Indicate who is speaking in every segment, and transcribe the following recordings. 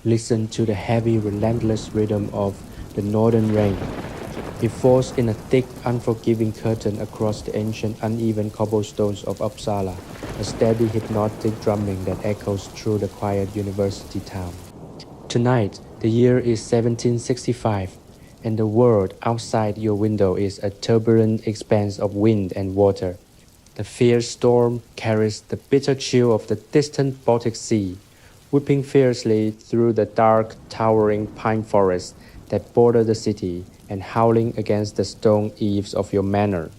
Speaker 1: Listen to the heavy, relentless rhythm of the northern rain. It falls in a thick, unforgiving curtain across the ancient, uneven cobblestones of Uppsala, a steady, hypnotic drumming that echoes through the quiet university town. Tonight, the year is 1765, and the world outside your window is a turbulent expanse of wind and water. The fierce storm carries the bitter chill of the distant Baltic Sea, whipping fiercely through the dark, towering pine forests that border the city and howling against the stone eaves of your manor.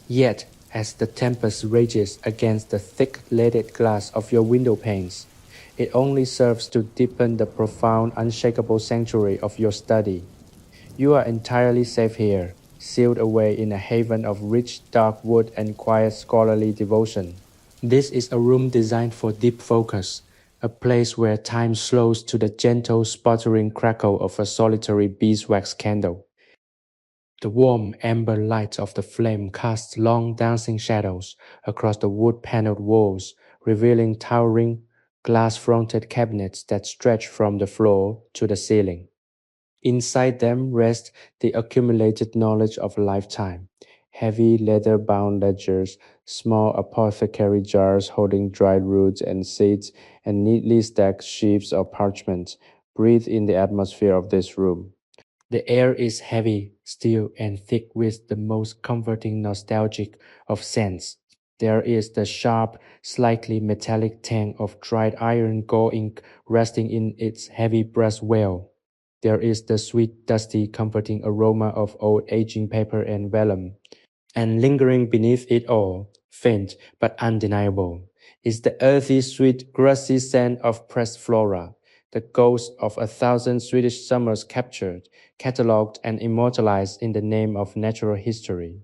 Speaker 1: Yet, as the tempest rages against the thick leaded glass of your window panes, it only serves to deepen the profound, unshakable sanctuary of your study. You are entirely safe here, sealed away in a haven of rich, dark wood and quiet scholarly devotion. This is a room designed for deep focus, a place where time slows to the gentle, sputtering crackle of a solitary beeswax candle. The warm amber light of the flame casts long dancing shadows across the wood-paneled walls, revealing towering, glass-fronted cabinets that stretch from the floor to the ceiling. Inside them rests the accumulated knowledge of a lifetime. Heavy leather-bound ledgers, small apothecary jars holding dried roots and seeds, and neatly stacked sheets of parchment breathe in the atmosphere of this room. The air is heavy, still, and thick with the most comforting nostalgic of scents. There is the sharp, slightly metallic tang of dried iron gall ink resting in its heavy brass well. There is the sweet, dusty, comforting aroma of old aging paper and vellum. And lingering beneath it all, faint but undeniable, is the earthy, sweet, grassy scent of pressed flora, the ghost of 1,000 Swedish summers captured, catalogued, and immortalized in the name of natural history.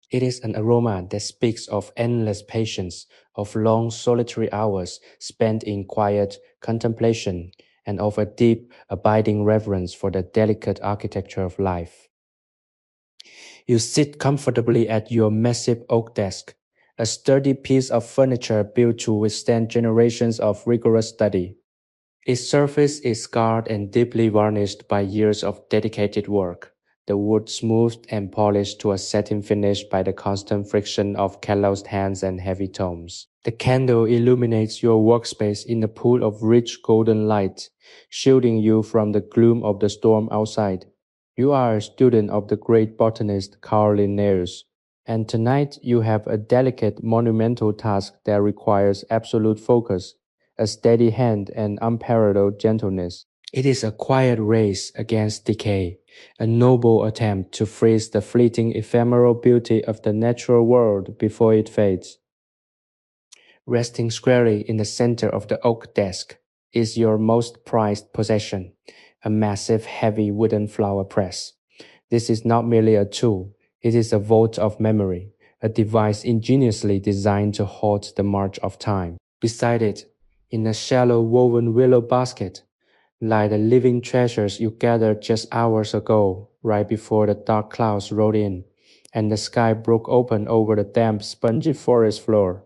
Speaker 1: It is an aroma that speaks of endless patience, of long solitary hours spent in quiet contemplation, and of a deep, abiding reverence for the delicate architecture of life. You sit comfortably at your massive oak desk, a sturdy piece of furniture built to withstand generations of rigorous study. Its surface is scarred and deeply varnished by years of dedicated work, the wood smoothed and polished to a satin finish by the constant friction of calloused hands and heavy tomes. The candle illuminates your workspace in a pool of rich golden light, shielding you from the gloom of the storm outside. You are a student of the great botanist Carl Linnaeus, and tonight you have a delicate, monumental task that requires absolute focus, a steady hand, and unparalleled gentleness. It is a quiet race against decay, a noble attempt to freeze the fleeting ephemeral beauty of the natural world before it fades. Resting squarely in the center of the oak desk is your most prized possession, a massive, heavy wooden flower press. This is not merely a tool, it is a vault of memory, a device ingeniously designed to halt the march of time. Beside it, in a shallow woven willow basket, lie the living treasures you gathered just hours ago, right before the dark clouds rolled in, and the sky broke open over the damp, spongy forest floor.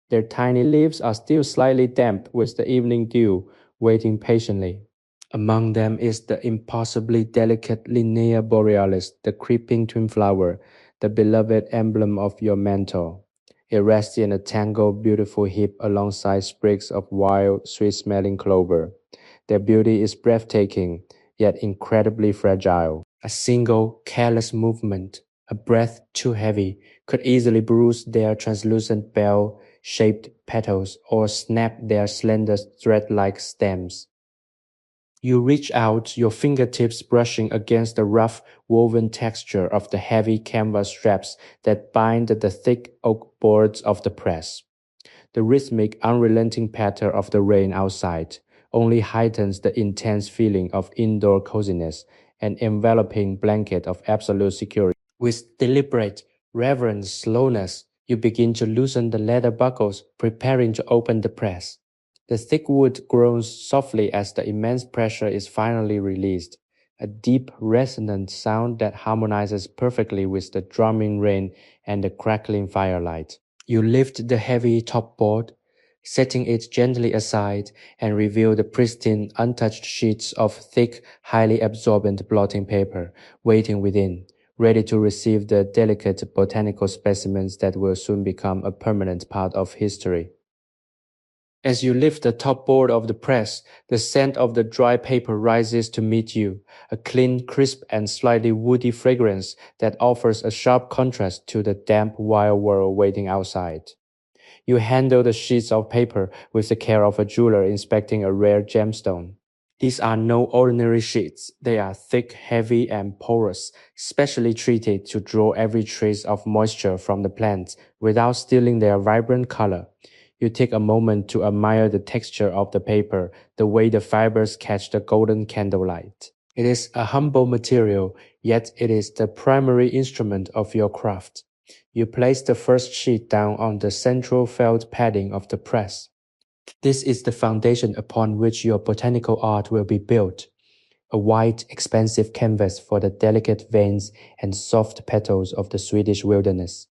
Speaker 1: Their tiny leaves are still slightly damp with the evening dew, waiting patiently. Among them is the impossibly delicate Linnea borealis, the creeping twin flower, the beloved emblem of your mentor. It rests in a tangled, beautiful heap alongside sprigs of wild, sweet-smelling clover. Their beauty is breathtaking, yet incredibly fragile. A single, careless movement, a breath too heavy, could easily bruise their translucent bell-shaped petals or snap their slender thread-like stems. You reach out, your fingertips brushing against the rough, woven texture of the heavy canvas straps that bind the thick oak boards of the press. The rhythmic, unrelenting patter of the rain outside only heightens the intense feeling of indoor coziness, an enveloping blanket of absolute security. With deliberate, reverent slowness, you begin to loosen the leather buckles, preparing to open the press. The thick wood groans softly as the immense pressure is finally released, a deep, resonant sound that harmonizes perfectly with the drumming rain and the crackling firelight. You lift the heavy top board, setting it gently aside and reveal the pristine, untouched sheets of thick, highly absorbent blotting paper waiting within, ready to receive the delicate botanical specimens that will soon become a permanent part of history. As you lift the top board of the press, the scent of the dry paper rises to meet you, a clean, crisp, and slightly woody fragrance that offers a sharp contrast to the damp, wild world waiting outside. You handle the sheets of paper with the care of a jeweler inspecting a rare gemstone. These are no ordinary sheets. They are thick, heavy, and porous, specially treated to draw every trace of moisture from the plants without stealing their vibrant color. You take a moment to admire the texture of the paper, the way the fibers catch the golden candlelight. It is a humble material, yet it is the primary instrument of your craft. You place the first sheet down on the central felt padding of the press. This is the foundation upon which your botanical art will be built, a white, expansive canvas for the delicate veins and soft petals of the Swedish wilderness.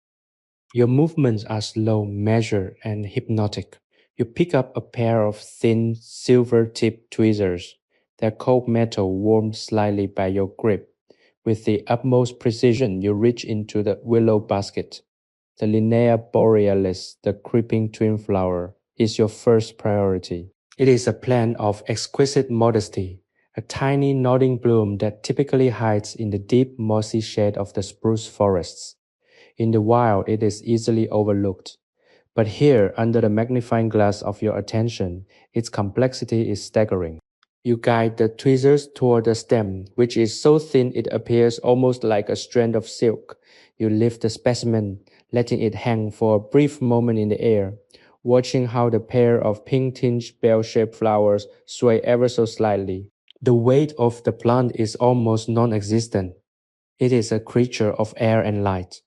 Speaker 1: Your movements are slow, measured, and hypnotic. You pick up a pair of thin, silver-tipped tweezers, their cold metal warmed slightly by your grip. With the utmost precision, you reach into the willow basket. The Linnea borealis, the creeping twin flower, is your first priority. It is a plant of exquisite modesty, a tiny nodding bloom that typically hides in the deep mossy shade of the spruce forests. In the wild, it is easily overlooked. But here, under the magnifying glass of your attention, its complexity is staggering. You guide the tweezers toward the stem, which is so thin it appears almost like a strand of silk. You lift the specimen, letting it hang for a brief moment in the air, watching how the pair of pink-tinged bell-shaped flowers sway ever so slightly. The weight of the plant is almost non-existent. It is a creature of air and light,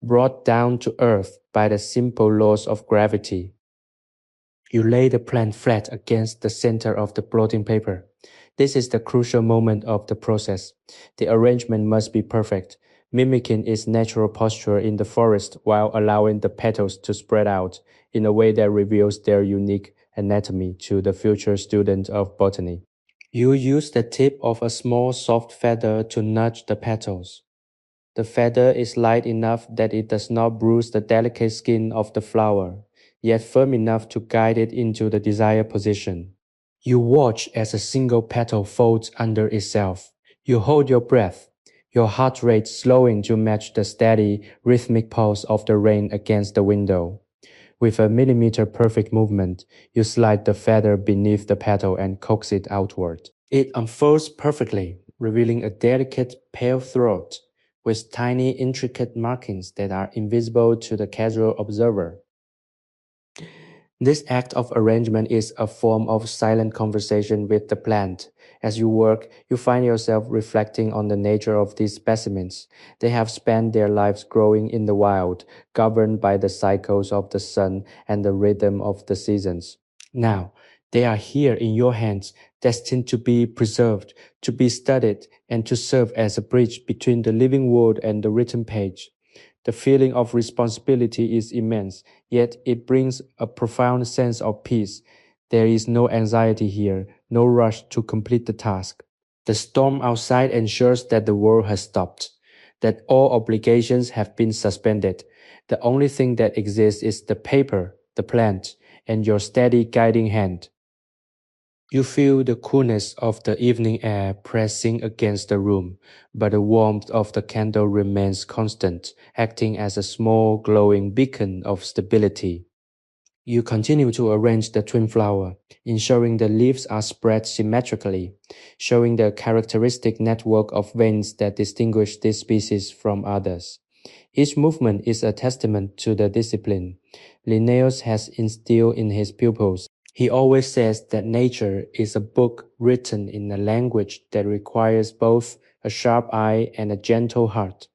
Speaker 1: brought down to earth by the simple laws of gravity. You lay the plant flat against the center of the blotting paper. This is the crucial moment of the process. The arrangement must be perfect, mimicking its natural posture in the forest while allowing the petals to spread out in a way that reveals their unique anatomy to the future student of botany. You use the tip of a small soft feather to nudge the petals. The feather is light enough that it does not bruise the delicate skin of the flower, yet firm enough to guide it into the desired position. You watch as a single petal folds under itself. You hold your breath, your heart rate slowing to match the steady, rhythmic pulse of the rain against the window. With a millimeter perfect movement, you slide the feather beneath the petal and coax it outward. It unfolds perfectly, revealing a delicate, pale throat with tiny, intricate markings that are invisible to the casual observer. This act of arrangement is a form of silent conversation with the plant. As you work, you find yourself reflecting on the nature of these specimens. They have spent their lives growing in the wild, governed by the cycles of the sun and the rhythm of the seasons. Now, they are here in your hands, destined to be preserved, to be studied, and to serve as a bridge between the living world and the written page. The feeling of responsibility is immense, yet it brings a profound sense of peace. There is no anxiety here, no rush to complete the task. The storm outside ensures that the world has stopped, that all obligations have been suspended. The only thing that exists is the paper, the plant, and your steady guiding hand. You feel the coolness of the evening air pressing against the room, but the warmth of the candle remains constant, acting as a small glowing beacon of stability. You continue to arrange the twin flower, ensuring the leaves are spread symmetrically, showing the characteristic network of veins that distinguish this species from others. Each movement is a testament to the discipline Linnaeus has instilled in his pupils. He always says that nature is a book written in a language that requires both a sharp eye and a gentle heart.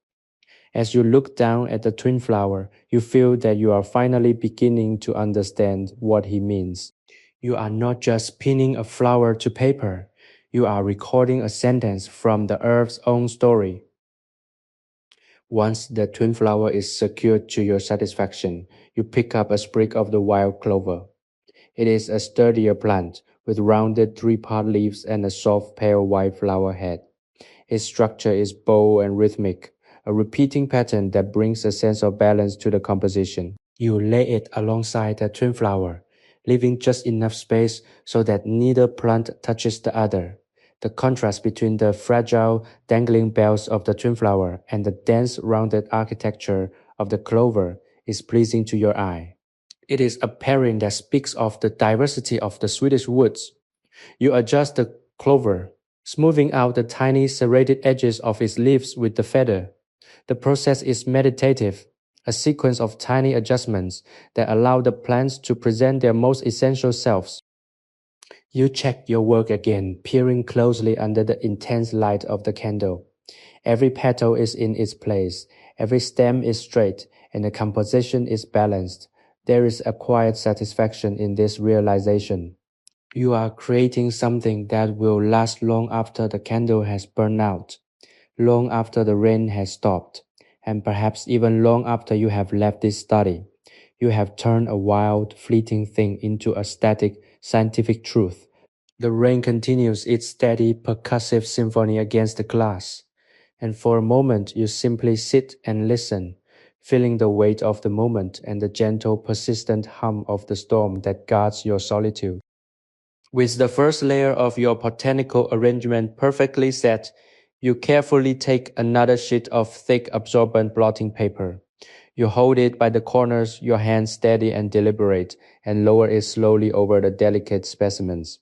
Speaker 1: As you look down at the twin flower, you feel that you are finally beginning to understand what he means. You are not just pinning a flower to paper, you are recording a sentence from the earth's own story. Once the twin flower is secured to your satisfaction, you pick up a sprig of the wild clover. It is a sturdier plant with rounded three-part leaves and a soft pale white flower head. Its structure is bold and rhythmic, a repeating pattern that brings a sense of balance to the composition. You lay it alongside the twin flower, leaving just enough space so that neither plant touches the other. The contrast between the fragile, dangling bells of the twin flower and the dense, rounded architecture of the clover is pleasing to your eye. It is a pairing that speaks of the diversity of the Swedish woods. You adjust the clover, smoothing out the tiny serrated edges of its leaves with the feather. The process is meditative, a sequence of tiny adjustments that allow the plants to present their most essential selves. You check your work again, peering closely under the intense light of the candle. Every petal is in its place, every stem is straight, and the composition is balanced. There is a quiet satisfaction in this realization. You are creating something that will last long after the candle has burned out, long after the rain has stopped, and perhaps even long after you have left this study. You have turned a wild, fleeting thing into a static, scientific truth. The rain continues its steady, percussive symphony against the glass, and for a moment you simply sit and listen, feeling the weight of the moment and the gentle, persistent hum of the storm that guards your solitude. With the first layer of your botanical arrangement perfectly set, you carefully take another sheet of thick absorbent blotting paper. You hold it by the corners, your hand steady and deliberate, and lower it slowly over the delicate specimens.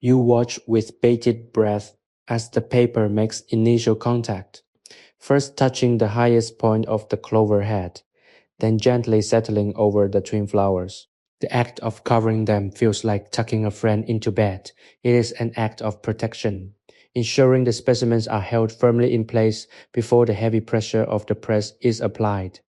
Speaker 1: You watch with bated breath as the paper makes initial contact, first touching the highest point of the clover head, then gently settling over the twin flowers. The act of covering them feels like tucking a friend into bed. It is an act of protection, ensuring the specimens are held firmly in place before the heavy pressure of the press is applied.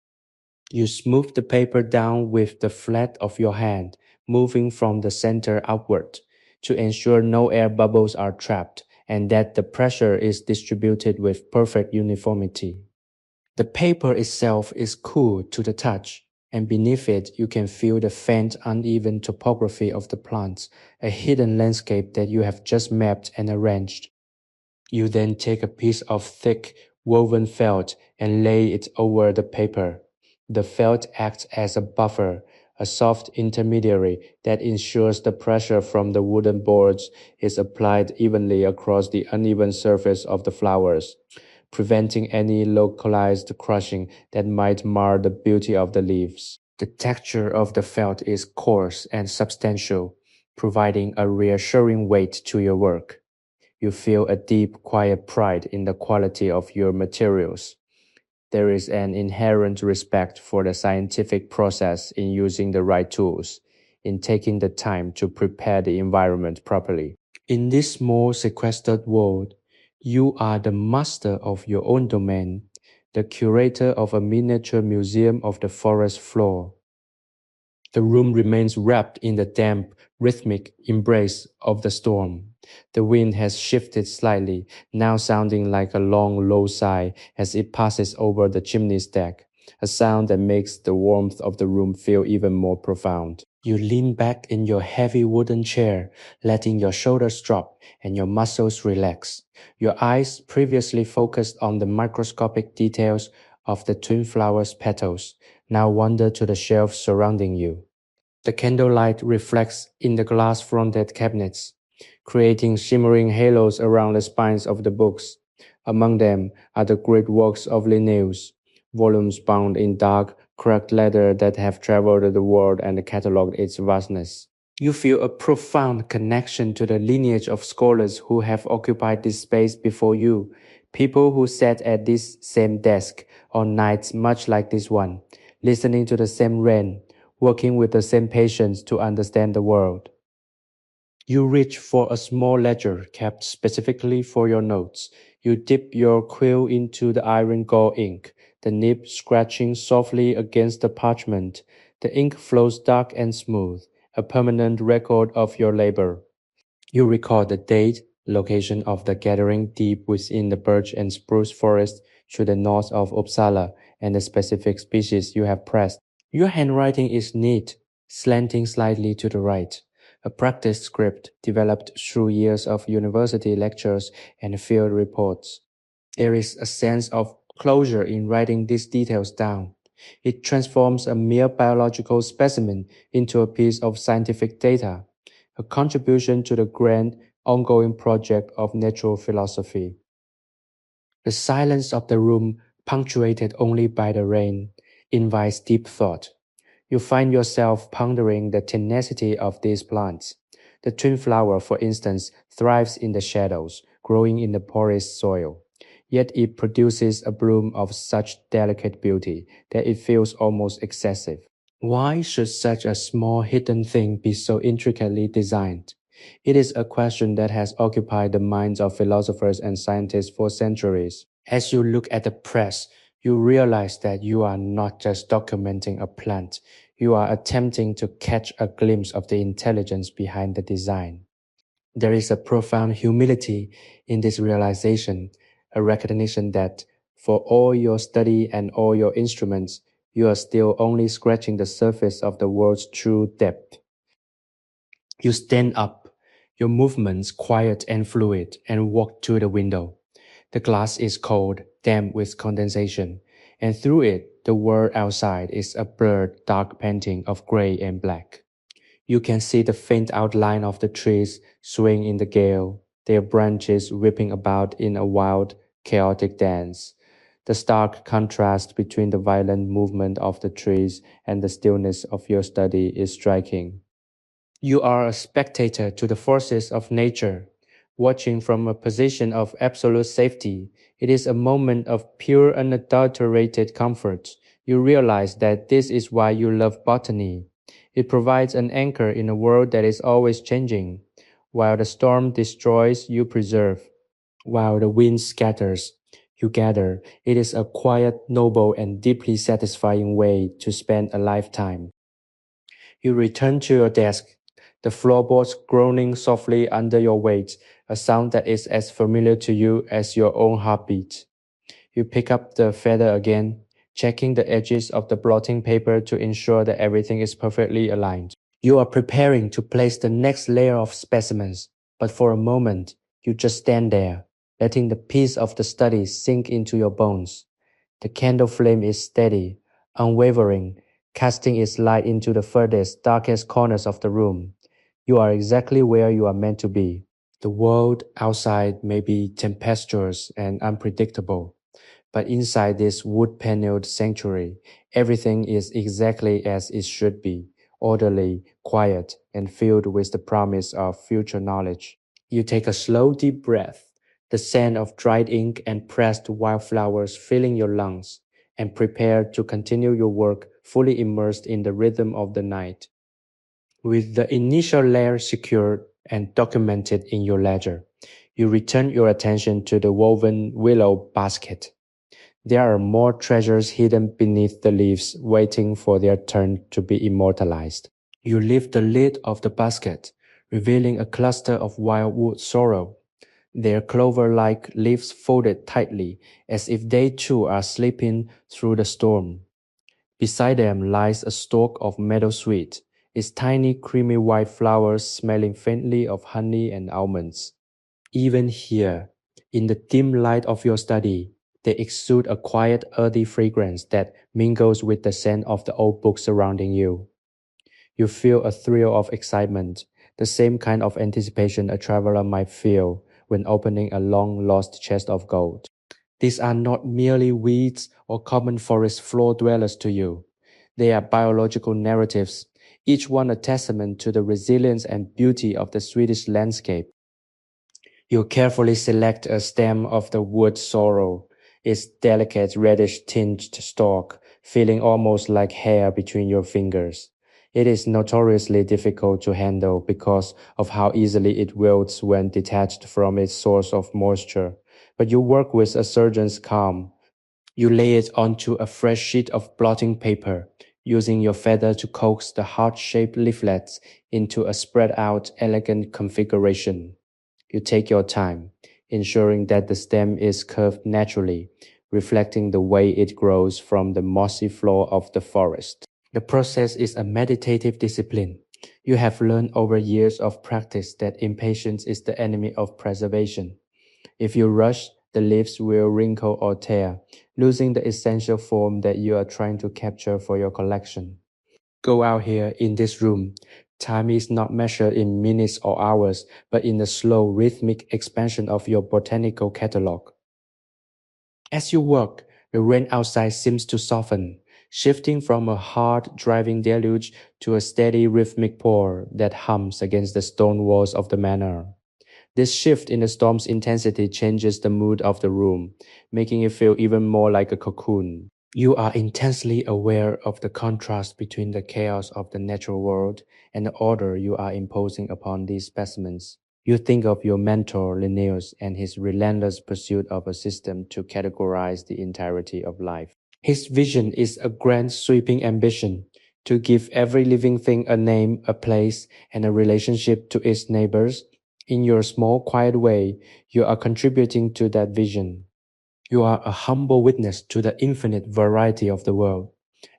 Speaker 1: You smooth the paper down with the flat of your hand, moving from the center outward, to ensure no air bubbles are trapped and that the pressure is distributed with perfect uniformity. The paper itself is cool to the touch, and beneath it you can feel the faint, uneven topography of the plants, a hidden landscape that you have just mapped and arranged. You then take a piece of thick, woven felt and lay it over the paper. The felt acts as a buffer, a soft intermediary that ensures the pressure from the wooden boards is applied evenly across the uneven surface of the flowers, preventing any localized crushing that might mar the beauty of the leaves. The texture of the felt is coarse and substantial, providing a reassuring weight to your work. You feel a deep, quiet pride in the quality of your materials. There is an inherent respect for the scientific process in using the right tools, in taking the time to prepare the environment properly. In this small sequestered world, you are the master of your own domain, the curator of a miniature museum of the forest floor. The room remains wrapped in the damp, rhythmic embrace of the storm. The wind has shifted slightly, now sounding like a long, low sigh as it passes over the chimney stack, a sound that makes the warmth of the room feel even more profound. You lean back in your heavy wooden chair, letting your shoulders drop and your muscles relax. Your eyes, previously focused on the microscopic details of the twin flowers' petals, now wander to the shelves surrounding you. The candlelight reflects in the glass-fronted cabinets, creating shimmering halos around the spines of the books. Among them are the great works of Linnaeus, volumes bound in dark, cracked leather that have traveled the world and catalogued its vastness. You feel a profound connection to the lineage of scholars who have occupied this space before you, people who sat at this same desk on nights much like this one, listening to the same rain, working with the same patience to understand the world. You reach for a small ledger kept specifically for your notes. You dip your quill into the iron gall ink, the nib scratching softly against the parchment. The ink flows dark and smooth, a permanent record of your labor. You record the date, location of the gathering deep within the birch and spruce forest to the north of Uppsala, and the specific species you have pressed. Your handwriting is neat, slanting slightly to the right, a practice script developed through years of university lectures and field reports. There is a sense of closure in writing these details down. It transforms a mere biological specimen into a piece of scientific data, a contribution to the grand, ongoing project of natural philosophy. The silence of the room, punctuated only by the rain, invites deep thought. You find yourself pondering the tenacity of these plants. The twin flower, for instance, thrives in the shadows, growing in the porous soil. Yet it produces a bloom of such delicate beauty that it feels almost excessive. Why should such a small hidden thing be so intricately designed? It is a question that has occupied the minds of philosophers and scientists for centuries. As you look at the press, you realize that you are not just documenting a plant, you are attempting to catch a glimpse of the intelligence behind the design. There is a profound humility in this realization, a recognition that for all your study and all your instruments, you are still only scratching the surface of the world's true depth. You stand up, your movements quiet and fluid, and walk to the window. The glass is cold, damp with condensation, and through it, the world outside is a blurred, dark painting of gray and black. You can see the faint outline of the trees swaying in the gale, their branches whipping about in a wild, chaotic dance. The stark contrast between the violent movement of the trees and the stillness of your study is striking. You are a spectator to the forces of nature, watching from a position of absolute safety. It is a moment of pure unadulterated comfort. You realize that this is why you love botany. It provides an anchor in a world that is always changing. While the storm destroys, you preserve. While the wind scatters, you gather. It is a quiet, noble, and deeply satisfying way to spend a lifetime. You return to your desk, the floorboards groaning softly under your weight, a sound that is as familiar to you as your own heartbeat. You pick up the feather again, checking the edges of the blotting paper to ensure that everything is perfectly aligned. You are preparing to place the next layer of specimens, but for a moment, you just stand there, letting the peace of the study sink into your bones. The candle flame is steady, unwavering, casting its light into the furthest, darkest corners of the room. You are exactly where you are meant to be. The world outside may be tempestuous and unpredictable, but inside this wood-paneled sanctuary, everything is exactly as it should be, orderly, quiet, and filled with the promise of future knowledge. You take a slow, deep breath, the scent of dried ink and pressed wildflowers filling your lungs, and prepare to continue your work fully immersed in the rhythm of the night. With the initial layer secured and documented in your ledger, you return your attention to the woven willow basket. There are more treasures hidden beneath the leaves waiting for their turn to be immortalized. You lift the lid of the basket, revealing a cluster of wildwood sorrel, their clover-like leaves folded tightly as if they too are sleeping through the storm. Beside them lies a stalk of meadowsweet, its tiny creamy white flowers smelling faintly of honey and almonds. Even here, in the dim light of your study, they exude a quiet, earthy fragrance that mingles with the scent of the old books surrounding you. You feel a thrill of excitement, the same kind of anticipation a traveler might feel when opening a long-lost chest of gold. These are not merely weeds or common forest floor dwellers to you. They are biological narratives, each one a testament to the resilience and beauty of the Swedish landscape. You carefully select a stem of the wood sorrel, its delicate reddish-tinged stalk feeling almost like hair between your fingers. It is notoriously difficult to handle because of how easily it wilts when detached from its source of moisture, but you work with a surgeon's calm. You lay it onto a fresh sheet of blotting paper, using your feather to coax the heart-shaped leaflets into a spread-out, elegant configuration. You take your time, ensuring that the stem is curved naturally, reflecting the way it grows from the mossy floor of the forest. The process is a meditative discipline. You have learned over years of practice that impatience is the enemy of preservation. If you rush, the leaves will wrinkle or tear, losing the essential form that you are trying to capture for your collection. Go out here in this room. Time is not measured in minutes or hours, but in the slow, rhythmic expansion of your botanical catalog. As you work, the rain outside seems to soften, shifting from a hard, driving deluge to a steady, rhythmic pour that hums against the stone walls of the manor. This shift in the storm's intensity changes the mood of the room, making it feel even more like a cocoon. You are intensely aware of the contrast between the chaos of the natural world and the order you are imposing upon these specimens. You think of your mentor Linnaeus and his relentless pursuit of a system to categorize the entirety of life. His vision is a grand sweeping ambition to give every living thing a name, a place, and a relationship to its neighbors. In your small, quiet way, you are contributing to that vision. You are a humble witness to the infinite variety of the world,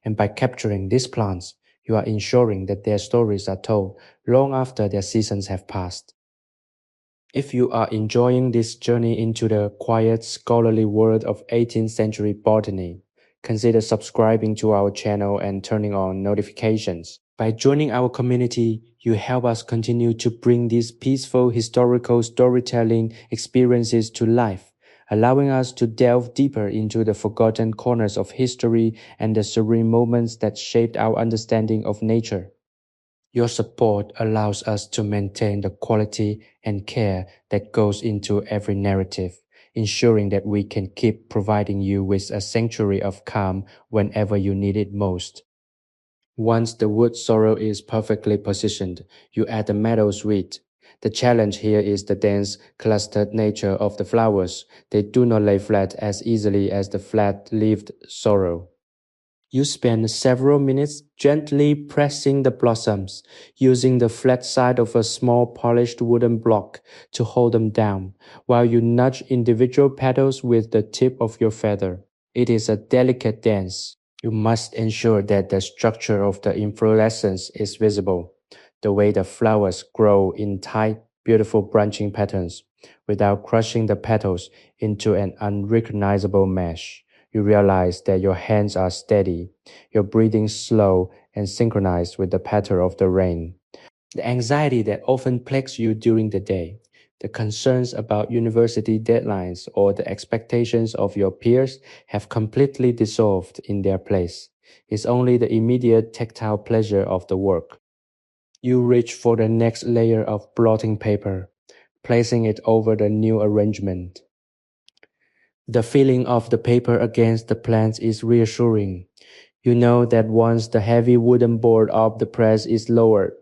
Speaker 1: and by capturing these plants, you are ensuring that their stories are told long after their seasons have passed. If you are enjoying this journey into the quiet, scholarly world of 18th century botany, consider subscribing to our channel and turning on notifications. By joining our community, you help us continue to bring these peaceful historical storytelling experiences to life, allowing us to delve deeper into the forgotten corners of history and the serene moments that shaped our understanding of nature. Your support allows us to maintain the quality and care that goes into every narrative, ensuring that we can keep providing you with a sanctuary of calm whenever you need it most. Once the wood sorrel is perfectly positioned, you add the meadowsweet. The challenge here is the dense, clustered nature of the flowers. They do not lay flat as easily as the flat-leaved sorrel. You spend several minutes gently pressing the blossoms, using the flat side of a small polished wooden block to hold them down, while you nudge individual petals with the tip of your feather. It is a delicate dance. You must ensure that the structure of the inflorescence is visible, the way the flowers grow in tight, beautiful branching patterns, without crushing the petals into an unrecognizable mesh. You realize that your hands are steady, your breathing slow and synchronized with the patter of the rain. The anxiety that often plagues you during the day, the concerns about university deadlines or the expectations of your peers have completely dissolved in their place. It's only the immediate tactile pleasure of the work. You reach for the next layer of blotting paper, placing it over the new arrangement. The feeling of the paper against the plants is reassuring. You know that once the heavy wooden board of the press is lowered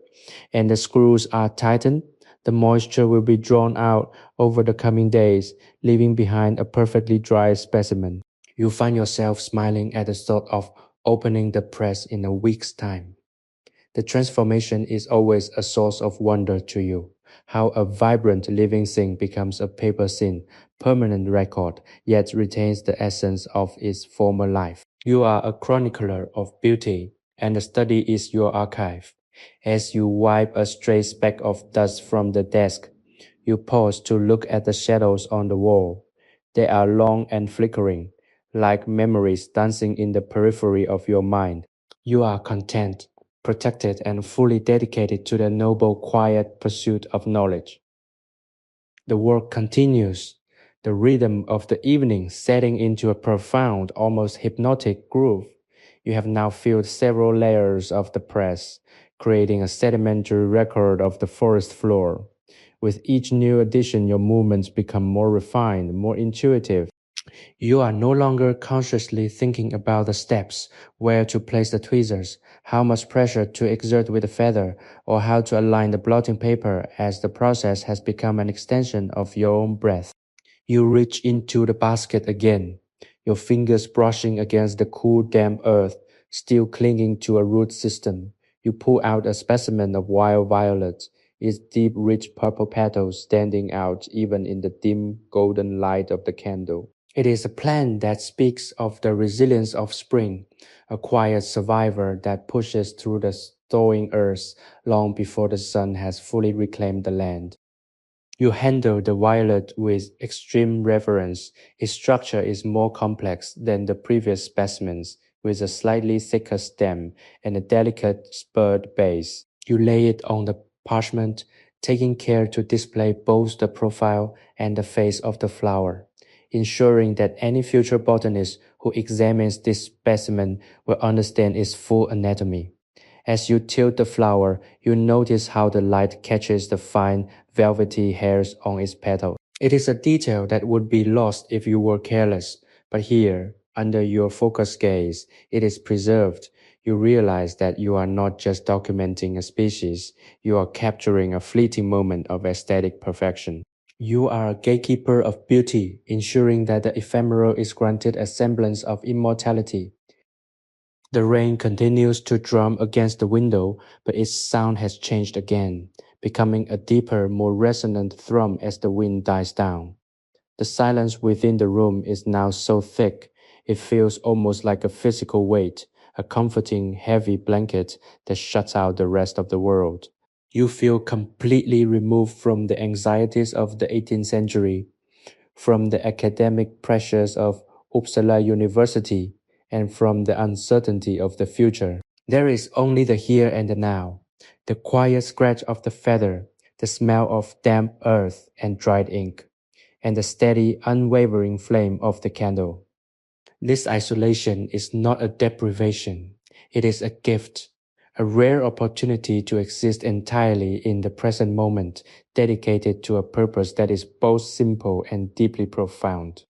Speaker 1: and the screws are tightened, the moisture will be drawn out over the coming days, leaving behind a perfectly dry specimen. You find yourself smiling at the thought of opening the press in a week's time. The transformation is always a source of wonder to you. How a vibrant living thing becomes a paper thin, permanent record, yet retains the essence of its former life. You are a chronicler of beauty, and the study is your archive. As you wipe a stray speck of dust from the desk, you pause to look at the shadows on the wall. They are long and flickering, like memories dancing in the periphery of your mind. You are content, protected, and fully dedicated to the noble, quiet pursuit of knowledge. The work continues, the rhythm of the evening setting into a profound, almost hypnotic groove. You have now filled several layers of the press, creating a sedimentary record of the forest floor. With each new addition, your movements become more refined, more intuitive. You are no longer consciously thinking about the steps, where to place the tweezers, how much pressure to exert with the feather, or how to align the blotting paper, as the process has become an extension of your own breath. You reach into the basket again, your fingers brushing against the cool, damp earth, still clinging to a root system. You pull out a specimen of wild violet, its deep, rich purple petals standing out even in the dim, golden light of the candle. It is a plant that speaks of the resilience of spring, a quiet survivor that pushes through the thawing earth long before the sun has fully reclaimed the land. You handle the violet with extreme reverence. Its structure is more complex than the previous specimens, with a slightly thicker stem and a delicate spurred base. You lay it on the parchment, taking care to display both the profile and the face of the flower, ensuring that any future botanist who examines this specimen will understand its full anatomy. As you tilt the flower, you notice how the light catches the fine, velvety hairs on its petals. It is a detail that would be lost if you were careless, but here, under your focused gaze, it is preserved. You realize that you are not just documenting a species, you are capturing a fleeting moment of aesthetic perfection. You are a gatekeeper of beauty, ensuring that the ephemeral is granted a semblance of immortality. The rain continues to drum against the window, but its sound has changed again, becoming a deeper, more resonant thrum as the wind dies down. The silence within the room is now so thick, it feels almost like a physical weight, a comforting, heavy blanket that shuts out the rest of the world. You feel completely removed from the anxieties of the 18th century, from the academic pressures of Uppsala University, and from the uncertainty of the future. There is only the here and the now, the quiet scratch of the feather, the smell of damp earth and dried ink, and the steady, unwavering flame of the candle. This isolation is not a deprivation, it is a gift, a rare opportunity to exist entirely in the present moment, dedicated to a purpose that is both simple and deeply profound.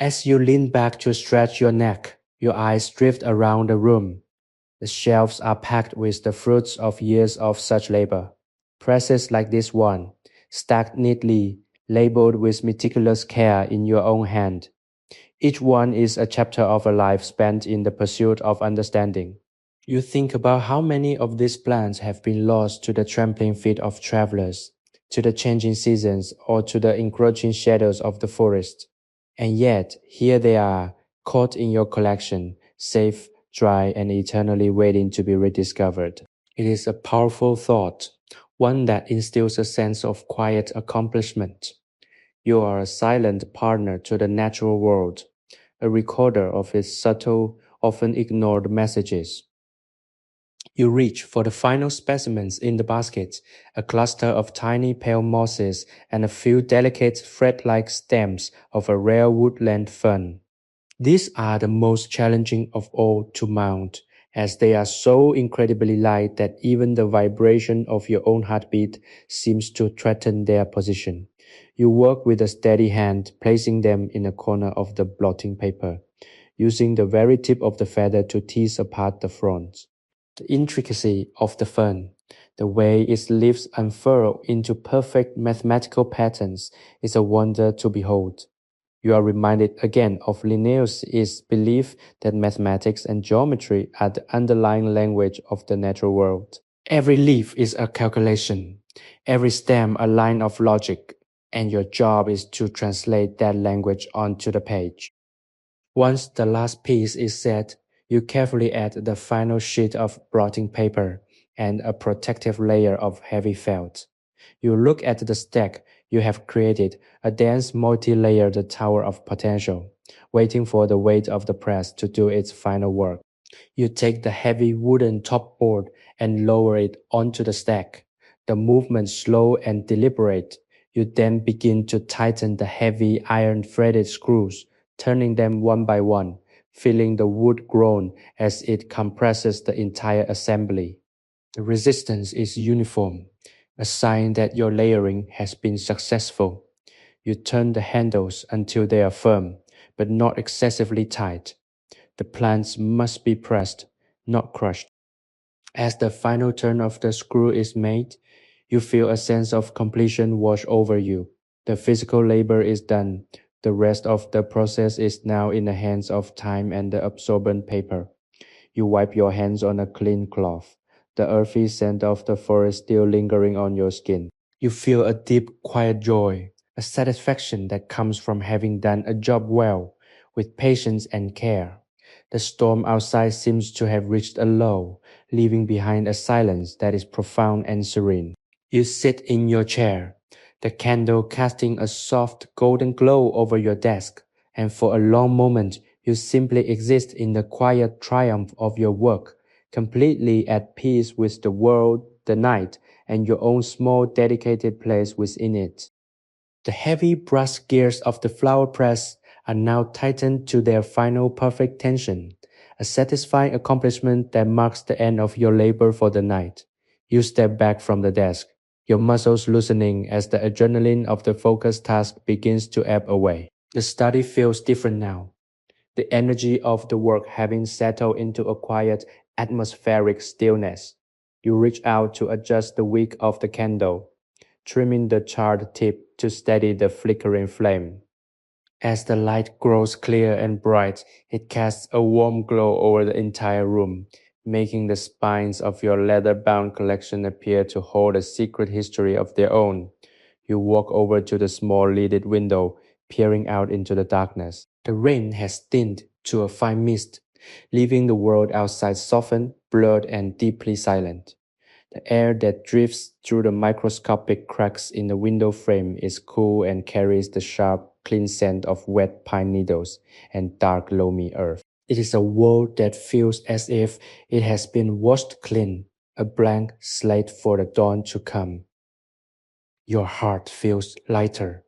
Speaker 1: As you lean back to stretch your neck, your eyes drift around the room. The shelves are packed with the fruits of years of such labor. Presses like this one, stacked neatly, labeled with meticulous care in your own hand. Each one is a chapter of a life spent in the pursuit of understanding. You think about how many of these plants have been lost to the trampling feet of travelers, to the changing seasons, or to the encroaching shadows of the forest. And yet, here they are, caught in your collection, safe, dry, and eternally waiting to be rediscovered. It is a powerful thought, one that instills a sense of quiet accomplishment. You are a silent partner to the natural world, a recorder of its subtle, often ignored messages. You reach for the final specimens in the basket, a cluster of tiny pale mosses and a few delicate thread-like stems of a rare woodland fern. These are the most challenging of all to mount, as they are so incredibly light that even the vibration of your own heartbeat seems to threaten their position. You work with a steady hand, placing them in a corner of the blotting paper, using the very tip of the feather to tease apart the fronds. The intricacy of the fern, the way its leaves unfurl into perfect mathematical patterns, is a wonder to behold. You are reminded again of Linnaeus' belief that mathematics and geometry are the underlying language of the natural world. Every leaf is a calculation, every stem a line of logic, and your job is to translate that language onto the page. Once the last piece is set, you carefully add the final sheet of blotting paper and a protective layer of heavy felt. You look at the stack you have created, a dense multi-layered tower of potential, waiting for the weight of the press to do its final work. You take the heavy wooden topboard and lower it onto the stack, the movement slow and deliberate. You then begin to tighten the heavy iron-threaded screws, turning them one by one, feeling the wood groan as it compresses the entire assembly. The resistance is uniform, a sign that your layering has been successful. You turn the handles until they are firm, but not excessively tight. The plants must be pressed, not crushed. As the final turn of the screw is made, you feel a sense of completion wash over you. The physical labor is done. The rest of the process is now in the hands of time and the absorbent paper. You wipe your hands on a clean cloth, the earthy scent of the forest still lingering on your skin. You feel a deep, quiet joy, a satisfaction that comes from having done a job well, with patience and care. The storm outside seems to have reached a lull, leaving behind a silence that is profound and serene. You sit in your chair, the candle casting a soft golden glow over your desk, and for a long moment you simply exist in the quiet triumph of your work, completely at peace with the world, the night, and your own small dedicated place within it. The heavy brass gears of the flower press are now tightened to their final perfect tension, a satisfying accomplishment that marks the end of your labor for the night. You step back from the desk, your muscles loosening as the adrenaline of the focused task begins to ebb away. The study feels different now, the energy of the work having settled into a quiet, atmospheric stillness. You reach out to adjust the wick of the candle, trimming the charred tip to steady the flickering flame. As the light grows clear and bright, it casts a warm glow over the entire room, making the spines of your leather-bound collection appear to hold a secret history of their own. You walk over to the small lidded window, peering out into the darkness. The rain has thinned to a fine mist, leaving the world outside softened, blurred, and deeply silent. The air that drifts through the microscopic cracks in the window frame is cool and carries the sharp, clean scent of wet pine needles and dark, loamy earth. It is a world that feels as if it has been washed clean, a blank slate for the dawn to come. Your heart feels lighter,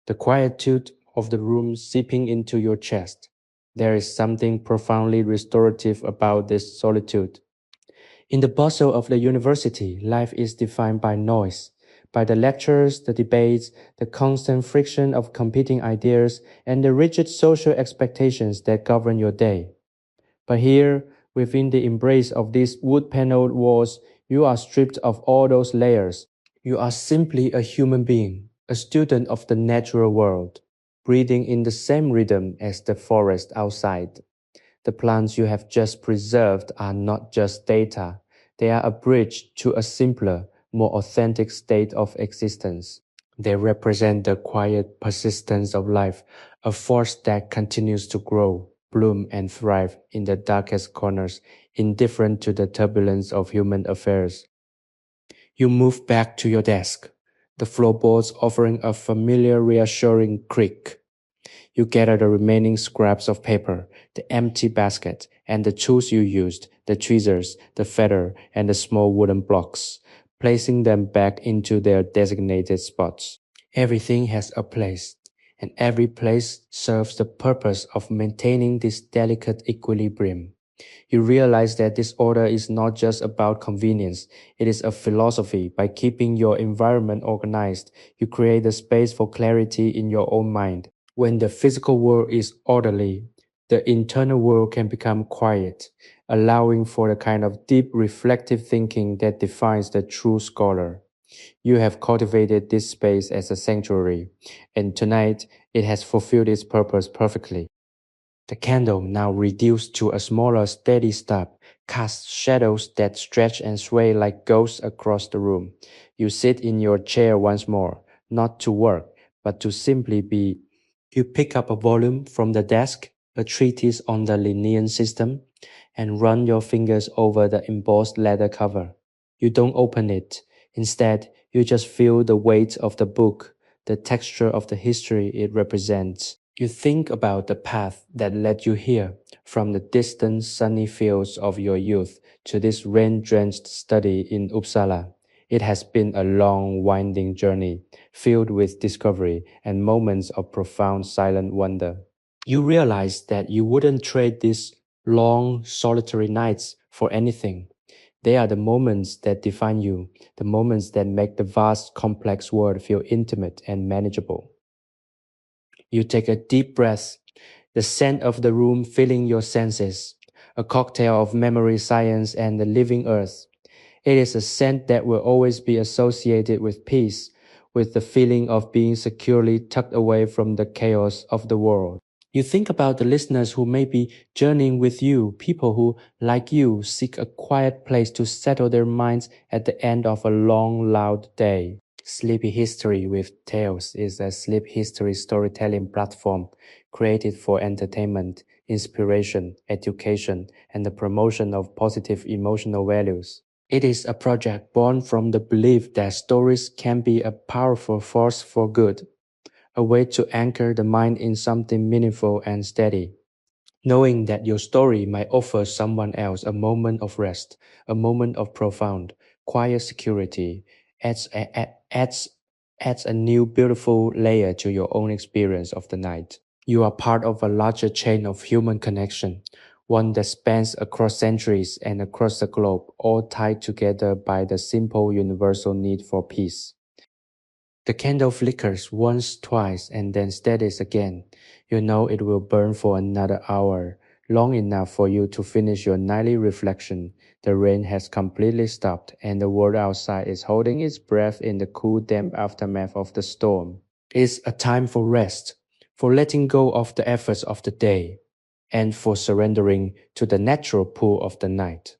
Speaker 1: the quietude of the room seeping into your chest. There is something profoundly restorative about this solitude. In the bustle of the university, life is defined by noise, by the lectures, the debates, the constant friction of competing ideas, and the rigid social expectations that govern your day. But here, within the embrace of these wood-paneled walls, you are stripped of all those layers. You are simply a human being, a student of the natural world, breathing in the same rhythm as the forest outside. The plants you have just preserved are not just data, they are a bridge to a simpler, more authentic state of existence. They represent the quiet persistence of life, a force that continues to grow, bloom, and thrive in the darkest corners, indifferent to the turbulence of human affairs. You move back to your desk, the floorboards offering a familiar, reassuring creak. You gather the remaining scraps of paper, the empty basket, and the tools you used, the tweezers, the feather, and the small wooden blocks, placing them back into their designated spots. Everything has a place, and every place serves the purpose of maintaining this delicate equilibrium. You realize that this order is not just about convenience, it is a philosophy. By keeping your environment organized, you create a space for clarity in your own mind. When the physical world is orderly, the internal world can become quiet, allowing for the kind of deep reflective thinking that defines the true scholar. You have cultivated this space as a sanctuary, and tonight it has fulfilled its purpose perfectly. The candle, now reduced to a smaller, steady stub, casts shadows that stretch and sway like ghosts across the room. You sit in your chair once more, not to work, but to simply be. You pick up a volume from the desk, a treatise on the Linnaean system, and run your fingers over the embossed leather cover. You don't open it. Instead, you just feel the weight of the book, the texture of the history it represents. You think about the path that led you here, from the distant sunny fields of your youth to this rain-drenched study in Uppsala. It has been a long, winding journey, filled with discovery and moments of profound silent wonder. You realize that you wouldn't trade these long, solitary nights for anything. They are the moments that define you, the moments that make the vast, complex world feel intimate and manageable. You take a deep breath, the scent of the room filling your senses, a cocktail of memory, science, and the living earth. It is a scent that will always be associated with peace, with the feeling of being securely tucked away from the chaos of the world. You think about the listeners who may be journeying with you, people who, like you, seek a quiet place to settle their minds at the end of a long, loud day. Sleepy History with Tales is a sleep history storytelling platform created for entertainment, inspiration, education, and the promotion of positive emotional values. It is a project born from the belief that stories can be a powerful force for good, a way to anchor the mind in something meaningful and steady. Knowing that your story might offer someone else a moment of rest, a moment of profound, quiet security, adds a new beautiful layer to your own experience of the night. You are part of a larger chain of human connection, one that spans across centuries and across the globe, all tied together by the simple universal need for peace. The candle flickers once, twice, and then steadies again. You know it will burn for another hour, long enough for you to finish your nightly reflection. The rain has completely stopped, and the world outside is holding its breath in the cool, damp aftermath of the storm. It's a time for rest, for letting go of the efforts of the day, and for surrendering to the natural pull of the night.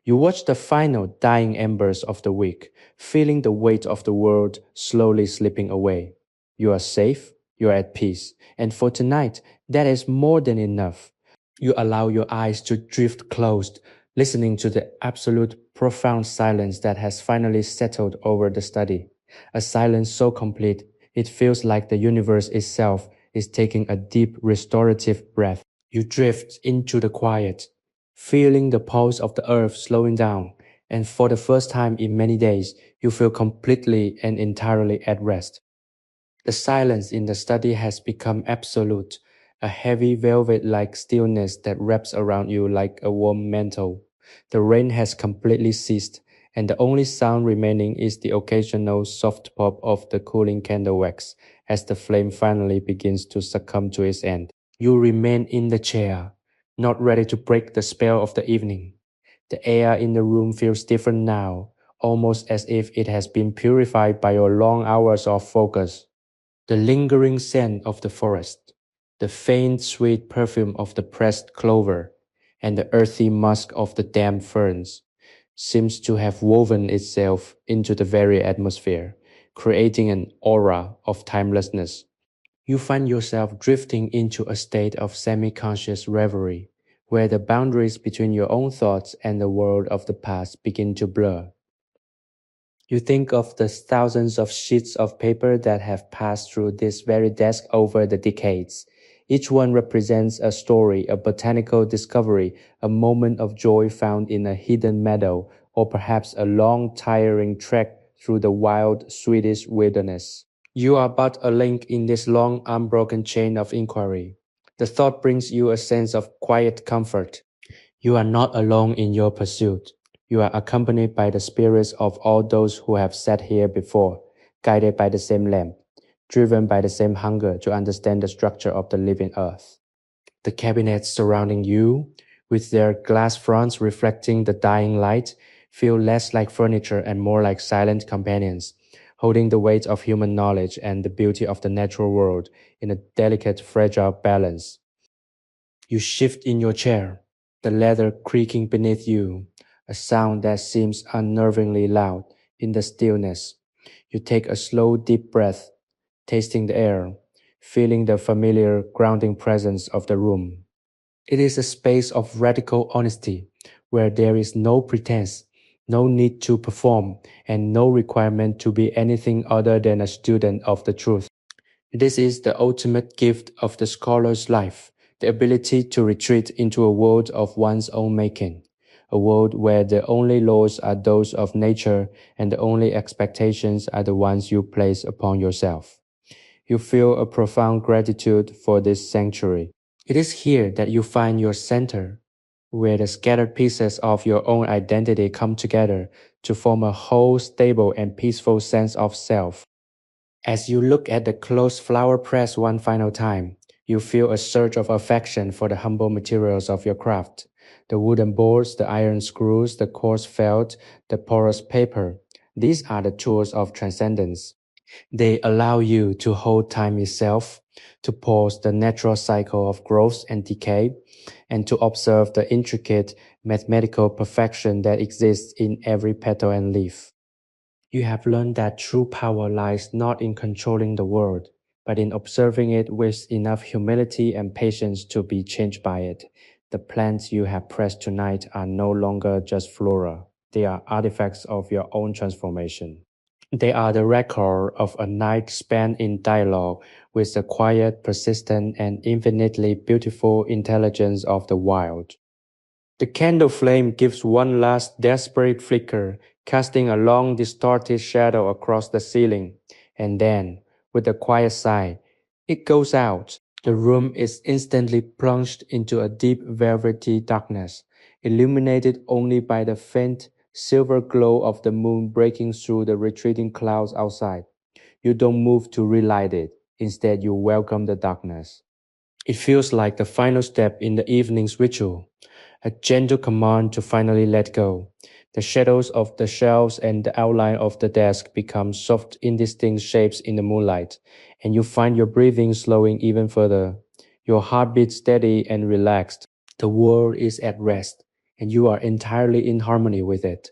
Speaker 1: You watch the final dying embers of the week, feeling the weight of the world slowly slipping away. You are safe, you are at peace, and for tonight, that is more than enough. You allow your eyes to drift closed, listening to the absolute profound silence that has finally settled over the study. A silence so complete, it feels like the universe itself is taking a deep restorative breath. You drift into the quiet, feeling the pulse of the earth slowing down, and for the first time in many days, you feel completely and entirely at rest. The silence in the study has become absolute, a heavy velvet-like stillness that wraps around you like a warm mantle. The rain has completely ceased, and the only sound remaining is the occasional soft pop of the cooling candle wax as the flame finally begins to succumb to its end. You remain in the chair, not ready to break the spell of the evening. The air in the room feels different now, almost as if it has been purified by your long hours of focus. The lingering scent of the forest, the faint sweet perfume of the pressed clover, and the earthy musk of the damp ferns seems to have woven itself into the very atmosphere, creating an aura of timelessness. You find yourself drifting into a state of semi-conscious reverie, where the boundaries between your own thoughts and the world of the past begin to blur. You think of the thousands of sheets of paper that have passed through this very desk over the decades. Each one represents a story, a botanical discovery, a moment of joy found in a hidden meadow, or perhaps a long, tiring trek through the wild Swedish wilderness. You are but a link in this long, unbroken chain of inquiry. The thought brings you a sense of quiet comfort. You are not alone in your pursuit. You are accompanied by the spirits of all those who have sat here before, guided by the same lamp, driven by the same hunger to understand the structure of the living earth. The cabinets surrounding you, with their glass fronts reflecting the dying light, feel less like furniture and more like silent companions, holding the weight of human knowledge and the beauty of the natural world in a delicate, fragile balance. You shift in your chair, the leather creaking beneath you, a sound that seems unnervingly loud in the stillness. You take a slow, deep breath, tasting the air, feeling the familiar, grounding presence of the room. It is a space of radical honesty, where there is no pretense, no need to perform, and no requirement to be anything other than a student of the truth. This is the ultimate gift of the scholar's life, the ability to retreat into a world of one's own making, a world where the only laws are those of nature and the only expectations are the ones you place upon yourself. You feel a profound gratitude for this sanctuary. It is here that you find your center, where the scattered pieces of your own identity come together to form a whole, stable, and peaceful sense of self. As you look at the closed flower press one final time, you feel a surge of affection for the humble materials of your craft. The wooden boards, the iron screws, the coarse felt, the porous paper. These are the tools of transcendence. They allow you to hold time itself, to pause the natural cycle of growth and decay, and to observe the intricate mathematical perfection that exists in every petal and leaf. You have learned that true power lies not in controlling the world, but in observing it with enough humility and patience to be changed by it. The plants you have pressed tonight are no longer just flora. They are artifacts of your own transformation. They are the record of a night spent in dialogue with the quiet, persistent, and infinitely beautiful intelligence of the wild. The candle flame gives one last desperate flicker, casting a long distorted shadow across the ceiling, and then, with a quiet sigh, it goes out. The room is instantly plunged into a deep velvety darkness, illuminated only by the faint silver glow of the moon breaking through the retreating clouds outside. You don't move to relight it. Instead, you welcome the darkness. It feels like the final step in the evening's ritual, a gentle command to finally let go. The shadows of the shelves and the outline of the desk become soft, indistinct shapes in the moonlight, and you find your breathing slowing even further, your heartbeat steady and relaxed. The world is at rest, and you are entirely in harmony with it.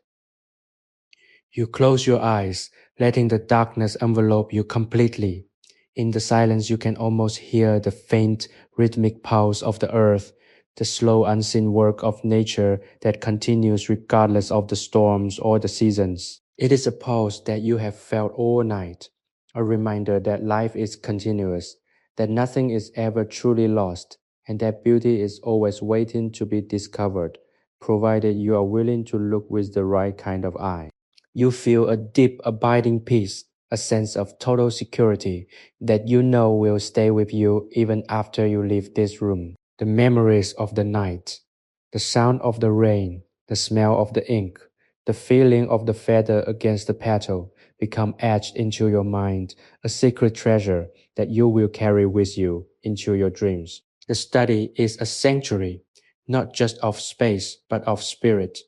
Speaker 1: You close your eyes, letting the darkness envelop you completely. In the silence, you can almost hear the faint, rhythmic pulse of the earth, the slow, unseen work of nature that continues regardless of the storms or the seasons. It is a pulse that you have felt all night, a reminder that life is continuous, that nothing is ever truly lost, and that beauty is always waiting to be discovered, provided you are willing to look with the right kind of eye. You feel a deep, abiding peace, a sense of total security that you know will stay with you even after you leave this room. The memories of the night, the sound of the rain, the smell of the ink, the feeling of the feather against the petal become etched into your mind, a secret treasure that you will carry with you into your dreams. The study is a sanctuary, not just of space, but of spirit,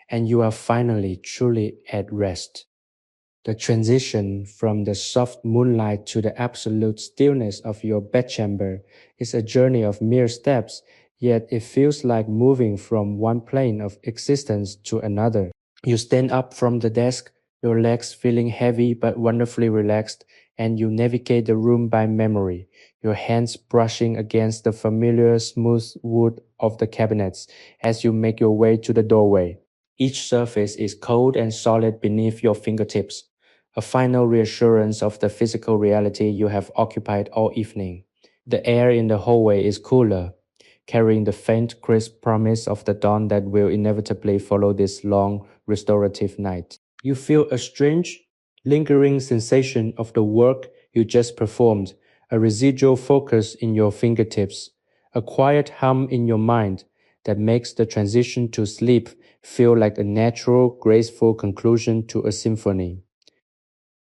Speaker 1: and you are finally truly at rest. The transition from the soft moonlight to the absolute stillness of your bedchamber is a journey of mere steps, yet it feels like moving from one plane of existence to another. You stand up from the desk, your legs feeling heavy but wonderfully relaxed, and you navigate the room by memory, your hands brushing against the familiar smooth wood of the cabinets as you make your way to the doorway. Each surface is cold and solid beneath your fingertips, a final reassurance of the physical reality you have occupied all evening. The air in the hallway is cooler, carrying the faint, crisp promise of the dawn that will inevitably follow this long, restorative night. You feel a strange, lingering sensation of the work you just performed, a residual focus in your fingertips, a quiet hum in your mind that makes the transition to sleep feel like a natural, graceful conclusion to a symphony.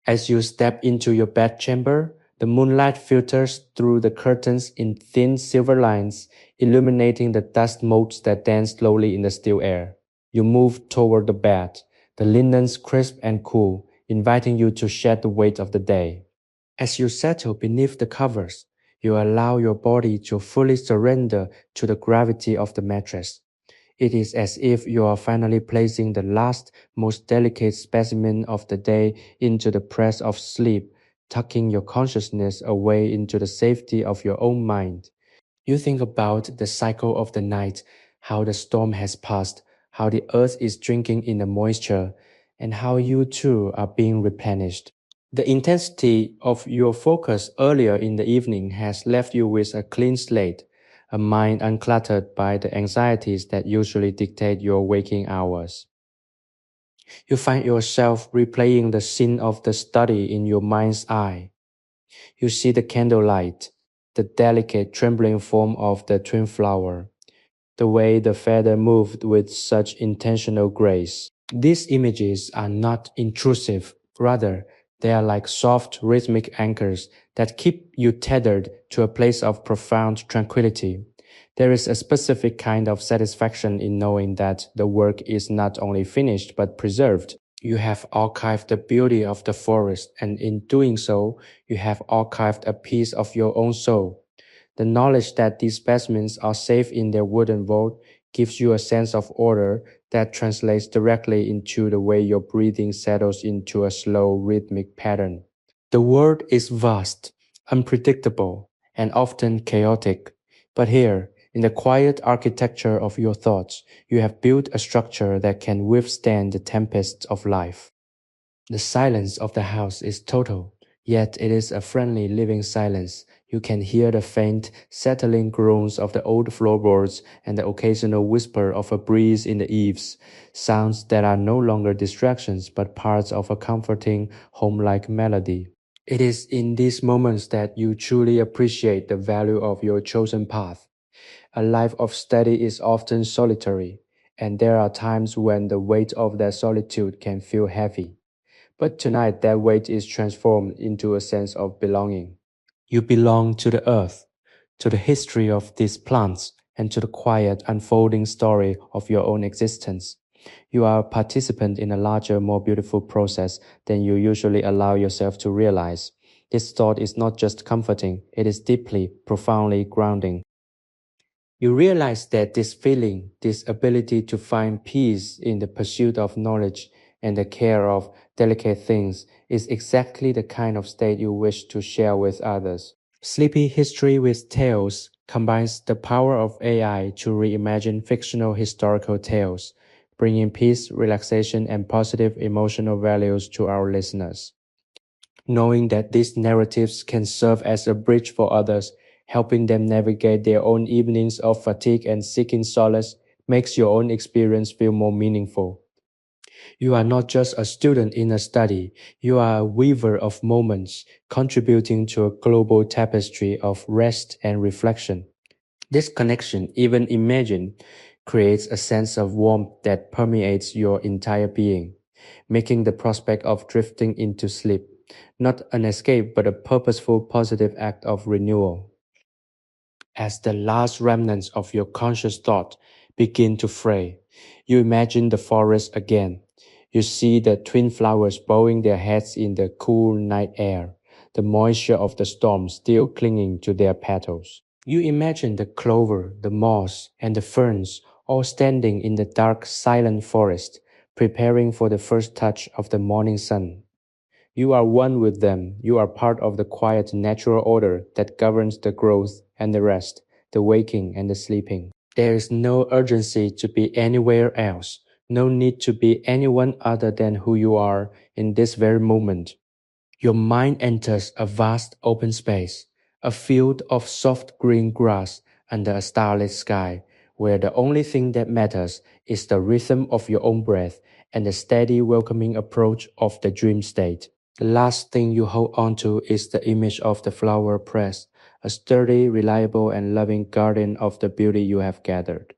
Speaker 1: As you step into your bedchamber, the moonlight filters through the curtains in thin silver lines, illuminating the dust motes that dance slowly in the still air. You move toward the bed, the linens crisp and cool, inviting you to shed the weight of the day. As you settle beneath the covers, you allow your body to fully surrender to the gravity of the mattress. It is as if you are finally placing the last, most delicate specimen of the day into the press of sleep, tucking your consciousness away into the safety of your own mind. You think about the cycle of the night, how the storm has passed, how the earth is drinking in the moisture, and how you too are being replenished. The intensity of your focus earlier in the evening has left you with a clean slate, a mind uncluttered by the anxieties that usually dictate your waking hours. You find yourself replaying the scene of the study in your mind's eye. You see the candlelight, the delicate trembling form of the twin flower, the way the feather moved with such intentional grace. These images are not intrusive, rather, they are like soft rhythmic anchors that keep you tethered to a place of profound tranquility. There is a specific kind of satisfaction in knowing that the work is not only finished but preserved. You have archived the beauty of the forest, and in doing so, you have archived a piece of your own soul. The knowledge that these specimens are safe in their wooden vault gives you a sense of order that translates directly into the way your breathing settles into a slow, rhythmic pattern. The world is vast, unpredictable, and often chaotic. But here, in the quiet architecture of your thoughts, you have built a structure that can withstand the tempests of life. The silence of the house is total, yet it is a friendly living silence. You can hear the faint, settling groans of the old floorboards and the occasional whisper of a breeze in the eaves, sounds that are no longer distractions but parts of a comforting, home-like melody. It is in these moments that you truly appreciate the value of your chosen path. A life of study is often solitary, and there are times when the weight of that solitude can feel heavy. But tonight, that weight is transformed into a sense of belonging. You belong to the earth, to the history of these plants, and to the quiet, unfolding story of your own existence. You are a participant in a larger, more beautiful process than you usually allow yourself to realize. This thought is not just comforting, it is deeply, profoundly grounding. You realize that this feeling, this ability to find peace in the pursuit of knowledge and the care of delicate things, is exactly the kind of state you wish to share with others. Sleepy History with Tales combines the power of AI to reimagine fictional historical tales, bringing peace, relaxation, and positive emotional values to our listeners. Knowing that these narratives can serve as a bridge for others, helping them navigate their own evenings of fatigue and seeking solace, makes your own experience feel more meaningful. You are not just a student in a study, you are a weaver of moments, contributing to a global tapestry of rest and reflection. This connection, even imagined, creates a sense of warmth that permeates your entire being, making the prospect of drifting into sleep not an escape but a purposeful positive act of renewal. As the last remnants of your conscious thought begin to fray, you imagine the forest again. You see the twin flowers bowing their heads in the cool night air, the moisture of the storm still clinging to their petals. You imagine the clover, the moss, and the ferns all standing in the dark, silent forest, preparing for the first touch of the morning sun. You are one with them. You are part of the quiet natural order that governs the growth and the rest, the waking and the sleeping. There is no urgency to be anywhere else, no need to be anyone other than who you are in this very moment. Your mind enters a vast open space, a field of soft green grass under a starlit sky, where the only thing that matters is the rhythm of your own breath and the steady welcoming approach of the dream state. The last thing you hold on to is the image of the flower press, a sturdy, reliable, and loving guardian of the beauty you have gathered.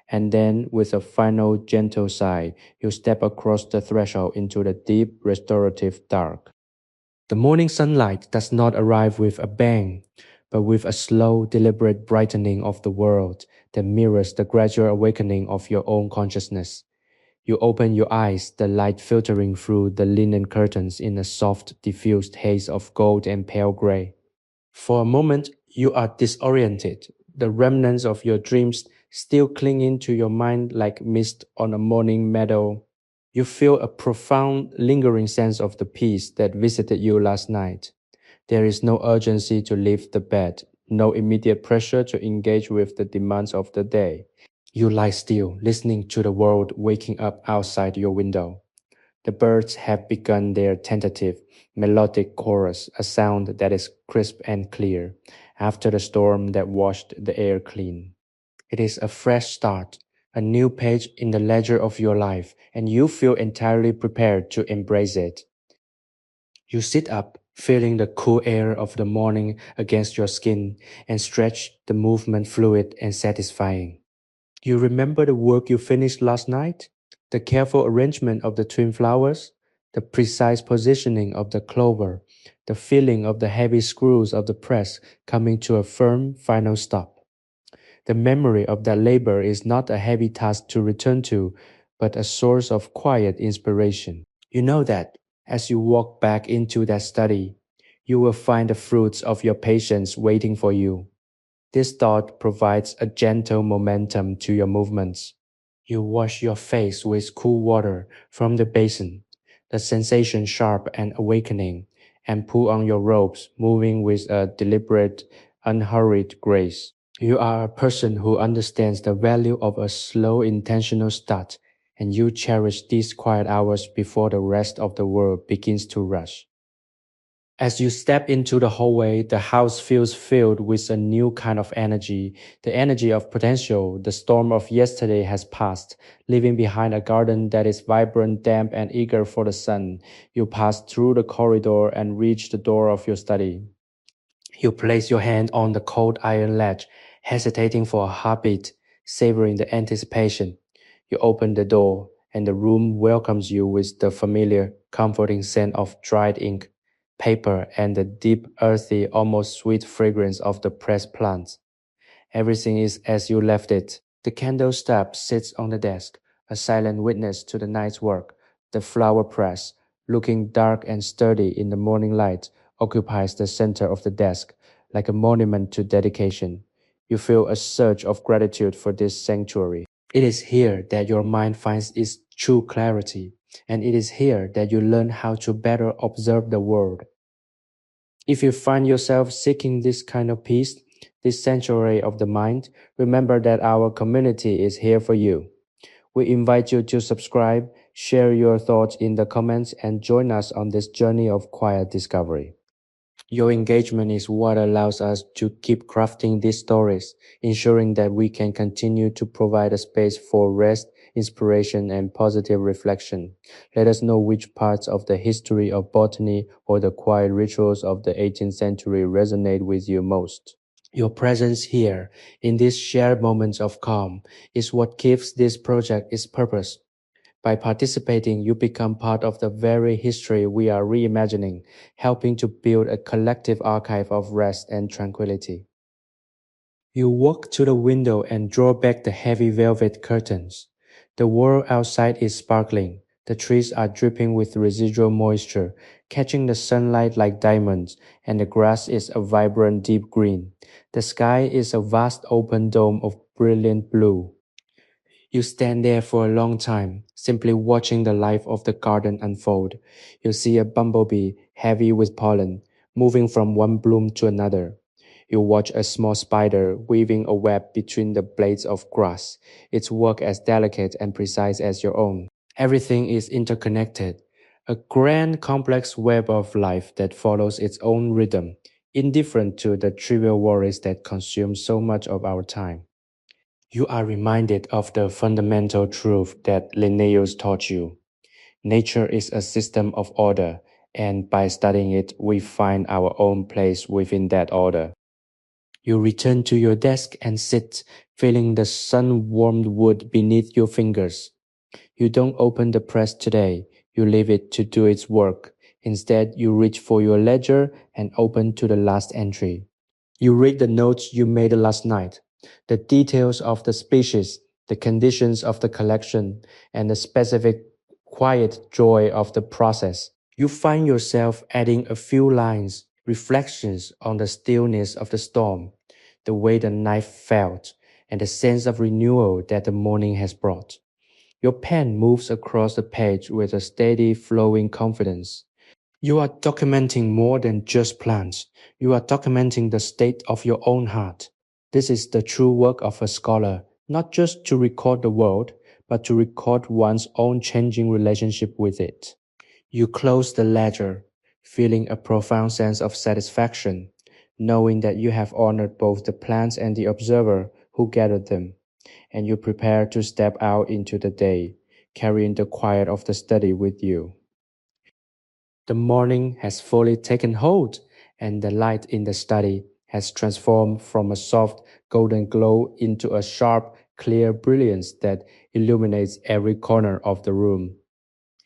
Speaker 1: And then, with a final gentle sigh, you step across the threshold into the deep, restorative dark. The morning sunlight does not arrive with a bang, but with a slow, deliberate brightening of the world that mirrors the gradual awakening of your own consciousness. You open your eyes, the light filtering through the linen curtains in a soft, diffused haze of gold and pale gray. For a moment, you are disoriented, the remnants of your dreams still clinging to your mind like mist on a morning meadow. You feel a profound, lingering sense of the peace that visited you last night. There is no urgency to leave the bed, no immediate pressure to engage with the demands of the day. You lie still, listening to the world waking up outside your window. The birds have begun their tentative, melodic chorus, a sound that is crisp and clear, after the storm that washed the air clean. It is a fresh start, a new page in the ledger of your life, and you feel entirely prepared to embrace it. You sit up, feeling the cool air of the morning against your skin, and stretch, the movement fluid and satisfying. You remember the work you finished last night? The careful arrangement of the twin flowers? The precise positioning of the clover? The feeling of the heavy screws of the press coming to a firm final stop? The memory of that labor is not a heavy task to return to, but a source of quiet inspiration. You know that, as you walk back into that study, you will find the fruits of your patience waiting for you. This thought provides a gentle momentum to your movements. You wash your face with cool water from the basin, the sensation sharp and awakening, and pull on your robes, moving with a deliberate, unhurried grace. You are a person who understands the value of a slow, intentional start, and you cherish these quiet hours before the rest of the world begins to rush. As you step into the hallway, the house feels filled with a new kind of energy, the energy of potential. The storm of yesterday has passed, leaving behind a garden that is vibrant, damp, and eager for the sun. You pass through the corridor and reach the door of your study. You place your hand on the cold iron latch, hesitating for a heartbeat, savoring the anticipation. You open the door, and the room welcomes you with the familiar, comforting scent of dried ink, paper, and the deep, earthy, almost sweet fragrance of the pressed plants. Everything is as you left it. The candle stub sits on the desk, a silent witness to the night's work. The flower press, looking dark and sturdy in the morning light, occupies the center of the desk, like a monument to dedication. You feel a surge of gratitude for this sanctuary. It is here that your mind finds its true clarity, and it is here that you learn how to better observe the world. If you find yourself seeking this kind of peace, this sanctuary of the mind, remember that our community is here for you. We invite you to subscribe, share your thoughts in the comments, and join us on this journey of quiet discovery. Your engagement is what allows us to keep crafting these stories, ensuring that we can continue to provide a space for rest, inspiration, and positive reflection. Let us know which parts of the history of botany or the quiet rituals of the 18th century resonate with you most. Your presence here, in these shared moments of calm, is what gives this project its purpose. By participating, you become part of the very history we are reimagining, helping to build a collective archive of rest and tranquility. You walk to the window and draw back the heavy velvet curtains. The world outside is sparkling. The trees are dripping with residual moisture, catching the sunlight like diamonds, and the grass is a vibrant deep green. The sky is a vast open dome of brilliant blue. You stand there for a long time, simply watching the life of the garden unfold. You see a bumblebee, heavy with pollen, moving from one bloom to another. You watch a small spider weaving a web between the blades of grass, its work as delicate and precise as your own. Everything is interconnected, a grand complex web of life that follows its own rhythm, indifferent to the trivial worries that consume so much of our time. You are reminded of the fundamental truth that Linnaeus taught you. Nature is a system of order, and by studying it, we find our own place within that order. You return to your desk and sit, feeling the sun-warmed wood beneath your fingers. You don't open the press today, you leave it to do its work. Instead, you reach for your ledger and open to the last entry. You read the notes you made last night, the details of the species, the conditions of the collection, and the specific quiet joy of the process. You find yourself adding a few lines, reflections on the stillness of the storm, the way the night felt, and the sense of renewal that the morning has brought. Your pen moves across the page with a steady, flowing confidence. You are documenting more than just plants. You are documenting the state of your own heart. This is the true work of a scholar, not just to record the world, but to record one's own changing relationship with it. You close the ledger, feeling a profound sense of satisfaction, knowing that you have honored both the plants and the observer who gathered them, and you prepare to step out into the day, carrying the quiet of the study with you. The morning has fully taken hold, and the light in the study has transformed from a soft golden glow into a sharp, clear brilliance that illuminates every corner of the room.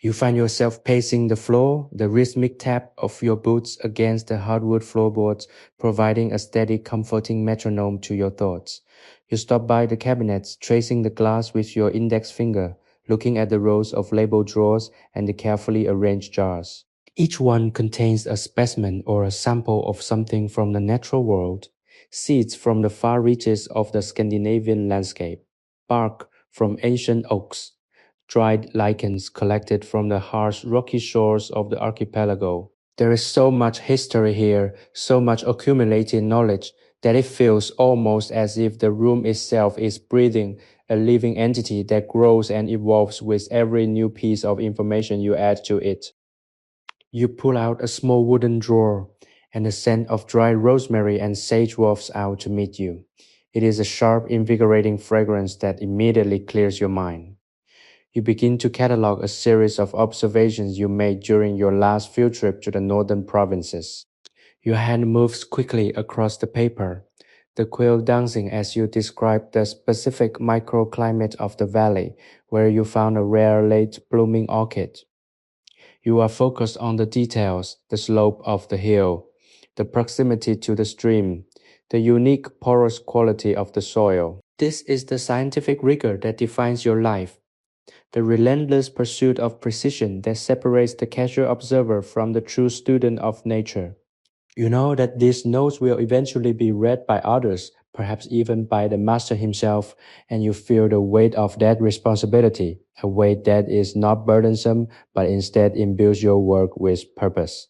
Speaker 1: You find yourself pacing the floor, the rhythmic tap of your boots against the hardwood floorboards providing a steady, comforting metronome to your thoughts. You stop by the cabinets, tracing the glass with your index finger, looking at the rows of labeled drawers and the carefully arranged jars. Each one contains a specimen or a sample of something from the natural world, seeds from the far reaches of the Scandinavian landscape, bark from ancient oaks, dried lichens collected from the harsh rocky shores of the archipelago. There is so much history here, so much accumulated knowledge, that it feels almost as if the room itself is breathing, a living entity that grows and evolves with every new piece of information you add to it. You pull out a small wooden drawer, and the scent of dry rosemary and sage wafts out to meet you. It is a sharp, invigorating fragrance that immediately clears your mind. You begin to catalog a series of observations you made during your last field trip to the northern provinces. Your hand moves quickly across the paper, the quill dancing as you describe the specific microclimate of the valley where you found a rare late blooming orchid. You are focused on the details, the slope of the hill, the proximity to the stream, the unique porous quality of the soil. This is the scientific rigor that defines your life, the relentless pursuit of precision that separates the casual observer from the true student of nature. You know that these notes will eventually be read by others, perhaps even by the master himself, and you feel the weight of that responsibility, a weight that is not burdensome, but instead imbues your work with purpose.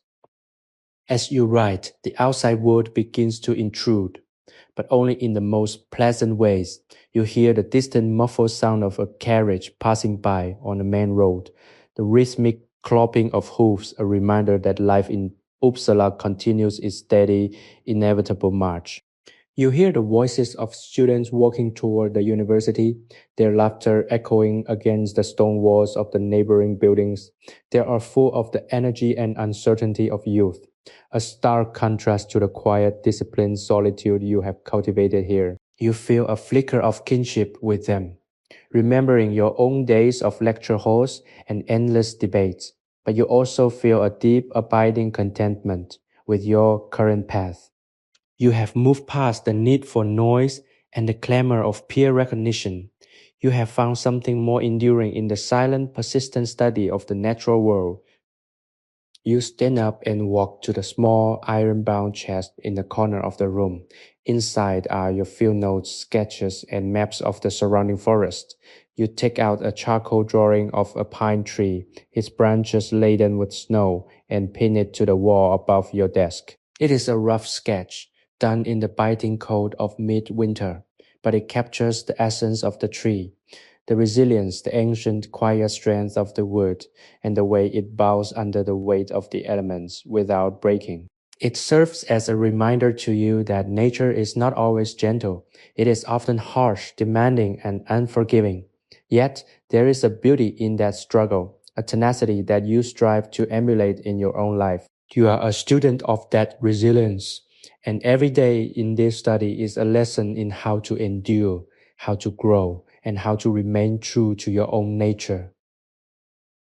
Speaker 1: As you write, the outside world begins to intrude, but only in the most pleasant ways. You hear the distant muffled sound of a carriage passing by on the main road, the rhythmic clopping of hoofs, a reminder that life in Uppsala continues its steady, inevitable march. You hear the voices of students walking toward the university, their laughter echoing against the stone walls of the neighboring buildings. They are full of the energy and uncertainty of youth, a stark contrast to the quiet, disciplined solitude you have cultivated here. You feel a flicker of kinship with them, remembering your own days of lecture halls and endless debates, but you also feel a deep, abiding contentment with your current path. You have moved past the need for noise and the clamor of peer recognition. You have found something more enduring in the silent, persistent study of the natural world. You stand up and walk to the small iron-bound chest in the corner of the room. Inside are your field notes, sketches, and maps of the surrounding forest. You take out a charcoal drawing of a pine tree, its branches laden with snow, and pin it to the wall above your desk. It is a rough sketch, done in the biting cold of midwinter, but it captures the essence of the tree, the resilience, the ancient quiet strength of the wood, and the way it bows under the weight of the elements without breaking. It serves as a reminder to you that nature is not always gentle. It is often harsh, demanding, and unforgiving. Yet, there is a beauty in that struggle, a tenacity that you strive to emulate in your own life. You are a student of that resilience, and every day in this study is a lesson in how to endure, how to grow, and how to remain true to your own nature.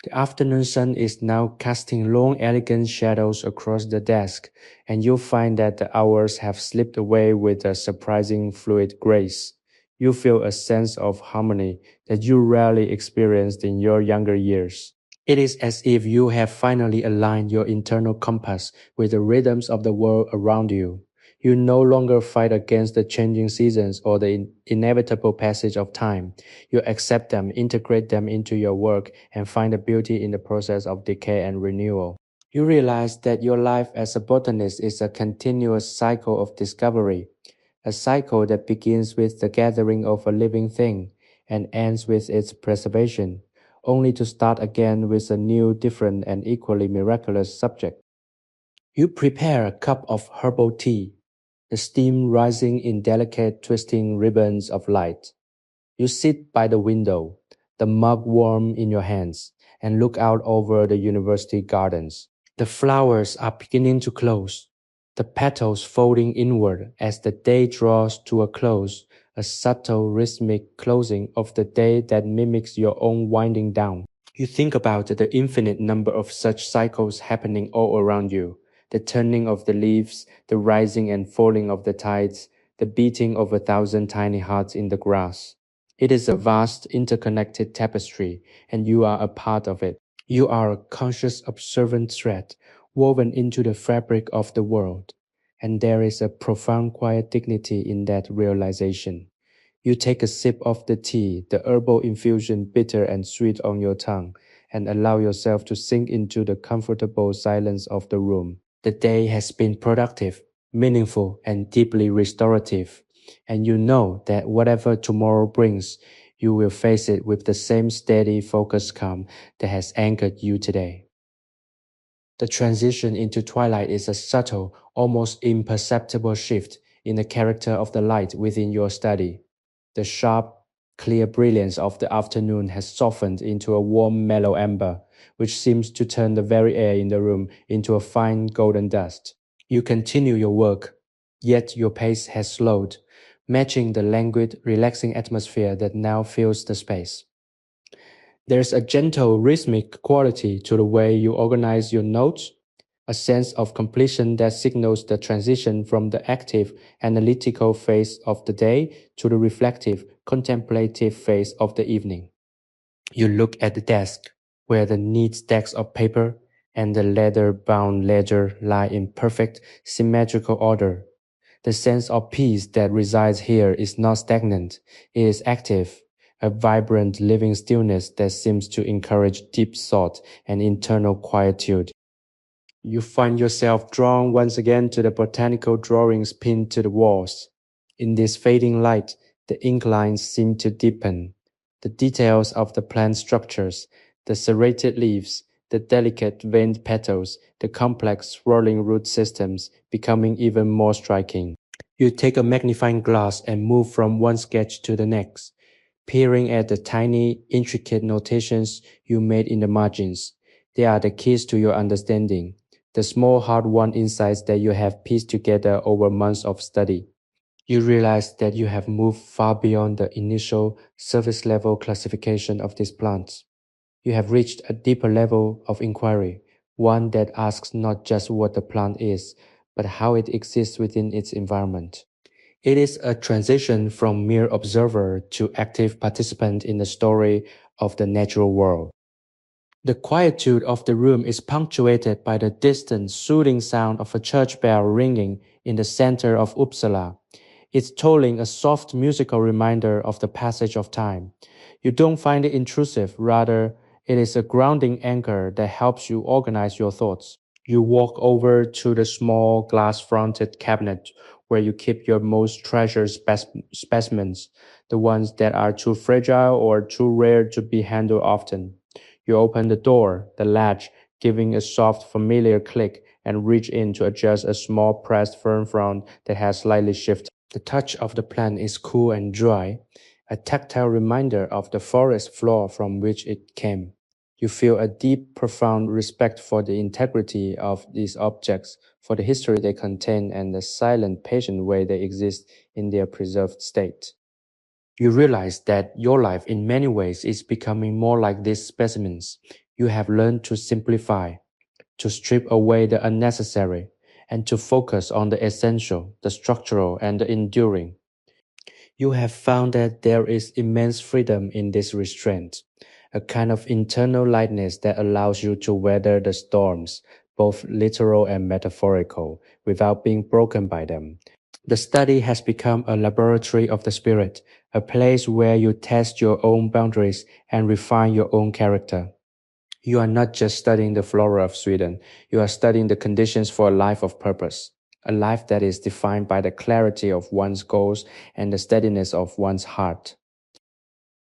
Speaker 1: The afternoon sun is now casting long, elegant shadows across the desk, and you'll find that the hours have slipped away with a surprising fluid grace. You feel a sense of harmony that you rarely experienced in your younger years. It is as if you have finally aligned your internal compass with the rhythms of the world around you. You no longer fight against the changing seasons or the inevitable passage of time. You accept them, integrate them into your work, and find the beauty in the process of decay and renewal. You realize that your life as a botanist is a continuous cycle of discovery, a cycle that begins with the gathering of a living thing and ends with its preservation, only to start again with a new, different, and equally miraculous subject. You prepare a cup of herbal tea, the steam rising in delicate twisting ribbons of light. You sit by the window, the mug warm in your hands, and look out over the university gardens. The flowers are beginning to close, the petals folding inward as the day draws to a close, a subtle rhythmic closing of the day that mimics your own winding down. You think about the infinite number of such cycles happening all around you, the turning of the leaves, the rising and falling of the tides, the beating of 1,000 tiny hearts in the grass. It is a vast, interconnected tapestry, and you are a part of it. You are a conscious, observant thread woven into the fabric of the world, and there is a profound quiet dignity in that realization. You take a sip of the tea, the herbal infusion bitter and sweet on your tongue, and allow yourself to sink into the comfortable silence of the room. The day has been productive, meaningful, and deeply restorative, and you know that whatever tomorrow brings, you will face it with the same steady, focused calm that has anchored you today. The transition into twilight is a subtle, almost imperceptible shift in the character of the light within your study. The sharp, clear brilliance of the afternoon has softened into a warm, mellow amber, which seems to turn the very air in the room into a fine golden dust. You continue your work, yet your pace has slowed, matching the languid, relaxing atmosphere that now fills the space. There's a gentle rhythmic quality to the way you organize your notes, a sense of completion that signals the transition from the active, analytical phase of the day to the reflective, contemplative phase of the evening. You look at the desk, where the neat stacks of paper and the leather-bound ledger lie in perfect, symmetrical order. The sense of peace that resides here is not stagnant, it is active, a vibrant living stillness that seems to encourage deep thought and internal quietude. You find yourself drawn once again to the botanical drawings pinned to the walls. In this fading light, the ink lines seem to deepen. The details of the plant structures, the serrated leaves, the delicate veined petals, the complex swirling root systems becoming even more striking. You take a magnifying glass and move from one sketch to the next, peering at the tiny, intricate notations you made in the margins. They are the keys to your understanding, the small hard-won insights that you have pieced together over months of study. You realize that you have moved far beyond the initial surface-level classification of these plants. You have reached a deeper level of inquiry, one that asks not just what the plant is, but how it exists within its environment. It is a transition from mere observer to active participant in the story of the natural world. The quietude of the room is punctuated by the distant, soothing sound of a church bell ringing in the center of Uppsala. It's tolling a soft musical reminder of the passage of time. You don't find it intrusive, rather, it is a grounding anchor that helps you organize your thoughts. You walk over to the small glass-fronted cabinet where you keep your most treasured specimens, the ones that are too fragile or too rare to be handled often. You open the door, the latch, giving a soft, familiar click, and reach in to adjust a small pressed fern frond that has slightly shifted. The touch of the plant is cool and dry, a tactile reminder of the forest floor from which it came. You feel a deep, profound respect for the integrity of these objects, for the history they contain, and the silent, patient way they exist in their preserved state. You realize that your life in many ways is becoming more like these specimens. You have learned to simplify, to strip away the unnecessary, and to focus on the essential, the structural, and the enduring. You have found that there is immense freedom in this restraint, a kind of internal lightness that allows you to weather the storms, both literal and metaphorical, without being broken by them. The study has become a laboratory of the spirit, a place where you test your own boundaries and refine your own character. You are not just studying the flora of Sweden, you are studying the conditions for a life of purpose, a life that is defined by the clarity of one's goals and the steadiness of one's heart.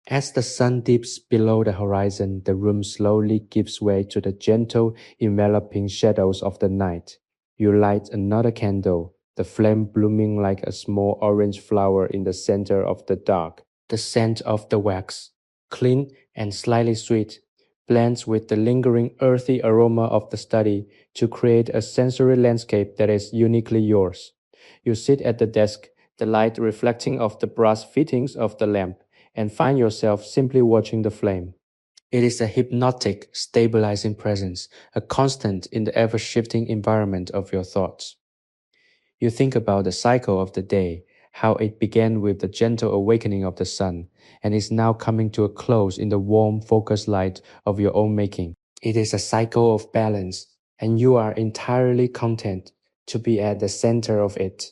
Speaker 1: As the sun dips below the horizon, the room slowly gives way to the gentle, enveloping shadows of the night. You light another candle, the flame blooming like a small orange flower in the center of the dark. The scent of the wax, clean and slightly sweet, blends with the lingering earthy aroma of the study to create a sensory landscape that is uniquely yours. You sit at the desk, the light reflecting off the brass fittings of the lamp, and find yourself simply watching the flame. It is a hypnotic, stabilizing presence, a constant in the ever-shifting environment of your thoughts. You think about the cycle of the day, how it began with the gentle awakening of the sun, and is now coming to a close in the warm, focused light of your own making. It is a cycle of balance, and you are entirely content to be at the center of it.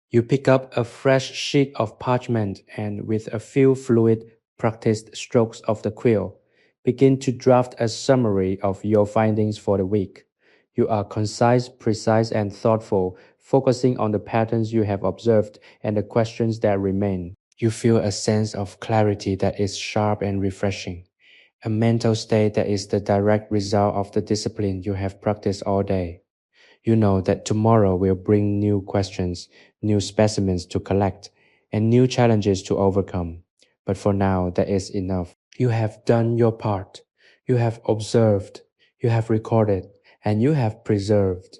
Speaker 1: You pick up a fresh sheet of parchment and, with a few fluid, practiced strokes of the quill, Begin to draft a summary of your findings for the week. You are concise, precise, and thoughtful, focusing on the patterns you have observed and the questions that remain. You feel a sense of clarity that is sharp and refreshing, a mental state that is the direct result of the discipline you have practiced all day. You know that tomorrow will bring new questions, new specimens to collect, and new challenges to overcome. But for now, that is enough. You have done your part. You have observed, you have recorded, and you have preserved.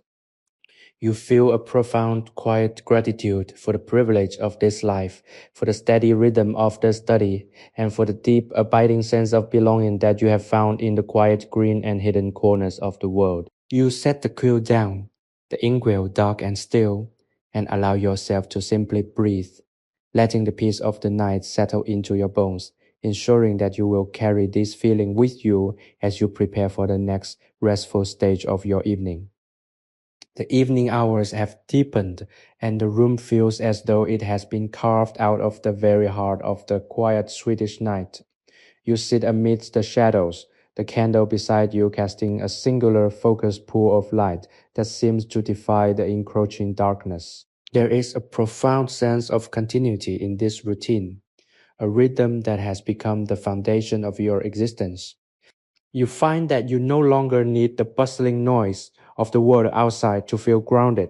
Speaker 1: You feel a profound, quiet gratitude for the privilege of this life, for the steady rhythm of the study, and for the deep, abiding sense of belonging that you have found in the quiet, green, and hidden corners of the world. You set the quill down, the inkwell dark and still, and allow yourself to simply breathe, letting the peace of the night settle into your bones, ensuring that you will carry this feeling with you as you prepare for the next restful stage of your evening. The evening hours have deepened, and the room feels as though it has been carved out of the very heart of the quiet Swedish night. You sit amidst the shadows, the candle beside you casting a singular focused pool of light that seems to defy the encroaching darkness. There is a profound sense of continuity in this routine, a rhythm that has become the foundation of your existence. You find that you no longer need the bustling noise of the world outside to feel grounded.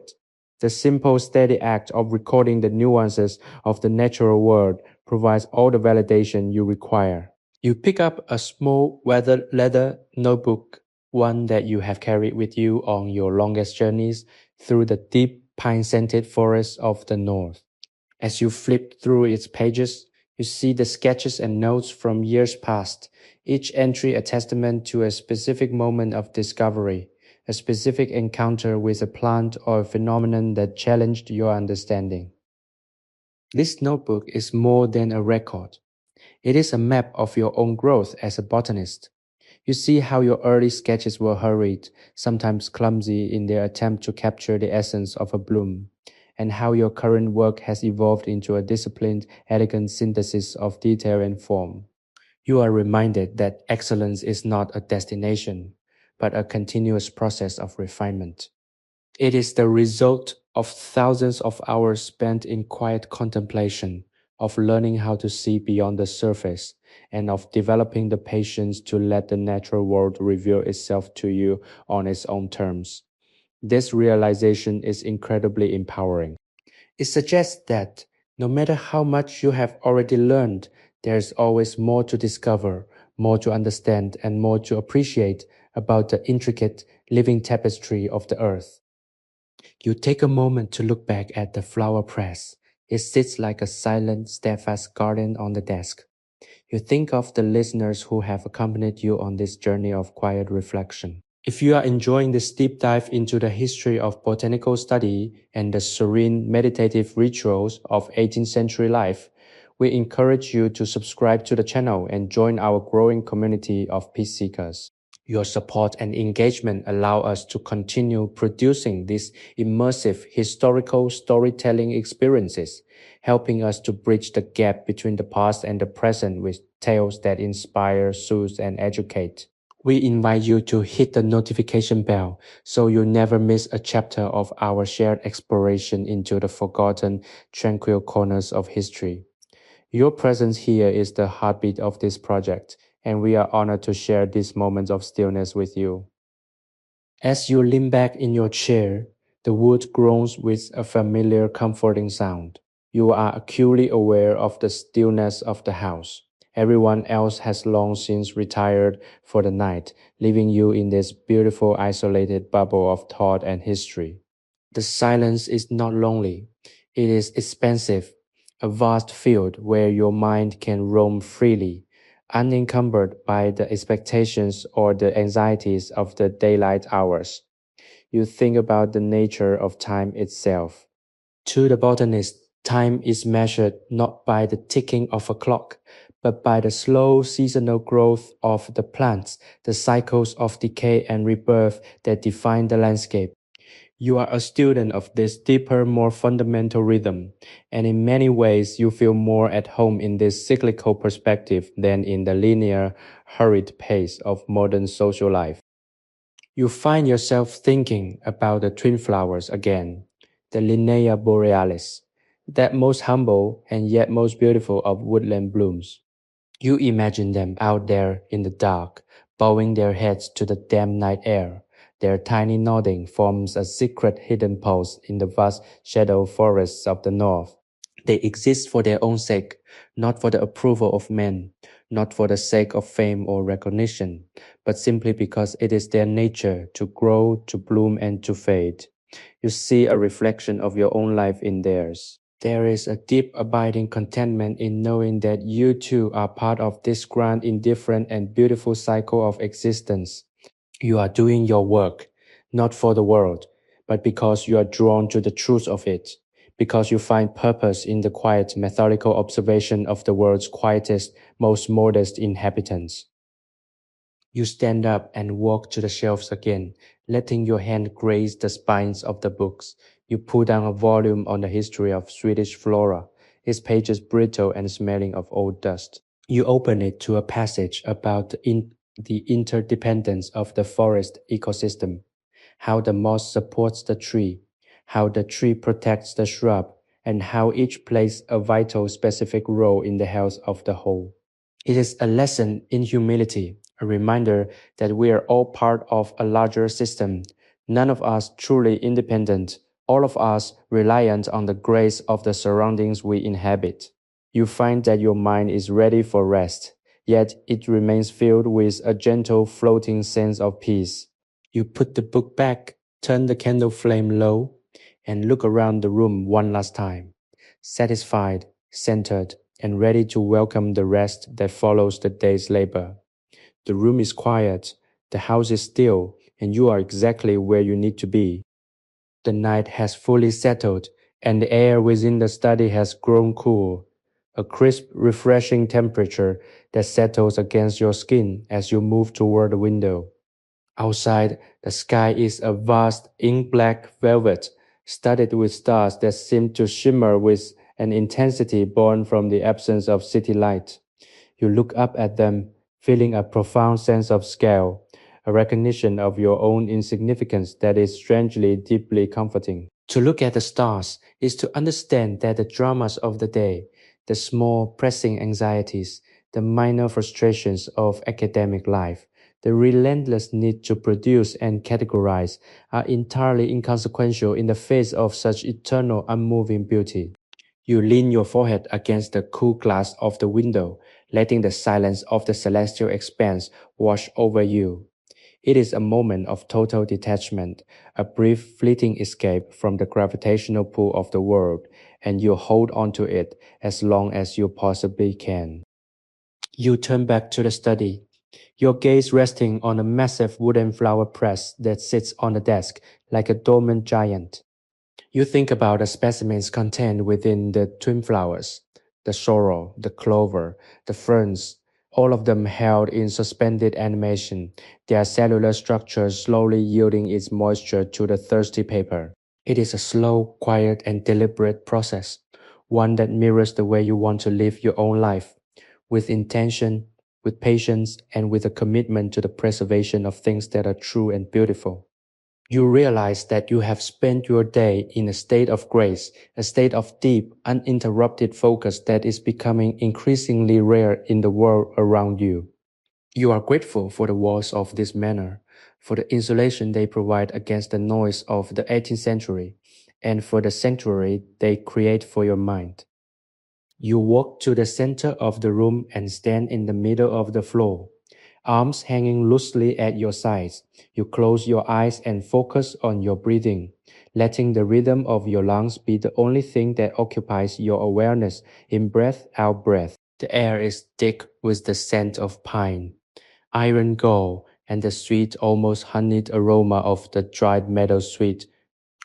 Speaker 1: The simple, steady act of recording the nuances of the natural world provides all the validation you require. You pick up a small weathered leather notebook, one that you have carried with you on your longest journeys through the deep pine-scented forests of the north. As you flip through its pages, you see the sketches and notes from years past, each entry a testament to a specific moment of discovery, a specific encounter with a plant or a phenomenon that challenged your understanding. This notebook is more than a record. It is a map of your own growth as a botanist. You see how your early sketches were hurried, sometimes clumsy in their attempt to capture the essence of a bloom, and how your current work has evolved into a disciplined, elegant synthesis of detail and form. You are reminded that excellence is not a destination, but a continuous process of refinement. It is the result of thousands of hours spent in quiet contemplation, of learning how to see beyond the surface, and of developing the patience to let the natural world reveal itself to you on its own terms. This realization is incredibly empowering. It suggests that no matter how much you have already learned, there is always more to discover, more to understand, and more to appreciate about the intricate living tapestry of the earth. You take a moment to look back at the flower press. It sits like a silent, steadfast guardian on the desk. You think of the listeners who have accompanied you on this journey of quiet reflection. If you are enjoying this deep dive into the history of botanical study and the serene meditative rituals of 18th century life, we encourage you to subscribe to the channel and join our growing community of peace seekers. Your support and engagement allow us to continue producing these immersive historical storytelling experiences, helping us to bridge the gap between the past and the present with tales that inspire, soothe, and educate. We invite you to hit the notification bell so you never miss a chapter of our shared exploration into the forgotten, tranquil corners of history. Your presence here is the heartbeat of this project, and we are honored to share these moments of stillness with you. As you lean back in your chair, the wood groans with a familiar, comforting sound. You are acutely aware of the stillness of the house. Everyone else has long since retired for the night, leaving you in this beautiful, isolated bubble of thought and history. The silence is not lonely. It is expansive, a vast field where your mind can roam freely, unencumbered by the expectations or the anxieties of the daylight hours. You think about the nature of time itself. To the botanist, time is measured not by the ticking of a clock, but by the slow seasonal growth of the plants, the cycles of decay and rebirth that define the landscape. You are a student of this deeper, more fundamental rhythm, and in many ways you feel more at home in this cyclical perspective than in the linear, hurried pace of modern social life. You find yourself thinking about the twin flowers again, the Linnea borealis, that most humble and yet most beautiful of woodland blooms. You imagine them out there in the dark, bowing their heads to the damp night air. Their tiny nodding forms a secret hidden pulse in the vast shadow forests of the north. They exist for their own sake, not for the approval of men, not for the sake of fame or recognition, but simply because it is their nature to grow, to bloom, and to fade. You see a reflection of your own life in theirs. There is a deep abiding contentment in knowing that you too are part of this grand, indifferent, and beautiful cycle of existence. You are doing your work, not for the world, but because you are drawn to the truth of it, because you find purpose in the quiet, methodical observation of the world's quietest, most modest inhabitants. You stand up and walk to the shelves again, letting your hand graze the spines of the books. You pull down a volume on the history of Swedish flora, its pages brittle and smelling of old dust. You open it to a passage about the interdependence of the forest ecosystem, how the moss supports the tree, how the tree protects the shrub, and how each plays a vital specific role in the health of the whole. It is a lesson in humility, a reminder that we are all part of a larger system, none of us truly independent, all of us reliant on the grace of the surroundings we inhabit. You find that your mind is ready for rest, yet it remains filled with a gentle floating sense of peace. You put the book back, turn the candle flame low, and look around the room one last time, satisfied, centered, and ready to welcome the rest that follows the day's labor. The room is quiet, the house is still, and you are exactly where you need to be. The night has fully settled, and the air within the study has grown cool, a crisp, refreshing temperature that settles against your skin as you move toward the window. Outside, the sky is a vast ink-black velvet, studded with stars that seem to shimmer with an intensity born from the absence of city light. You look up at them, feeling a profound sense of scale, a recognition of your own insignificance that is strangely deeply comforting. To look at the stars is to understand that the dramas of the day, the small pressing anxieties, the minor frustrations of academic life, the relentless need to produce and categorize are entirely inconsequential in the face of such eternal unmoving beauty. You lean your forehead against the cool glass of the window, letting the silence of the celestial expanse wash over you. It is a moment of total detachment, a brief fleeting escape from the gravitational pull of the world, and you hold on to it as long as you possibly can. You turn back to the study, your gaze resting on a massive wooden flower press that sits on the desk like a dormant giant. You think about the specimens contained within the twin flowers, the sorrel, the clover, the ferns, all of them held in suspended animation, their cellular structure slowly yielding its moisture to the thirsty paper. It is a slow, quiet, and deliberate process, one that mirrors the way you want to live your own life, with intention, with patience, and with a commitment to the preservation of things that are true and beautiful. You realize that you have spent your day in a state of grace, a state of deep, uninterrupted focus that is becoming increasingly rare in the world around you. You are grateful for the walls of this manor, for the insulation they provide against the noise of the 18th century, and for the sanctuary they create for your mind. You walk to the center of the room and stand in the middle of the floor, arms hanging loosely at your sides. You close your eyes and focus on your breathing, letting the rhythm of your lungs be the only thing that occupies your awareness in breath out breath. The air is thick with the scent of pine, iron gall, and the sweet, almost honeyed aroma of the dried meadowsweet.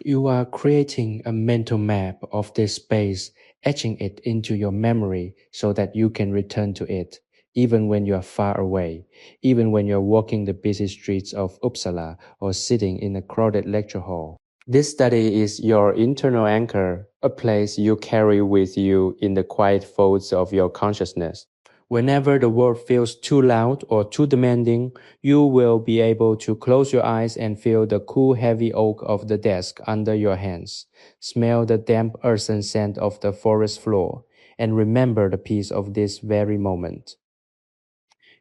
Speaker 1: You are creating a mental map of this space, etching it into your memory so that you can return to it, even when you are far away, even when you're walking the busy streets of Uppsala or sitting in a crowded lecture hall. This study is your internal anchor, a place you carry with you in the quiet folds of your consciousness. Whenever the world feels too loud or too demanding, you will be able to close your eyes and feel the cool, heavy oak of the desk under your hands, smell the damp earthen scent of the forest floor, and remember the peace of this very moment.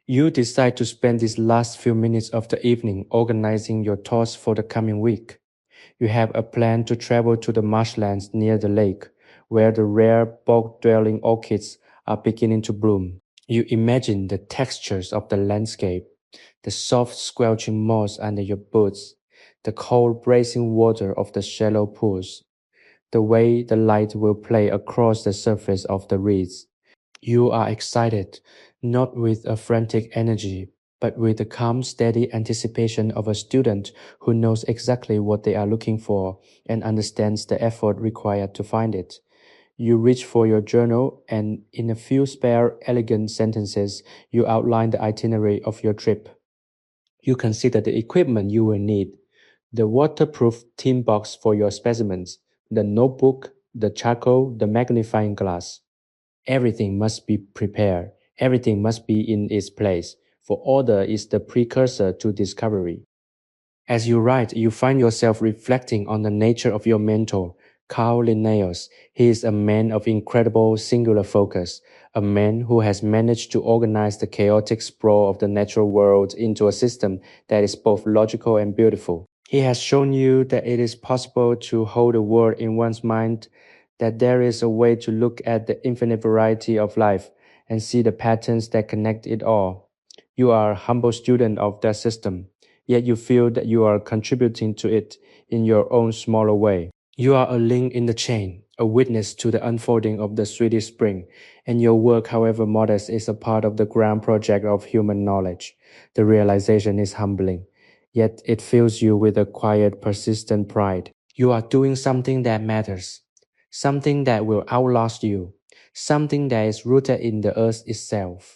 Speaker 1: You decide to spend these last few minutes of the evening organizing your thoughts for the coming week. You have a plan to travel to the marshlands near the lake, where the rare bog-dwelling orchids are beginning to bloom. You imagine the textures of the landscape, the soft squelching moss under your boots, the cold bracing water of the shallow pools, the way the light will play across the surface of the reeds. You are excited, not with a frantic energy, but with the calm, steady anticipation of a student who knows exactly what they are looking for and understands the effort required to find it. You reach for your journal and, in a few spare, elegant sentences, you outline the itinerary of your trip. You consider the equipment you will need: the waterproof tin box for your specimens, the notebook, the charcoal, the magnifying glass. Everything must be prepared. Everything must be in its place, for order is the precursor to discovery. As you write, you find yourself reflecting on the nature of your mentor, Carl Linnaeus. He is a man of incredible singular focus, a man who has managed to organize the chaotic sprawl of the natural world into a system that is both logical and beautiful. He has shown you that it is possible to hold the world in one's mind, that there is a way to look at the infinite variety of life and see the patterns that connect it all. You are a humble student of that system, yet you feel that you are contributing to it in your own smaller way. You are a link in the chain, a witness to the unfolding of the Swedish spring, and your work, however modest, is a part of the grand project of human knowledge. The realization is humbling, yet it fills you with a quiet, persistent pride. You are doing something that matters, something that will outlast you, something that is rooted in the earth itself.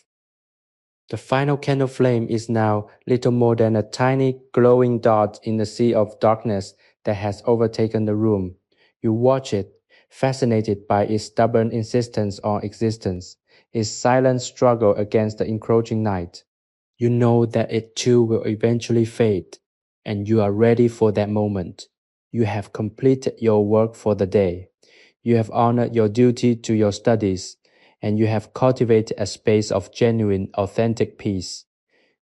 Speaker 1: The final candle flame is now little more than a tiny glowing dot in the sea of darkness that has overtaken the room. You watch it, fascinated by its stubborn insistence on existence, its silent struggle against the encroaching night. You know that it too will eventually fade, and you are ready for that moment. You have completed your work for the day. You have honored your duty to your studies, and you have cultivated a space of genuine, authentic peace.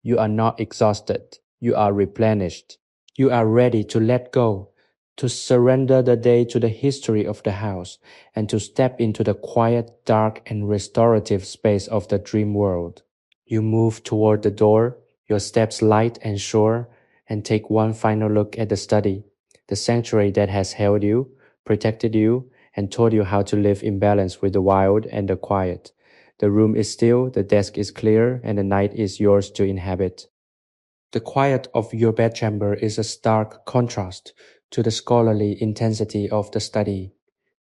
Speaker 1: You are not exhausted. You are replenished. You are ready to let go, to surrender the day to the history of the house, and to step into the quiet, dark, and restorative space of the dream world. You move toward the door, your steps light and sure, and take one final look at the study, the sanctuary that has held you, protected you, and taught you how to live in balance with the wild and the quiet. The room is still, the desk is clear, and the night is yours to inhabit. The quiet of your bedchamber is a stark contrast to the scholarly intensity of the study,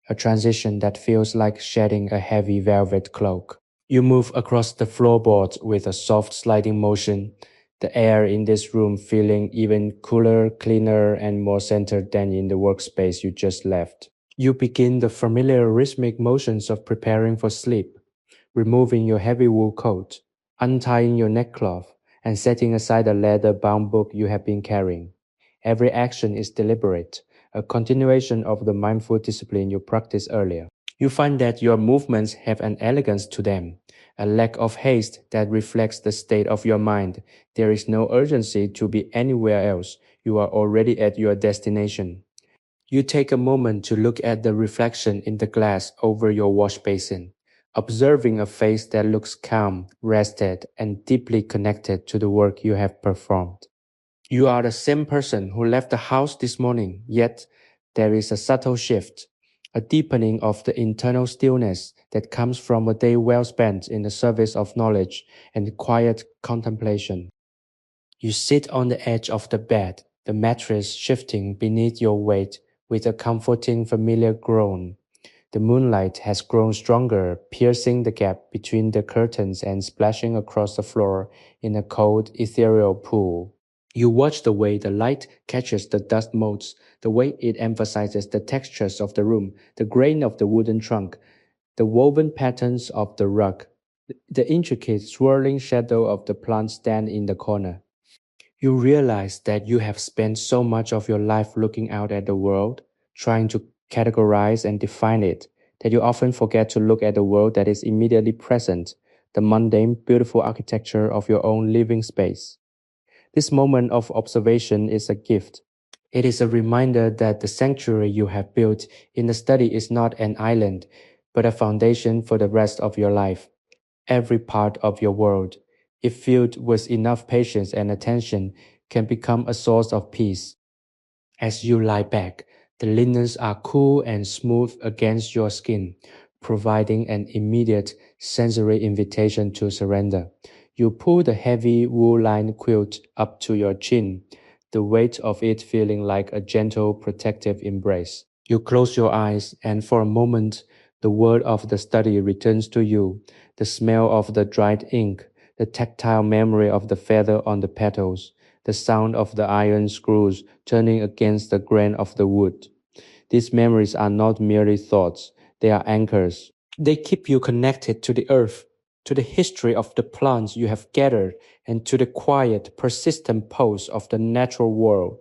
Speaker 1: a transition that feels like shedding a heavy velvet cloak. You move across the floorboards with a soft sliding motion, the air in this room feeling even cooler, cleaner, and more centered than in the workspace you just left. You begin the familiar rhythmic motions of preparing for sleep, removing your heavy wool coat, untying your neckcloth, and setting aside the leather-bound book you have been carrying. Every action is deliberate, a continuation of the mindful discipline you practiced earlier. You find that your movements have an elegance to them, a lack of haste that reflects the state of your mind. There is no urgency to be anywhere else. You are already at your destination. You take a moment to look at the reflection in the glass over your wash basin, observing a face that looks calm, rested, and deeply connected to the work you have performed. You are the same person who left the house this morning, yet there is a subtle shift, a deepening of the internal stillness that comes from a day well spent in the service of knowledge and quiet contemplation. You sit on the edge of the bed, the mattress shifting beneath your weight with a comforting familiar groan. The moonlight has grown stronger, piercing the gap between the curtains and splashing across the floor in a cold, ethereal pool. You watch the way the light catches the dust motes, the way it emphasizes the textures of the room, the grain of the wooden trunk, the woven patterns of the rug, the intricate swirling shadow of the plant stand in the corner. You realize that you have spent so much of your life looking out at the world, trying to categorize and define it, that you often forget to look at the world that is immediately present, the mundane, beautiful architecture of your own living space. This moment of observation is a gift. It is a reminder that the sanctuary you have built in the study is not an island, but a foundation for the rest of your life. Every part of your world, if filled with enough patience and attention, can become a source of peace. As you lie back, the linens are cool and smooth against your skin, providing an immediate sensory invitation to surrender. You pull the heavy wool-lined quilt up to your chin, the weight of it feeling like a gentle, protective embrace. You close your eyes, and for a moment, the world of the study returns to you, the smell of the dried ink, the tactile memory of the feather on the petals, the sound of the iron screws turning against the grain of the wood. These memories are not merely thoughts, they are anchors. They keep you connected to the earth, to the history of the plants you have gathered, and to the quiet, persistent pulse of the natural world.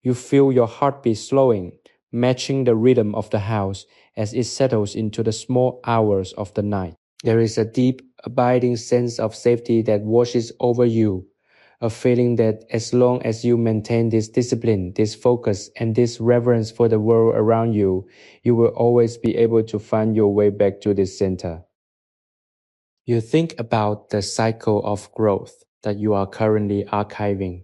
Speaker 1: You feel your heartbeat slowing, matching the rhythm of the house as it settles into the small hours of the night. There is a deep, abiding sense of safety that washes over you, a feeling that as long as you maintain this discipline, this focus, and this reverence for the world around you, you will always be able to find your way back to this center. You think about the cycle of growth that you are currently archiving.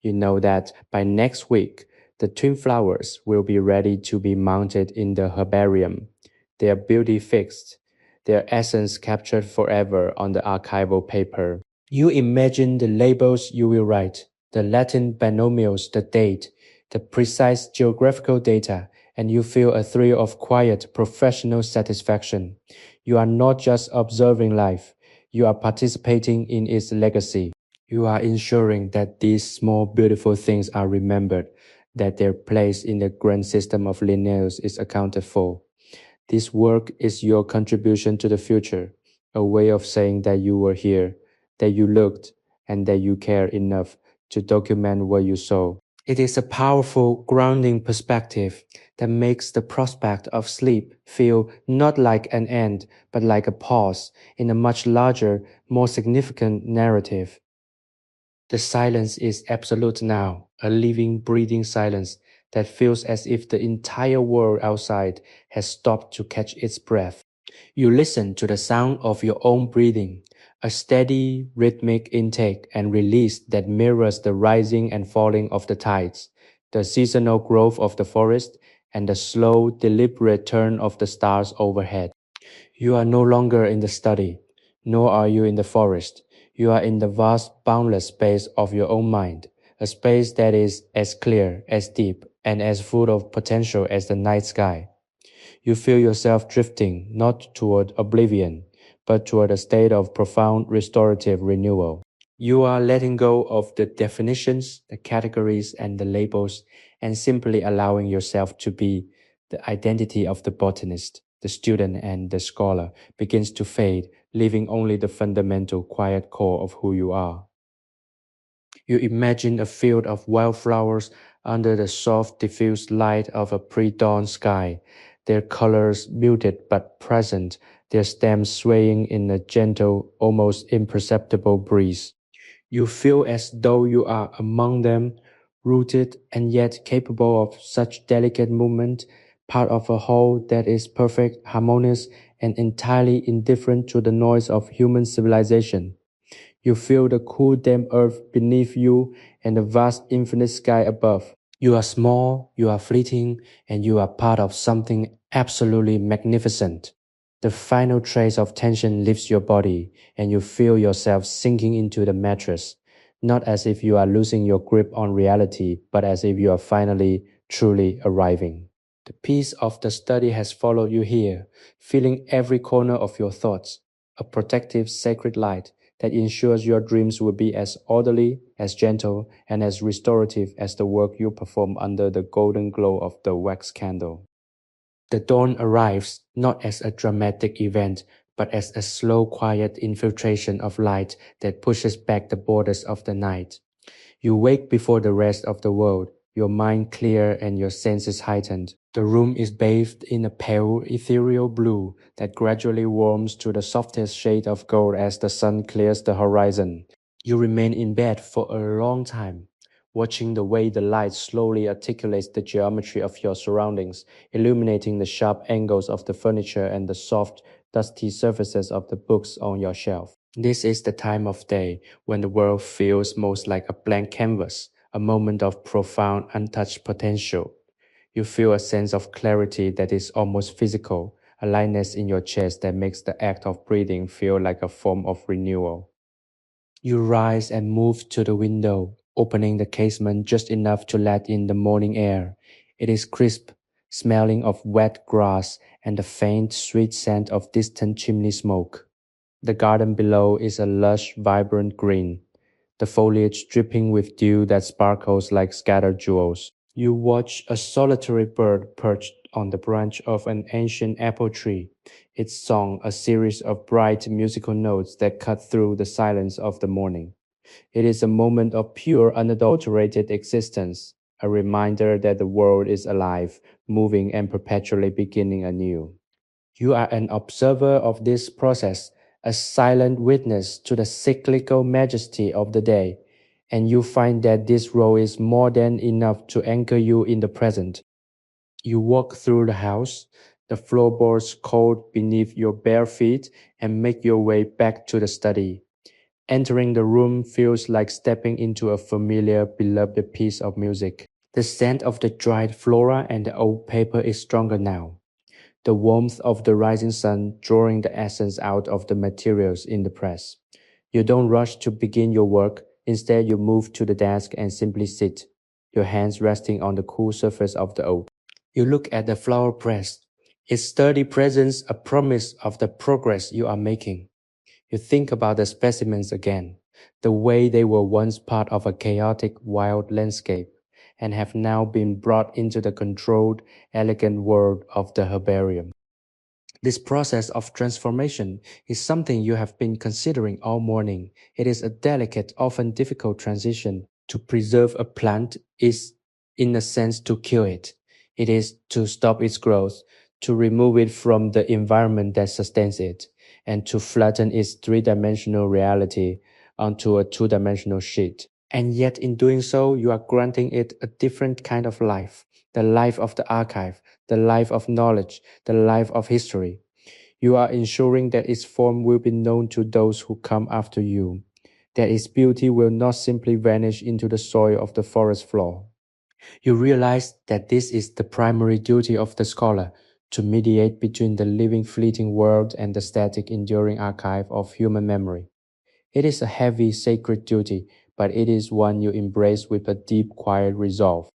Speaker 1: You know that by next week, the twin flowers will be ready to be mounted in the herbarium, their beauty fixed, their essence captured forever on the archival paper. You imagine the labels you will write, the Latin binomials, the date, the precise geographical data, and you feel a thrill of quiet professional satisfaction. You are not just observing life, you are participating in its legacy. You are ensuring that these small beautiful things are remembered, that their place in the grand system of Linnaeus is accounted for. This work is your contribution to the future, a way of saying that you were here, that you looked, and that you care enough to document what you saw. It is a powerful, grounding perspective that makes the prospect of sleep feel not like an end, but like a pause in a much larger, more significant narrative. The silence is absolute now, a living, breathing silence that feels as if the entire world outside has stopped to catch its breath. You listen to the sound of your own breathing, a steady, rhythmic intake and release that mirrors the rising and falling of the tides, the seasonal growth of the forest, and the slow, deliberate turn of the stars overhead. You are no longer in the study, nor are you in the forest. You are in the vast, boundless space of your own mind, a space that is as clear, as deep, and as full of potential as the night sky. You feel yourself drifting not toward oblivion, but toward a state of profound restorative renewal. You are letting go of the definitions, the categories, and the labels, and simply allowing yourself to be. The identity of the botanist, the student, and the scholar begins to fade, leaving only the fundamental quiet core of who you are. You imagine a field of wildflowers under the soft, diffuse light of a pre-dawn sky, their colors muted but present, their stems swaying in a gentle, almost imperceptible breeze. You feel as though you are among them, rooted and yet capable of such delicate movement, part of a whole that is perfect, harmonious, and entirely indifferent to the noise of human civilization. You feel the cool damp earth beneath you and the vast infinite sky above. You are small, you are fleeting, and you are part of something absolutely magnificent. The final trace of tension leaves your body, and you feel yourself sinking into the mattress, not as if you are losing your grip on reality, but as if you are finally, truly arriving. The peace of the study has followed you here, filling every corner of your thoughts, a protective, sacred light that ensures your dreams will be as orderly, as gentle, and as restorative as the work you perform under the golden glow of the wax candle. The dawn arrives not as a dramatic event, but as a slow, quiet infiltration of light that pushes back the borders of the night. You wake before the rest of the world, your mind clear and your senses heightened. The room is bathed in a pale, ethereal blue that gradually warms to the softest shade of gold as the sun clears the horizon. You remain in bed for a long time, watching the way the light slowly articulates the geometry of your surroundings, illuminating the sharp angles of the furniture and the soft, dusty surfaces of the books on your shelf. This is the time of day when the world feels most like a blank canvas, a moment of profound, untouched potential. You feel a sense of clarity that is almost physical, a lightness in your chest that makes the act of breathing feel like a form of renewal. You rise and move to the window, opening the casement just enough to let in the morning air. It is crisp, smelling of wet grass and the faint, sweet scent of distant chimney smoke. The garden below is a lush, vibrant green, the foliage dripping with dew that sparkles like scattered jewels. You watch a solitary bird perched on the branch of an ancient apple tree, its song a series of bright musical notes that cut through the silence of the morning. It is a moment of pure, unadulterated existence, a reminder that the world is alive, moving, and perpetually beginning anew. You are an observer of this process, a silent witness to the cyclical majesty of the day, and you find that this role is more than enough to anchor you in the present. You walk through the house, the floorboards cold beneath your bare feet, and make your way back to the study. Entering the room feels like stepping into a familiar, beloved piece of music. The scent of the dried flora and the old paper is stronger now, the warmth of the rising sun drawing the essence out of the materials in the press. You don't rush to begin your work. Instead, you move to the desk and simply sit, your hands resting on the cool surface of the oak. You look at the flower press, its sturdy presence a promise of the progress you are making. You think about the specimens again, the way they were once part of a chaotic wild landscape and have now been brought into the controlled, elegant world of the herbarium. This process of transformation is something you have been considering all morning. It is a delicate, often difficult transition. To preserve a plant is, in a sense, to kill it. It is to stop its growth, to remove it from the environment that sustains it, and to flatten its three-dimensional reality onto a two-dimensional sheet. And yet in doing so, you are granting it a different kind of life, the life of the archive, the life of knowledge, the life of history. You are ensuring that its form will be known to those who come after you, that its beauty will not simply vanish into the soil of the forest floor. You realize that this is the primary duty of the scholar, to mediate between the living fleeting world and the static enduring archive of human memory. It is a heavy, sacred duty, but it is one you embrace with a deep, quiet resolve.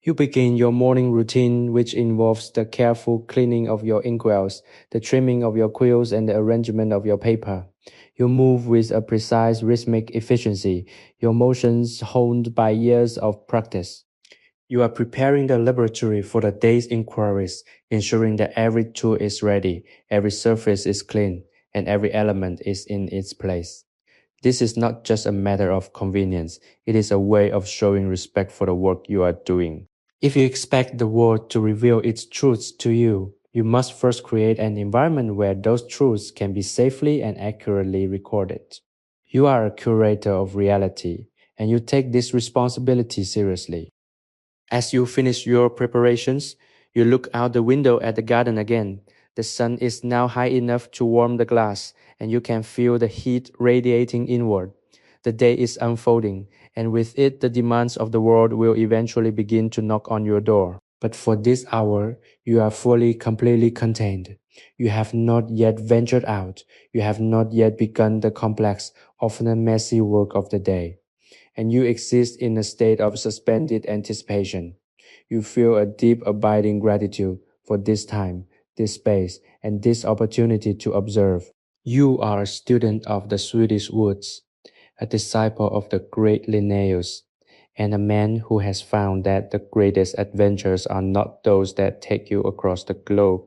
Speaker 1: You begin your morning routine, which involves the careful cleaning of your inkwells, the trimming of your quills, and the arrangement of your paper. You move with a precise rhythmic efficiency, your motions honed by years of practice. You are preparing the laboratory for the day's inquiries, ensuring that every tool is ready, every surface is clean, and every element is in its place. This is not just a matter of convenience, it is a way of showing respect for the work you are doing. If you expect the world to reveal its truths to you, you must first create an environment where those truths can be safely and accurately recorded. You are a curator of reality, and you take this responsibility seriously. As you finish your preparations, you look out the window at the garden again. The sun is now high enough to warm the glass, and you can feel the heat radiating inward. The day is unfolding, and with it the demands of the world will eventually begin to knock on your door. But for this hour, you are fully, completely contained. You have not yet ventured out. You have not yet begun the complex, often messy work of the day, and you exist in a state of suspended anticipation. You feel a deep, abiding gratitude for this time, this space, and this opportunity to observe. You are a student of the Swedish woods, a disciple of the great Linnaeus, and a man who has found that the greatest adventures are not those that take you across the globe,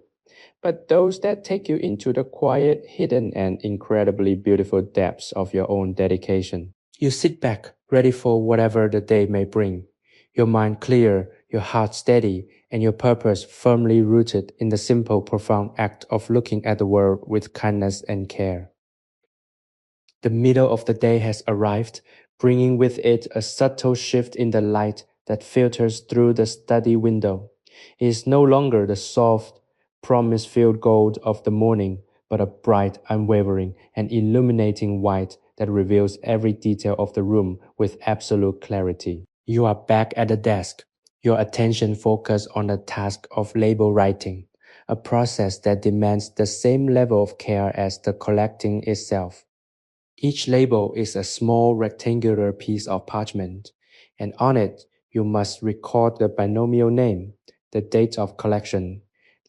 Speaker 1: but those that take you into the quiet, hidden, and incredibly beautiful depths of your own dedication. You sit back, ready for whatever the day may bring, your mind clear, your heart steady, and your purpose firmly rooted in the simple, profound act of looking at the world with kindness and care. The middle of the day has arrived, bringing with it a subtle shift in the light that filters through the study window. It is no longer the soft, promise-filled gold of the morning, but a bright, unwavering, and illuminating white that reveals every detail of the room with absolute clarity. You are back at the desk, your attention focused on the task of label writing, a process that demands the same level of care as the collecting itself. Each label is a small rectangular piece of parchment, and on it you must record the binomial name, the date of collection,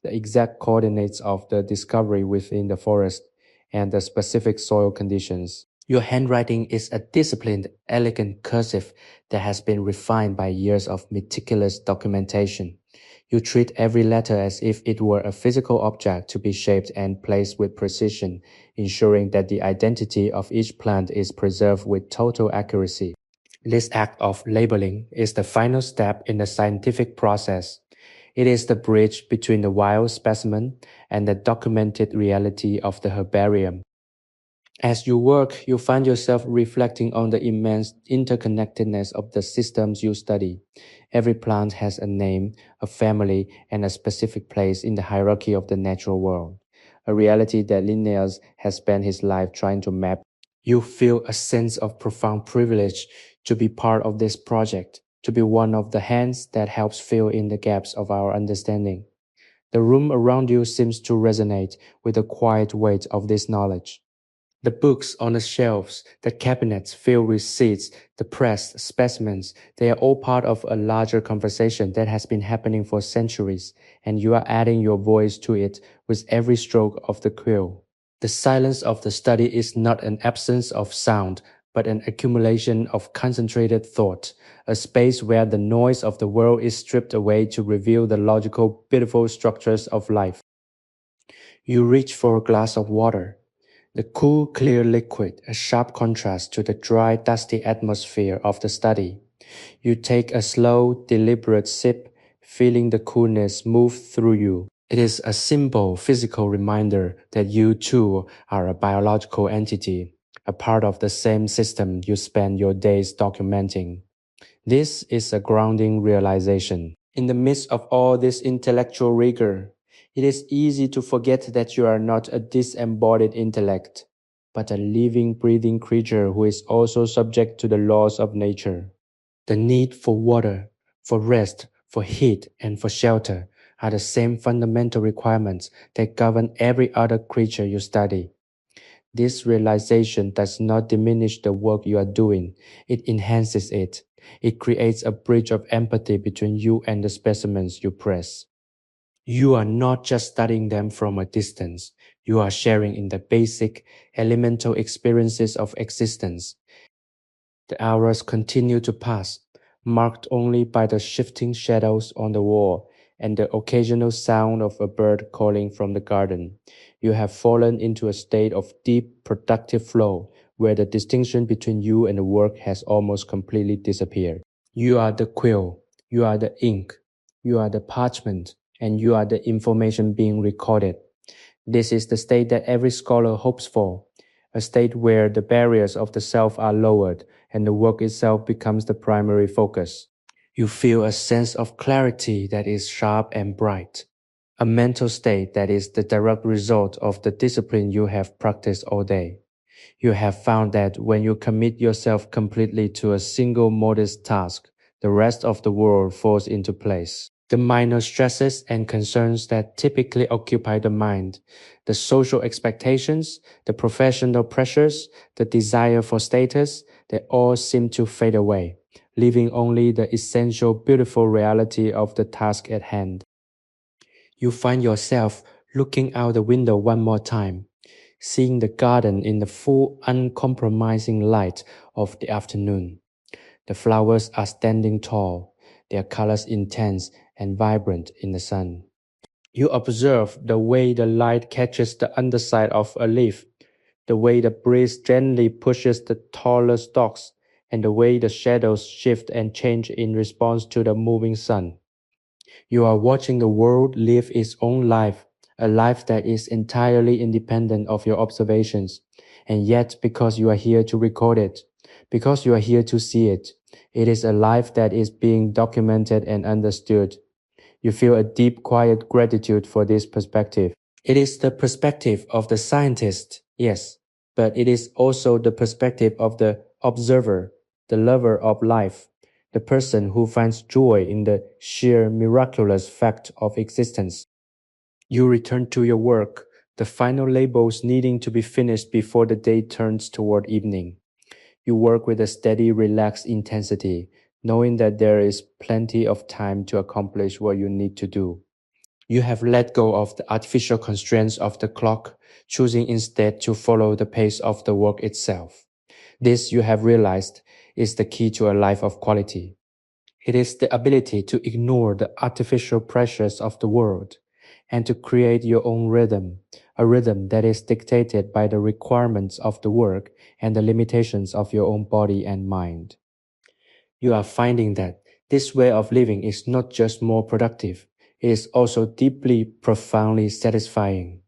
Speaker 1: the exact coordinates of the discovery within the forest, and the specific soil conditions. Your handwriting is a disciplined, elegant cursive that has been refined by years of meticulous documentation. You treat every letter as if it were a physical object to be shaped and placed with precision, ensuring that the identity of each plant is preserved with total accuracy. This act of labeling is the final step in the scientific process. It is the bridge between the wild specimen and the documented reality of the herbarium. As you work, you find yourself reflecting on the immense interconnectedness of the systems you study. Every plant has a name, a family, and a specific place in the hierarchy of the natural world, a reality that Linnaeus has spent his life trying to map. You feel a sense of profound privilege to be part of this project, to be one of the hands that helps fill in the gaps of our understanding. The room around you seems to resonate with the quiet weight of this knowledge. The books on the shelves, the cabinets filled with seeds, the pressed specimens, they are all part of a larger conversation that has been happening for centuries, and you are adding your voice to it with every stroke of the quill. The silence of the study is not an absence of sound, but an accumulation of concentrated thought, a space where the noise of the world is stripped away to reveal the logical, beautiful structures of life. You reach for a glass of water. The cool, clear liquid, a sharp contrast to the dry, dusty atmosphere of the study. You take a slow, deliberate sip, feeling the coolness move through you. It is a simple, physical reminder that you too are a biological entity, a part of the same system you spend your days documenting. This is a grounding realization. In the midst of all this intellectual rigor, it is easy to forget that you are not a disembodied intellect, but a living, breathing creature who is also subject to the laws of nature. The need for water, for rest, for heat, and for shelter are the same fundamental requirements that govern every other creature you study. This realization does not diminish the work you are doing, it enhances it. It creates a bridge of empathy between you and the specimens you press. You are not just studying them from a distance, you are sharing in the basic, elemental experiences of existence. The hours continue to pass, marked only by the shifting shadows on the wall and the occasional sound of a bird calling from the garden. You have fallen into a state of deep, productive flow where the distinction between you and the work has almost completely disappeared. You are the quill, you are the ink, you are the parchment, and you are the information being recorded. This is the state that every scholar hopes for, a state where the barriers of the self are lowered and the work itself becomes the primary focus. You feel a sense of clarity that is sharp and bright, a mental state that is the direct result of the discipline you have practiced all day. You have found that when you commit yourself completely to a single modest task, the rest of the world falls into place. The minor stresses and concerns that typically occupy the mind, the social expectations, the professional pressures, the desire for status, they all seem to fade away, leaving only the essential beautiful reality of the task at hand. You find yourself looking out the window one more time, seeing the garden in the full, uncompromising light of the afternoon. The flowers are standing tall, their colors intense and vibrant in the sun. You observe the way the light catches the underside of a leaf, the way the breeze gently pushes the taller stalks, and the way the shadows shift and change in response to the moving sun. You are watching the world live its own life, a life that is entirely independent of your observations. And yet, because you are here to record it, because you are here to see it, it is a life that is being documented and understood. You feel a deep, quiet gratitude for this perspective. It is the perspective of the scientist, yes, but it is also the perspective of the observer, the lover of life, the person who finds joy in the sheer miraculous fact of existence. You return to your work, the final labels needing to be finished before the day turns toward evening. You work with a steady, relaxed intensity, knowing that there is plenty of time to accomplish what you need to do. You have let go of the artificial constraints of the clock, choosing instead to follow the pace of the work itself. This, you have realized, is the key to a life of quality. It is the ability to ignore the artificial pressures of the world and to create your own rhythm, a rhythm that is dictated by the requirements of the work and the limitations of your own body and mind. You are finding that this way of living is not just more productive, it is also deeply, profoundly satisfying.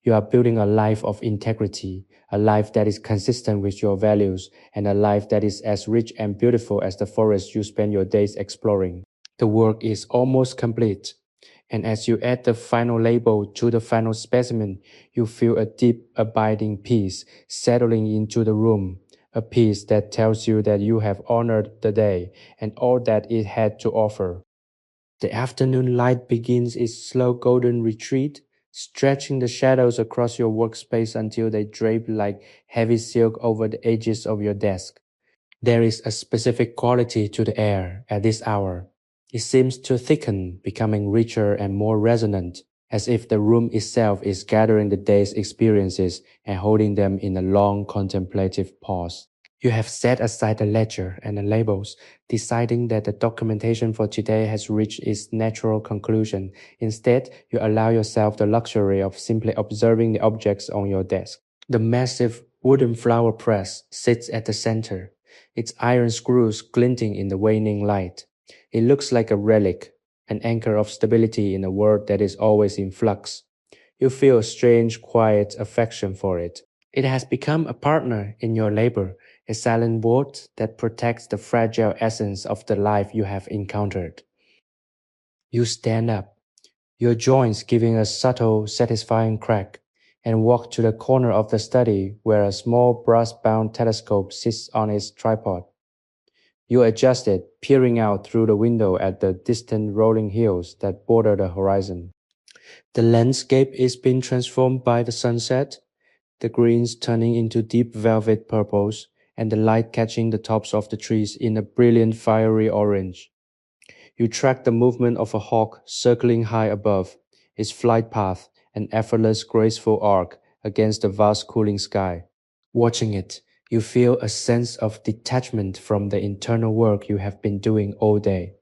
Speaker 1: You are building a life of integrity, a life that is consistent with your values, and a life that is as rich and beautiful as the forest you spend your days exploring. The work is almost complete, and as you add the final label to the final specimen, you feel a deep, abiding peace settling into the room, a peace that tells you that you have honored the day and all that it had to offer. The afternoon light begins its slow golden retreat, stretching the shadows across your workspace until they drape like heavy silk over the edges of your desk. There is a specific quality to the air at this hour. It seems to thicken, becoming richer and more resonant, as if the room itself is gathering the day's experiences and holding them in a long contemplative pause. You have set aside the ledger and the labels, deciding that the documentation for today has reached its natural conclusion. Instead, you allow yourself the luxury of simply observing the objects on your desk. The massive wooden flower press sits at the center, its iron screws glinting in the waning light. It looks like a relic, an anchor of stability in a world that is always in flux. You feel a strange, quiet affection for it. It has become a partner in your labor, a silent ward that protects the fragile essence of the life you have encountered. You stand up, your joints giving a subtle, satisfying crack, and walk to the corner of the study where a small brass-bound telescope sits on its tripod. You adjust it, peering out through the window at the distant rolling hills that border the horizon. The landscape is being transformed by the sunset, the greens turning into deep velvet purples, and the light catching the tops of the trees in a brilliant fiery orange. You track the movement of a hawk circling high above, its flight path an effortless, graceful arc against the vast cooling sky. Watching it, you feel a sense of detachment from the internal work you have been doing all day.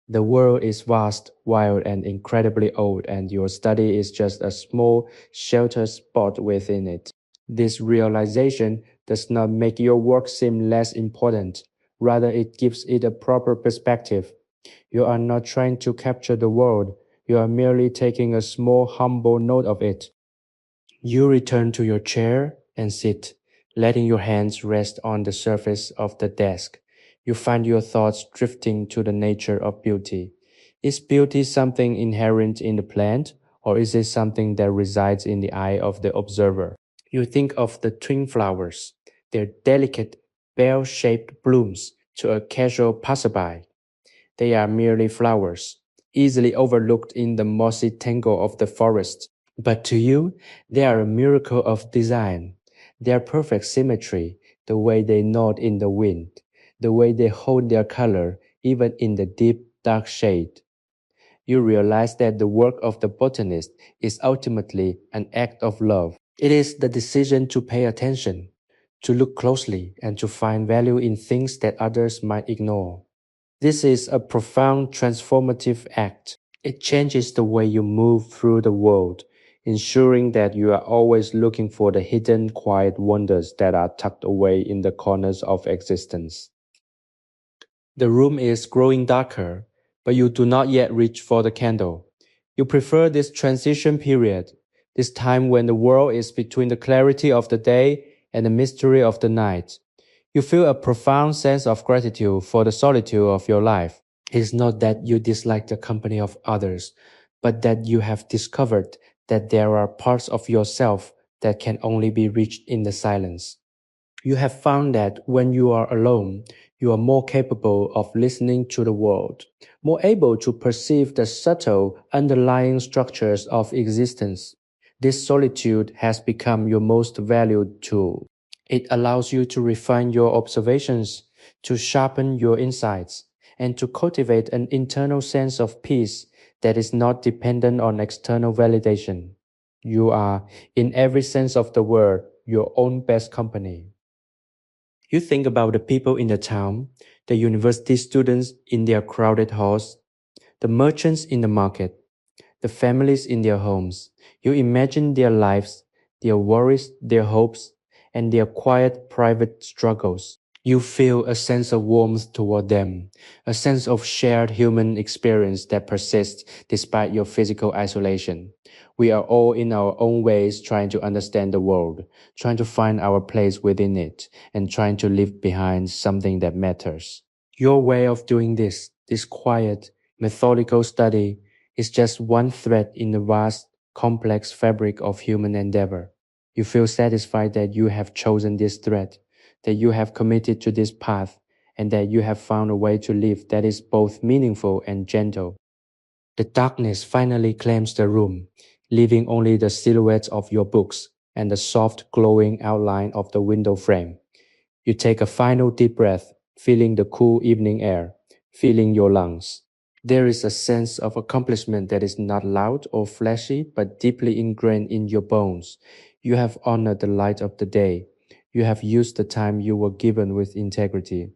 Speaker 1: The world is vast, wild, and incredibly old, and your study is just a small, sheltered spot within it. This realization does not make your work seem less important. Rather, it gives it a proper perspective. You are not trying to capture the world. You are merely taking a small, humble note of it. You return to your chair and sit, letting your hands rest on the surface of the desk. You find your thoughts drifting to the nature of beauty. Is beauty something inherent in the plant, or is it something that resides in the eye of the observer? You think of the twin flowers, their delicate, bell-shaped blooms to a casual passerby. They are merely flowers, easily overlooked in the mossy tangle of the forest. But to you, they are a miracle of design. Their perfect symmetry, the way they nod in the wind, the way they hold their color even in the deep, dark shade. You realize that the work of the botanist is ultimately an act of love. It is the decision to pay attention, to look closely, and to find value in things that others might ignore. This is a profound transformative act. It changes the way you move through the world, ensuring that you are always looking for the hidden, quiet wonders that are tucked away in the corners of existence. The room is growing darker, but you do not yet reach for the candle. You prefer this transition period, this time when the world is between the clarity of the day and the mystery of the night. You feel a profound sense of gratitude for the solitude of your life. It is not that you dislike the company of others, but that you have discovered that there are parts of yourself that can only be reached in the silence. You have found that when you are alone, you are more capable of listening to the world, more able to perceive the subtle underlying structures of existence. This solitude has become your most valued tool. It allows you to refine your observations, to sharpen your insights, and to cultivate an internal sense of peace that is not dependent on external validation. You are, in every sense of the word, your own best company. You think about the people in the town, the university students in their crowded halls, the merchants in the market, the families in their homes. You imagine their lives, their worries, their hopes, and their quiet private struggles. You feel a sense of warmth toward them, a sense of shared human experience that persists despite your physical isolation. We are all in our own ways trying to understand the world, trying to find our place within it, and trying to leave behind something that matters. Your way of doing this quiet, methodical study, is just one thread in the vast, complex fabric of human endeavor. You feel satisfied that you have chosen this thread, that you have committed to this path, and that you have found a way to live that is both meaningful and gentle. The darkness finally claims the room, leaving only the silhouettes of your books and the soft glowing outline of the window frame. You take a final deep breath, feeling the cool evening air, feeling your lungs. There is a sense of accomplishment that is not loud or flashy, but deeply ingrained in your bones. You have honored the light of the day. You have used the time you were given with integrity,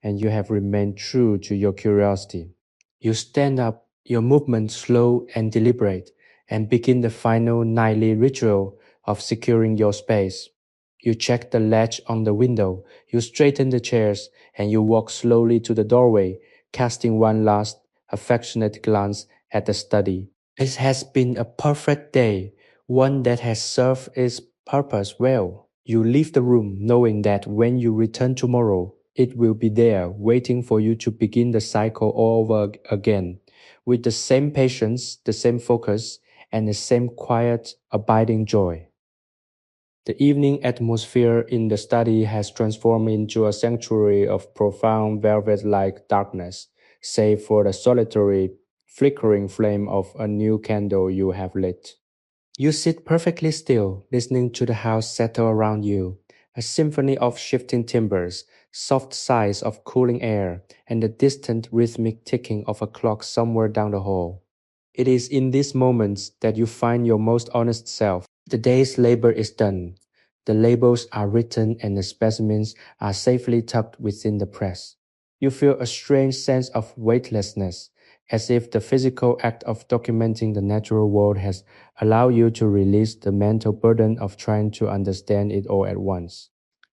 Speaker 1: and you have remained true to your curiosity. You stand up, your movement slow and deliberate, and begin the final nightly ritual of securing your space. You check the latch on the window, you straighten the chairs, and you walk slowly to the doorway, casting one last affectionate glance at the study. It has been a perfect day, one that has served its purpose well. You leave the room knowing that when you return tomorrow, it will be there waiting for you to begin the cycle all over again, with the same patience, the same focus, and the same quiet, abiding joy. The evening atmosphere in the study has transformed into a sanctuary of profound velvet-like darkness, save for the solitary, flickering flame of a new candle you have lit. You sit perfectly still, listening to the house settle around you, a symphony of shifting timbers, soft sighs of cooling air, and the distant rhythmic ticking of a clock somewhere down the hall. It is in these moments that you find your most honest self. The day's labor is done. The labels are written and the specimens are safely tucked within the press. You feel a strange sense of weightlessness, as if the physical act of documenting the natural world has allowed you to release the mental burden of trying to understand it all at once.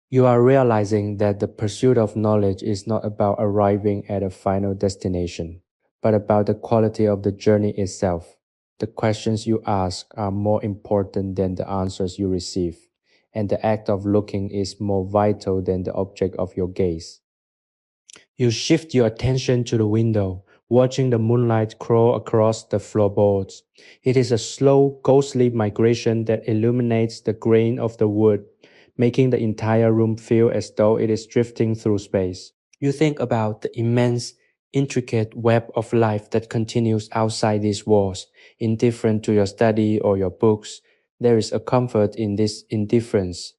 Speaker 1: You are realizing that the pursuit of knowledge is not about arriving at a final destination, but about the quality of the journey itself. The questions you ask are more important than the answers you receive, and the act of looking is more vital than the object of your gaze. You shift your attention to the window, watching the moonlight crawl across the floorboards. It is a slow, ghostly migration that illuminates the grain of the wood, making the entire room feel as though it is drifting through space. You think about the immense, intricate web of life that continues outside these walls, indifferent to your study or your books. There is a comfort in this indifference.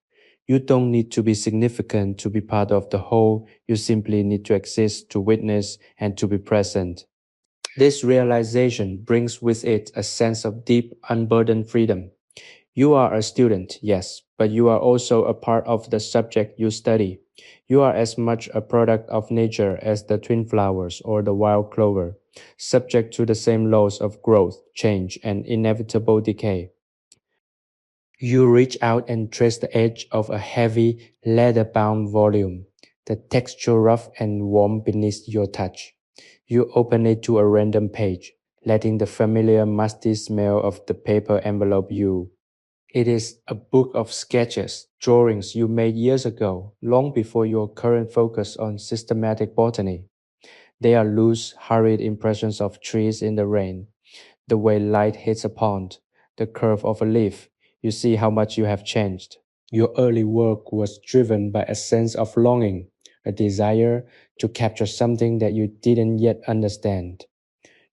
Speaker 1: You don't need to be significant to be part of the whole. You simply need to exist, to witness, and to be present. This realization brings with it a sense of deep, unburdened freedom. You are a student, yes, but you are also a part of the subject you study. You are as much a product of nature as the twin flowers or the wild clover, subject to the same laws of growth, change, and inevitable decay. You reach out and trace the edge of a heavy, leather-bound volume, the texture rough and warm beneath your touch. You open it to a random page, letting the familiar musty smell of the paper envelop you. It is a book of sketches, drawings you made years ago, long before your current focus on systematic botany. They are loose, hurried impressions of trees in the rain, the way light hits a pond, the curve of a leaf. You see how much you have changed. Your early work was driven by a sense of longing, a desire to capture something that you didn't yet understand.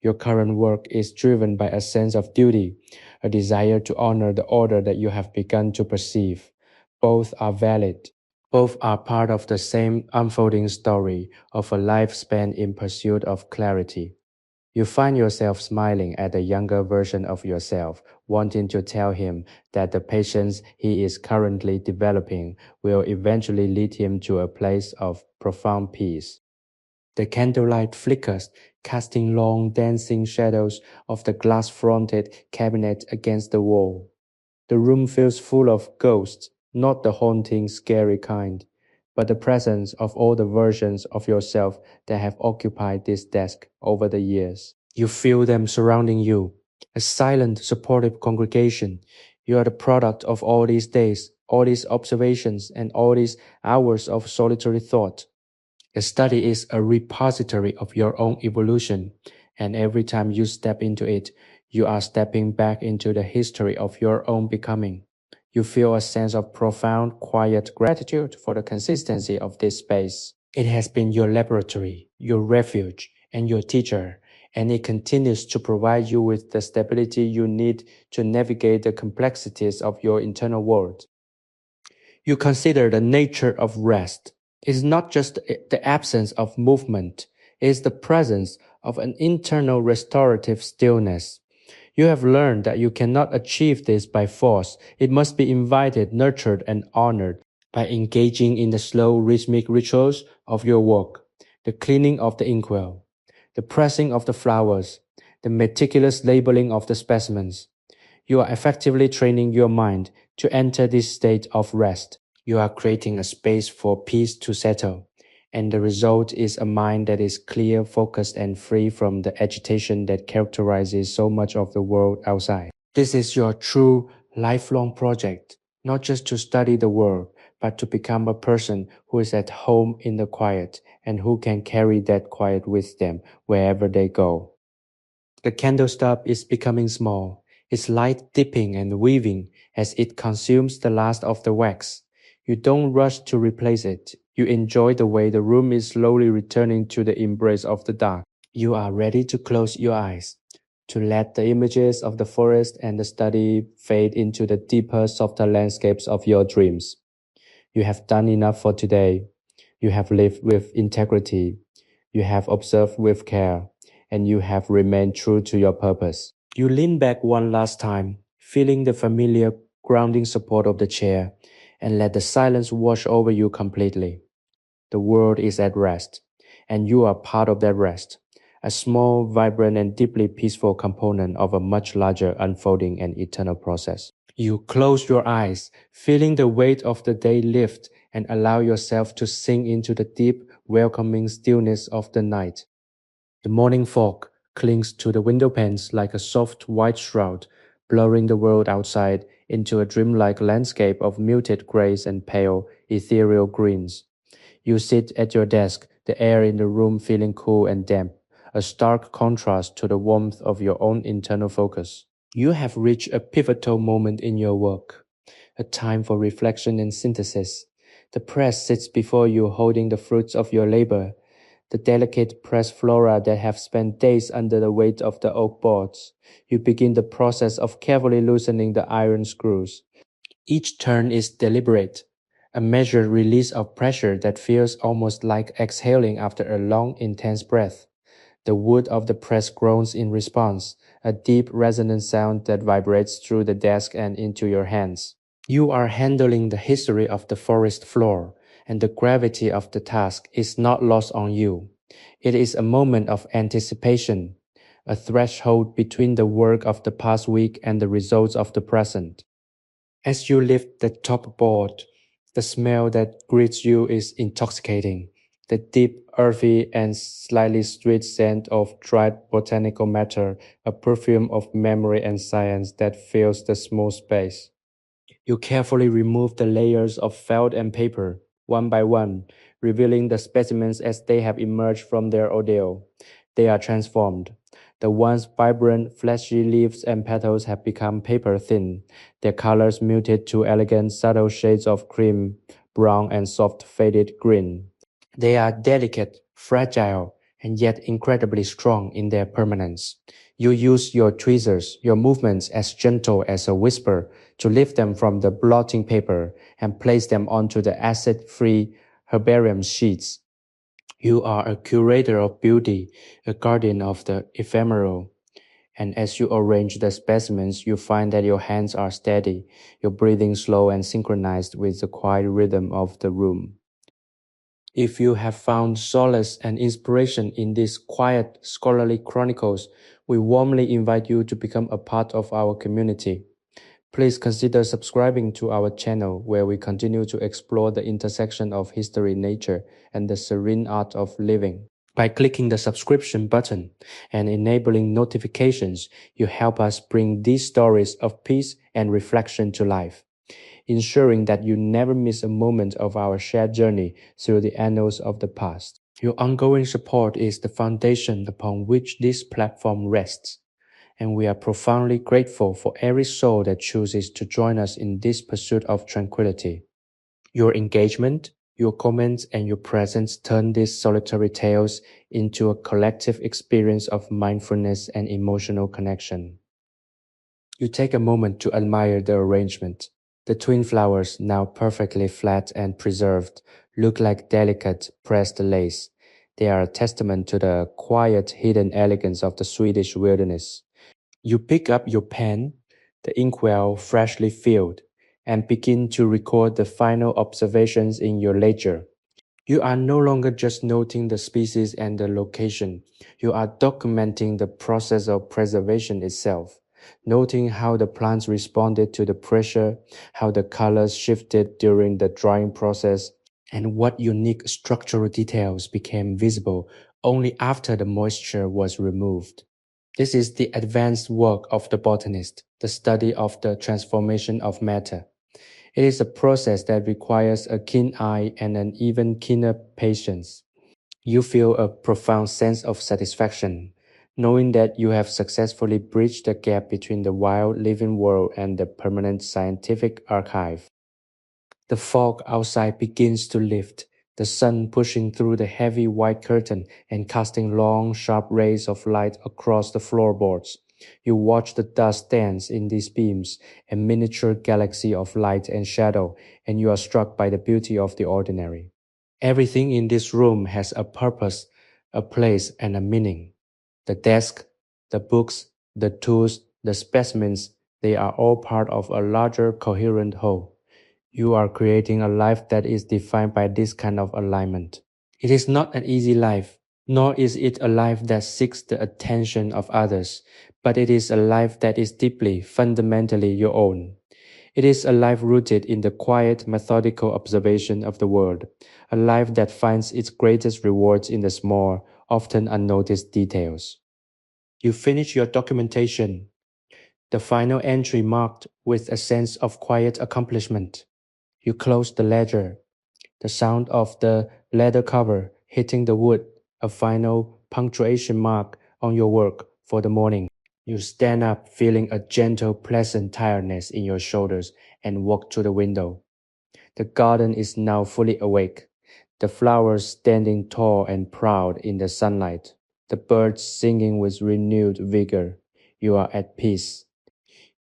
Speaker 1: Your current work is driven by a sense of duty, a desire to honor the order that you have begun to perceive. Both are valid. Both are part of the same unfolding story of a life spent in pursuit of clarity. You find yourself smiling at the younger version of yourself, wanting to tell him that the patience he is currently developing will eventually lead him to a place of profound peace. The candlelight flickers, casting long dancing shadows of the glass-fronted cabinet against the wall. The room feels full of ghosts, not the haunting, scary kind, but the presence of all the versions of yourself that have occupied this desk over the years. You feel them surrounding you, a silent, supportive congregation. You are the product of all these days, all these observations, and all these hours of solitary thought. The study is a repository of your own evolution, and every time you step into it, you are stepping back into the history of your own becoming. You feel a sense of profound, quiet gratitude for the consistency of this space. It has been your laboratory, your refuge, and your teacher, and it continues to provide you with the stability you need to navigate the complexities of your internal world. You consider the nature of rest. It's not just the absence of movement, it's the presence of an internal restorative stillness. You have learned that you cannot achieve this by force. It must be invited, nurtured, and honored by engaging in the slow rhythmic rituals of your work, the cleaning of the inkwell, the pressing of the flowers, the meticulous labeling of the specimens. You are effectively training your mind to enter this state of rest. You are creating a space for peace to settle, and the result is a mind that is clear, focused, and free from the agitation that characterizes so much of the world outside. This is your true lifelong project, not just to study the world, but to become a person who is at home in the quiet and who can carry that quiet with them wherever they go. The candle stub is becoming small, its light dipping and weaving as it consumes the last of the wax. You don't rush to replace it. You enjoy the way the room is slowly returning to the embrace of the dark. You are ready to close your eyes, to let the images of the forest and the study fade into the deeper, softer landscapes of your dreams. You have done enough for today. You have lived with integrity. You have observed with care, and you have remained true to your purpose. You lean back one last time, feeling the familiar grounding support of the chair, and let the silence wash over you completely. The world is at rest, and you are part of that rest, a small, vibrant, and deeply peaceful component of a much larger unfolding and eternal process. You close your eyes, feeling the weight of the day lift, and allow yourself to sink into the deep, welcoming stillness of the night. The morning fog clings to the window panes like a soft white shroud, blurring the world outside into a dreamlike landscape of muted grays and pale, ethereal greens. You sit at your desk, the air in the room feeling cool and damp, a stark contrast to the warmth of your own internal focus. You have reached a pivotal moment in your work, a time for reflection and synthesis. The press sits before you holding the fruits of your labor, the delicate pressed flora that have spent days under the weight of the oak boards. You begin the process of carefully loosening the iron screws. Each turn is deliberate, a measured release of pressure that feels almost like exhaling after a long, intense breath. The wood of the press groans in response, a deep resonant sound that vibrates through the desk and into your hands. You are handling the history of the forest floor, and the gravity of the task is not lost on you. It is a moment of anticipation, a threshold between the work of the past week and the results of the present. As you lift the top board, the smell that greets you is intoxicating. The deep, earthy, and slightly sweet scent of dried botanical matter, a perfume of memory and science that fills the small space. You carefully remove the layers of felt and paper, one by one, revealing the specimens as they have emerged from their ordeal. They are transformed. The once vibrant, fleshy leaves and petals have become paper thin, their colors muted to elegant, subtle shades of cream, brown, and soft faded green. They are delicate, fragile, and yet incredibly strong in their permanence. You use your tweezers, your movements as gentle as a whisper, to lift them from the blotting paper and place them onto the acid-free herbarium sheets. You are a curator of beauty, a guardian of the ephemeral. And as you arrange the specimens, you find that your hands are steady, your breathing slow and synchronized with the quiet rhythm of the room. If you have found solace and inspiration in these quiet, scholarly chronicles, we warmly invite you to become a part of our community. Please consider subscribing to our channel where we continue to explore the intersection of history, nature, and the serene art of living. By clicking the subscription button and enabling notifications, you help us bring these stories of peace and reflection to life, ensuring that you never miss a moment of our shared journey through the annals of the past. Your ongoing support is the foundation upon which this platform rests, and we are profoundly grateful for every soul that chooses to join us in this pursuit of tranquility. Your engagement, your comments, and your presence turn these solitary tales into a collective experience of mindfulness and emotional connection. You take a moment to admire the arrangement. The twin flowers, now perfectly flat and preserved, look like delicate pressed lace. They are a testament to the quiet, hidden elegance of the Swedish wilderness. You pick up your pen, the inkwell freshly filled, and begin to record the final observations in your ledger. You are no longer just noting the species and the location. You are documenting the process of preservation itself, noting how the plants responded to the pressure, how the colors shifted during the drying process, and what unique structural details became visible only after the moisture was removed. This is the advanced work of the botanist, the study of the transformation of matter. It is a process that requires a keen eye and an even keener patience. You feel a profound sense of satisfaction, knowing that you have successfully bridged the gap between the wild living world and the permanent scientific archive. The fog outside begins to lift, the sun pushing through the heavy white curtain and casting long, sharp rays of light across the floorboards. You watch the dust dance in these beams, a miniature galaxy of light and shadow, and you are struck by the beauty of the ordinary. Everything in this room has a purpose, a place, and a meaning. The desk, the books, the tools, the specimens, they are all part of a larger coherent whole. You are creating a life that is defined by this kind of alignment. It is not an easy life, nor is it a life that seeks the attention of others, but it is a life that is deeply, fundamentally your own. It is a life rooted in the quiet, methodical observation of the world, a life that finds its greatest rewards in the small, often unnoticed details. You finish your documentation, the final entry marked with a sense of quiet accomplishment. You close the ledger, the sound of the leather cover hitting the wood, a final punctuation mark on your work for the morning. You stand up feeling a gentle, pleasant tiredness in your shoulders and walk to the window. The garden is now fully awake, the flowers standing tall and proud in the sunlight, the birds singing with renewed vigor. You are at peace.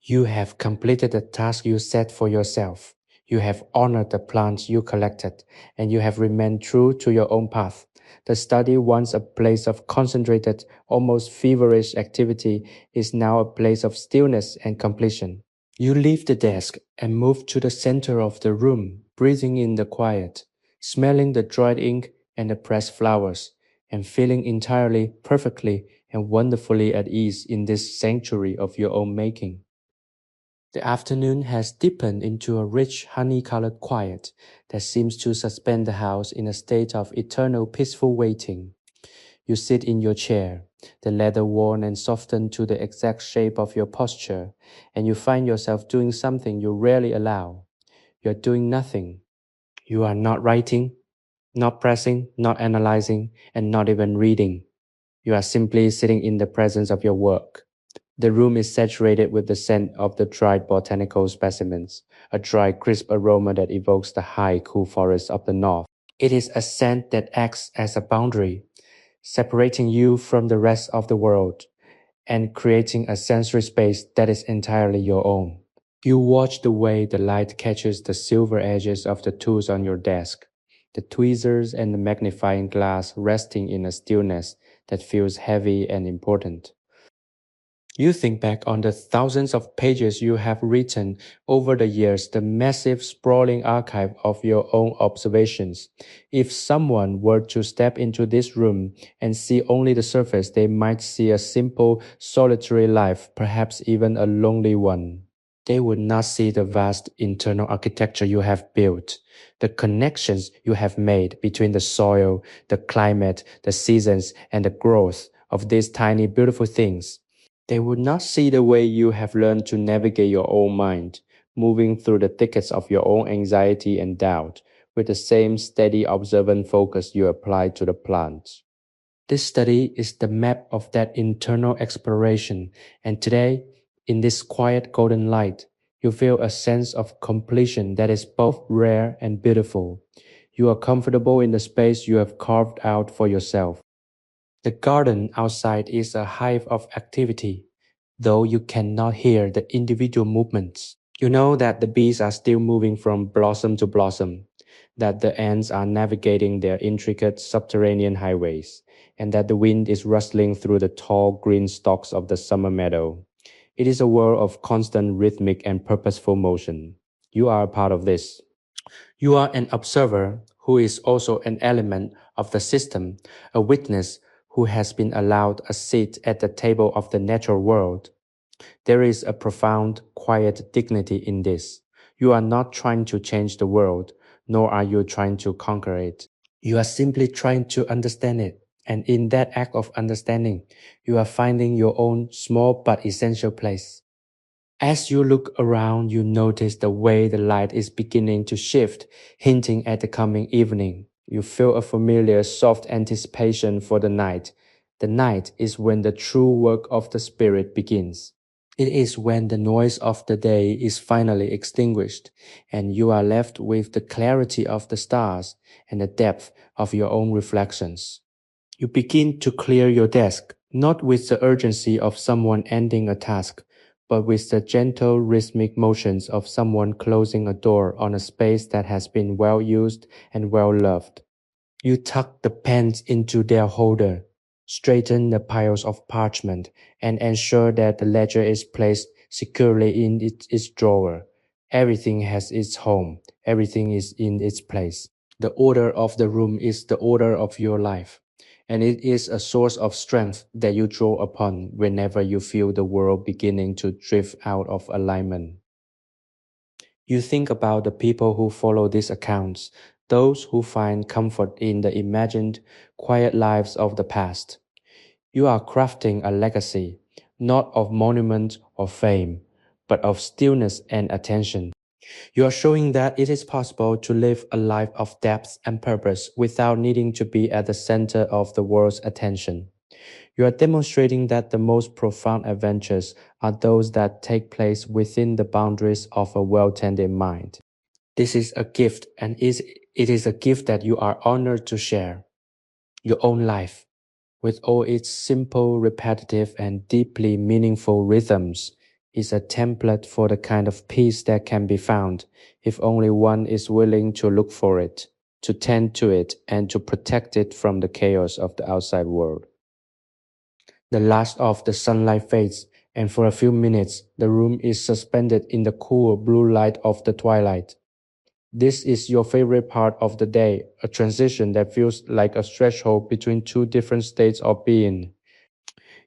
Speaker 1: You have completed the task you set for yourself. You have honored the plants you collected, and you have remained true to your own path. The study, once a place of concentrated, almost feverish activity, is now a place of stillness and completion. You leave the desk and move to the center of the room, breathing in the quiet, smelling the dried ink and the pressed flowers, and feeling entirely, perfectly, and wonderfully at ease in this sanctuary of your own making. The afternoon has deepened into a rich honey-colored quiet that seems to suspend the house in a state of eternal peaceful waiting. You sit in your chair, the leather worn and softened to the exact shape of your posture, and you find yourself doing something you rarely allow. You are doing nothing. You are not writing, not pressing, not analyzing, and not even reading. You are simply sitting in the presence of your work. The room is saturated with the scent of the dried botanical specimens, a dry, crisp aroma that evokes the high, cool forests of the north. It is a scent that acts as a boundary, separating you from the rest of the world and creating a sensory space that is entirely your own. You watch the way the light catches the silver edges of the tools on your desk, the tweezers and the magnifying glass resting in a stillness that feels heavy and important. You think back on the thousands of pages you have written over the years, the massive sprawling archive of your own observations. If someone were to step into this room and see only the surface, they might see a simple, solitary life, perhaps even a lonely one. They would not see the vast internal architecture you have built, the connections you have made between the soil, the climate, the seasons, and the growth of these tiny, beautiful things. They would not see the way you have learned to navigate your own mind, moving through the thickets of your own anxiety and doubt, with the same steady, observant focus you apply to the plants. This study is the map of that internal exploration, and today, in this quiet golden light, you feel a sense of completion that is both rare and beautiful. You are comfortable in the space you have carved out for yourself. The garden outside is a hive of activity, though you cannot hear the individual movements. You know that the bees are still moving from blossom to blossom, that the ants are navigating their intricate subterranean highways, and that the wind is rustling through the tall green stalks of the summer meadow. It is a world of constant rhythmic and purposeful motion. You are a part of this. You are an observer who is also an element of the system, a witness who has been allowed a seat at the table of the natural world. There is a profound, quiet dignity in this. You are not trying to change the world, nor are you trying to conquer it. You are simply trying to understand it. And in that act of understanding, you are finding your own small but essential place. As you look around, you notice the way the light is beginning to shift, hinting at the coming evening. You feel a familiar, soft anticipation for the night. The night is when the true work of the Spirit begins. It is when the noise of the day is finally extinguished, and you are left with the clarity of the stars and the depth of your own reflections. You begin to clear your desk, not with the urgency of someone ending a task, but with the gentle rhythmic motions of someone closing a door on a space that has been well used and well loved. You tuck the pens into their holder, straighten the piles of parchment, and ensure that the ledger is placed securely in its drawer. Everything has its home. Everything is in its place. The order of the room is the order of your life, and it is a source of strength that you draw upon whenever you feel the world beginning to drift out of alignment. You think about the people who follow these accounts, those who find comfort in the imagined, quiet lives of the past. You are crafting a legacy, not of monument or fame, but of stillness and attention. You are showing that it is possible to live a life of depth and purpose without needing to be at the center of the world's attention. You are demonstrating that the most profound adventures are those that take place within the boundaries of a well-tended mind. This is a gift, and it is a gift that you are honored to share. Your own life, with all its simple, repetitive, and deeply meaningful rhythms, is a template for the kind of peace that can be found if only one is willing to look for it. to tend to it, and to protect it from the chaos of the outside world. The last of the sunlight fades, and for a few minutes the room is suspended in the cool blue light of the twilight. This is your favorite part of the day, a transition that feels like a threshold between two different states of being.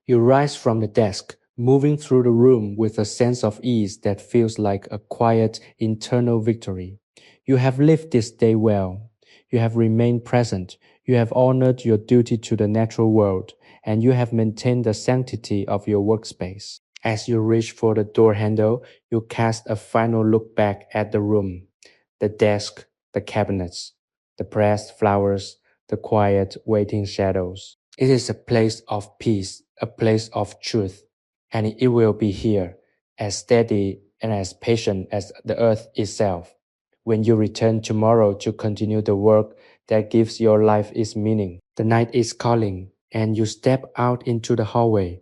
Speaker 1: You rise from the desk, moving through the room with a sense of ease that feels like a quiet internal victory. You have lived this day well. You have remained present. You have honored your duty to the natural world, and you have maintained the sanctity of your workspace. As you reach for the door handle, you cast a final look back at the room, the desk, the cabinets, the pressed flowers, the quiet waiting shadows. It is a place of peace, a place of truth, and it will be here, as steady and as patient as the earth itself, when you return tomorrow to continue the work that gives your life its meaning. The night is calling, and you step out into the hallway,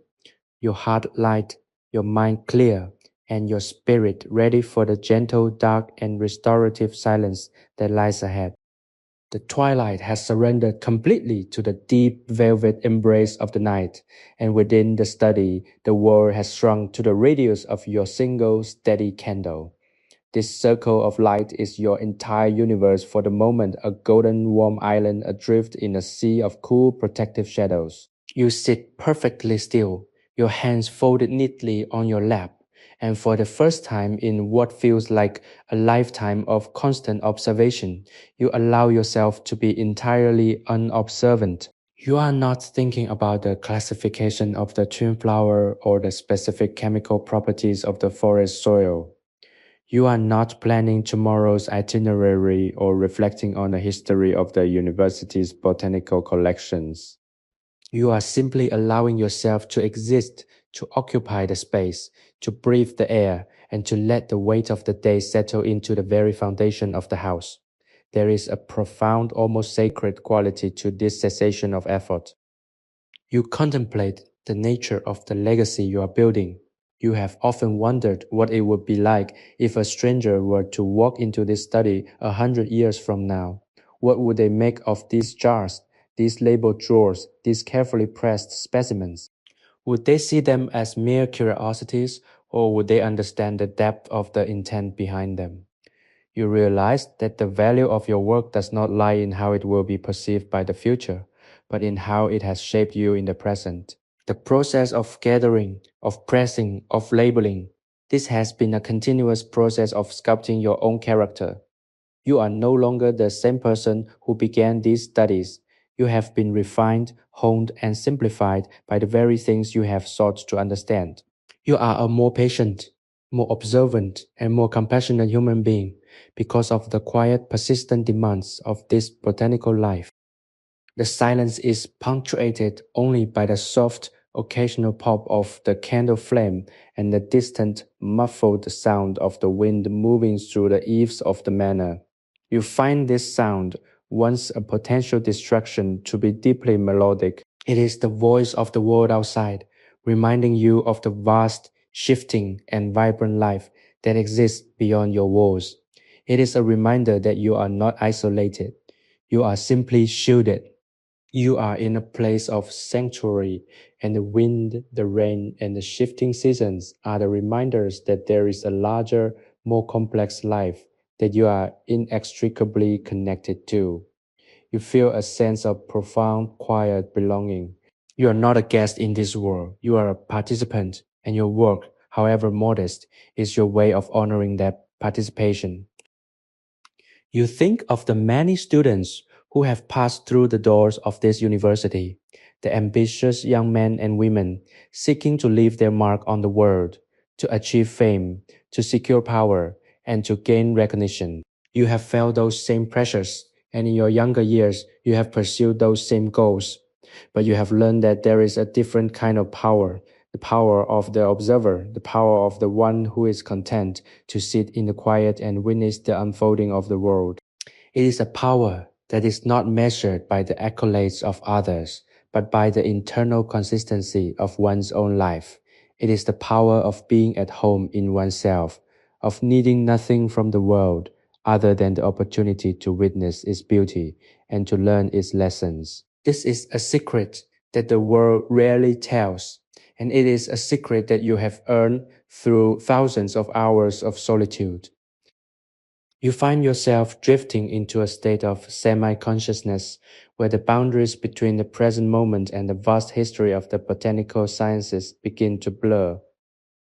Speaker 1: your heart light, your mind clear, and your spirit ready for the gentle, dark, and restorative silence that lies ahead. The twilight has surrendered completely to the deep velvet embrace of the night, and within the study, the world has shrunk to the radius of your single steady candle. This circle of light is your entire universe for the moment, a golden warm island adrift in a sea of cool protective shadows. You sit perfectly still, your hands folded neatly on your lap, and for the first time in what feels like a lifetime of constant observation, you allow yourself to be entirely unobservant. You are not thinking about the classification of the twin flower or the specific chemical properties of the forest soil. You are not planning tomorrow's itinerary or reflecting on the history of the university's botanical collections. You are simply allowing yourself to exist, to occupy the space, to breathe the air, and to let the weight of the day settle into the very foundation of the house. There is a profound, almost sacred quality to this cessation of effort. You contemplate the nature of the legacy you are building. You have often wondered what it would be like if a stranger were to walk into this study 100 years from now. What would they make of these jars, these labeled drawers, these carefully pressed specimens? Would they see them as mere curiosities, or would they understand the depth of the intent behind them? You realize that the value of your work does not lie in how it will be perceived by the future, but in how it has shaped you in the present. The process of gathering, of pressing, of labeling, this has been a continuous process of sculpting your own character. You are no longer the same person who began these studies. You have been refined, honed, and simplified by the very things you have sought to understand. You are a more patient, more observant, and more compassionate human being because of the quiet, persistent demands of this botanical life. The silence is punctuated only by the soft, occasional pop of the candle flame and the distant, muffled sound of the wind moving through the eaves of the manor. You find this sound, once a potential distraction, to be deeply melodic. It is the voice of the world outside, reminding you of the vast, shifting, and vibrant life that exists beyond your walls. It is a reminder that you are not isolated. You are simply shielded. You are in a place of sanctuary, and the wind, the rain, and the shifting seasons are the reminders that there is a larger, more complex life that you are inextricably connected to. You feel a sense of profound, quiet belonging. You are not a guest in this world, you are a participant, and your work, however modest, is your way of honoring that participation. You think of the many students who have passed through the doors of this university, the ambitious young men and women seeking to leave their mark on the world, to achieve fame, to secure power, and to gain recognition. You have felt those same pressures, and in your younger years, you have pursued those same goals. But you have learned that there is a different kind of power, the power of the observer, the power of the one who is content to sit in the quiet and witness the unfolding of the world. It is a power that is not measured by the accolades of others, but by the internal consistency of one's own life. It is the power of being at home in oneself, of needing nothing from the world, other than the opportunity to witness its beauty and to learn its lessons. This is a secret that the world rarely tells, and it is a secret that you have earned through thousands of hours of solitude. You find yourself drifting into a state of semi consciousness where the boundaries between the present moment and the vast history of the botanical sciences begin to blur.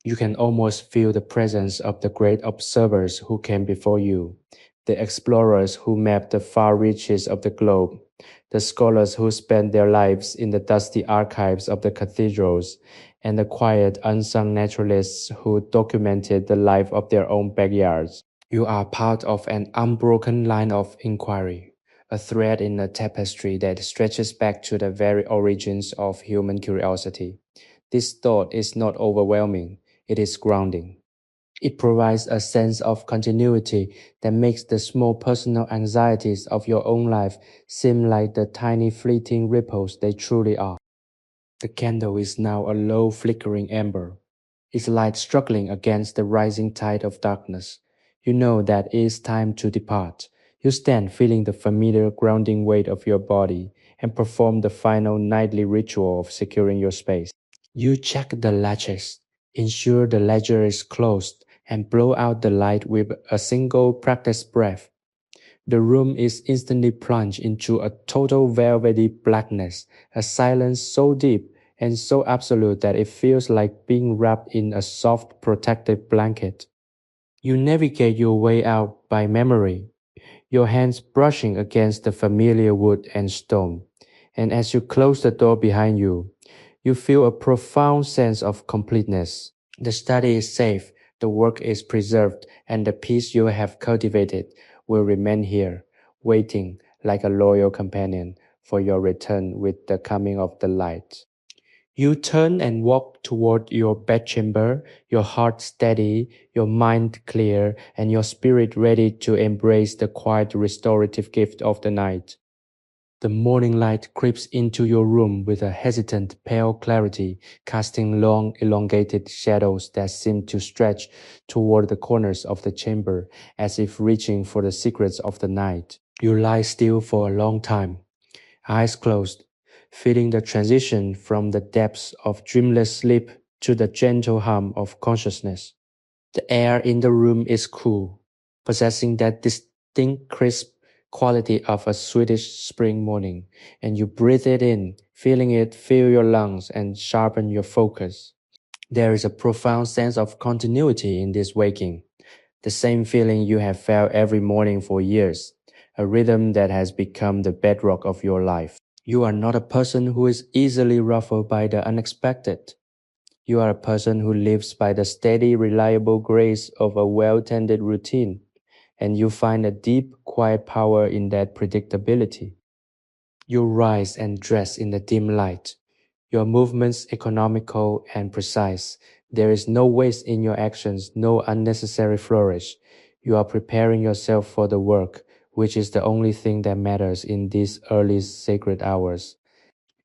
Speaker 1: You can almost feel the presence of the great observers who came before you, the explorers who mapped the far reaches of the globe, the scholars who spent their lives in the dusty archives of the cathedrals, and the quiet, unsung naturalists who documented the life of their own backyards. You are part of an unbroken line of inquiry, a thread in a tapestry that stretches back to the very origins of human curiosity. This thought is not overwhelming, it is grounding. It provides a sense of continuity that makes the small personal anxieties of your own life seem like the tiny fleeting ripples they truly are. The candle is now a low flickering ember, its light struggling against the rising tide of darkness. You know that it is time to depart. You stand feeling the familiar grounding weight of your body and perform the final nightly ritual of securing your space. You check the latches, ensure the ledger is closed, and blow out the light with a single practiced breath. The room is instantly plunged into a total velvety blackness, a silence so deep and so absolute that it feels like being wrapped in a soft protective blanket. You navigate your way out by memory, your hands brushing against the familiar wood and stone. And as you close the door behind you, you feel a profound sense of completeness. The study is safe, the work is preserved, and the peace you have cultivated will remain here, waiting like a loyal companion for your return with the coming of the light. You turn and walk toward your bedchamber, your heart steady, your mind clear, and your spirit ready to embrace the quiet restorative gift of the night. The morning light creeps into your room with a hesitant, pale clarity, casting long, elongated shadows that seem to stretch toward the corners of the chamber, as if reaching for the secrets of the night. You lie still for a long time, eyes closed, feeling the transition from the depths of dreamless sleep to the gentle hum of consciousness. The air in the room is cool, possessing that distinct crisp quality of a Swedish spring morning, and you breathe it in, feeling it fill your lungs and sharpen your focus. There is a profound sense of continuity in this waking, the same feeling you have felt every morning for years, a rhythm that has become the bedrock of your life. You are not a person who is easily ruffled by the unexpected. You are a person who lives by the steady, reliable grace of a well-tended routine, and you find a deep, quiet power in that predictability. You rise and dress in the dim light, your movements economical and precise. There is no waste in your actions, no unnecessary flourish. You are preparing yourself for the work, which is the only thing that matters in these early sacred hours.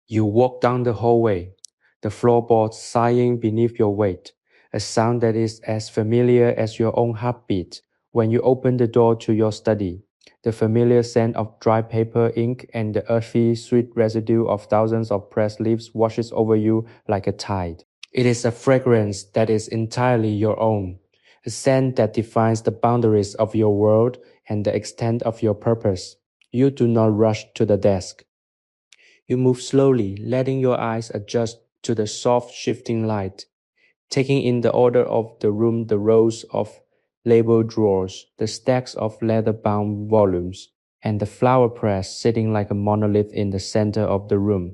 Speaker 1: You walk down the hallway, the floorboards sighing beneath your weight, a sound that is as familiar as your own heartbeat. When you open the door to your study, the familiar scent of dry paper, ink, and the earthy, sweet residue of thousands of pressed leaves washes over you like a tide. It is a fragrance that is entirely your own, a scent that defines the boundaries of your world and the extent of your purpose. You do not rush to the desk. You move slowly, letting your eyes adjust to the soft shifting light, taking in the order of the room, the rows of labeled drawers, the stacks of leather-bound volumes, and the flower press sitting like a monolith in the center of the room.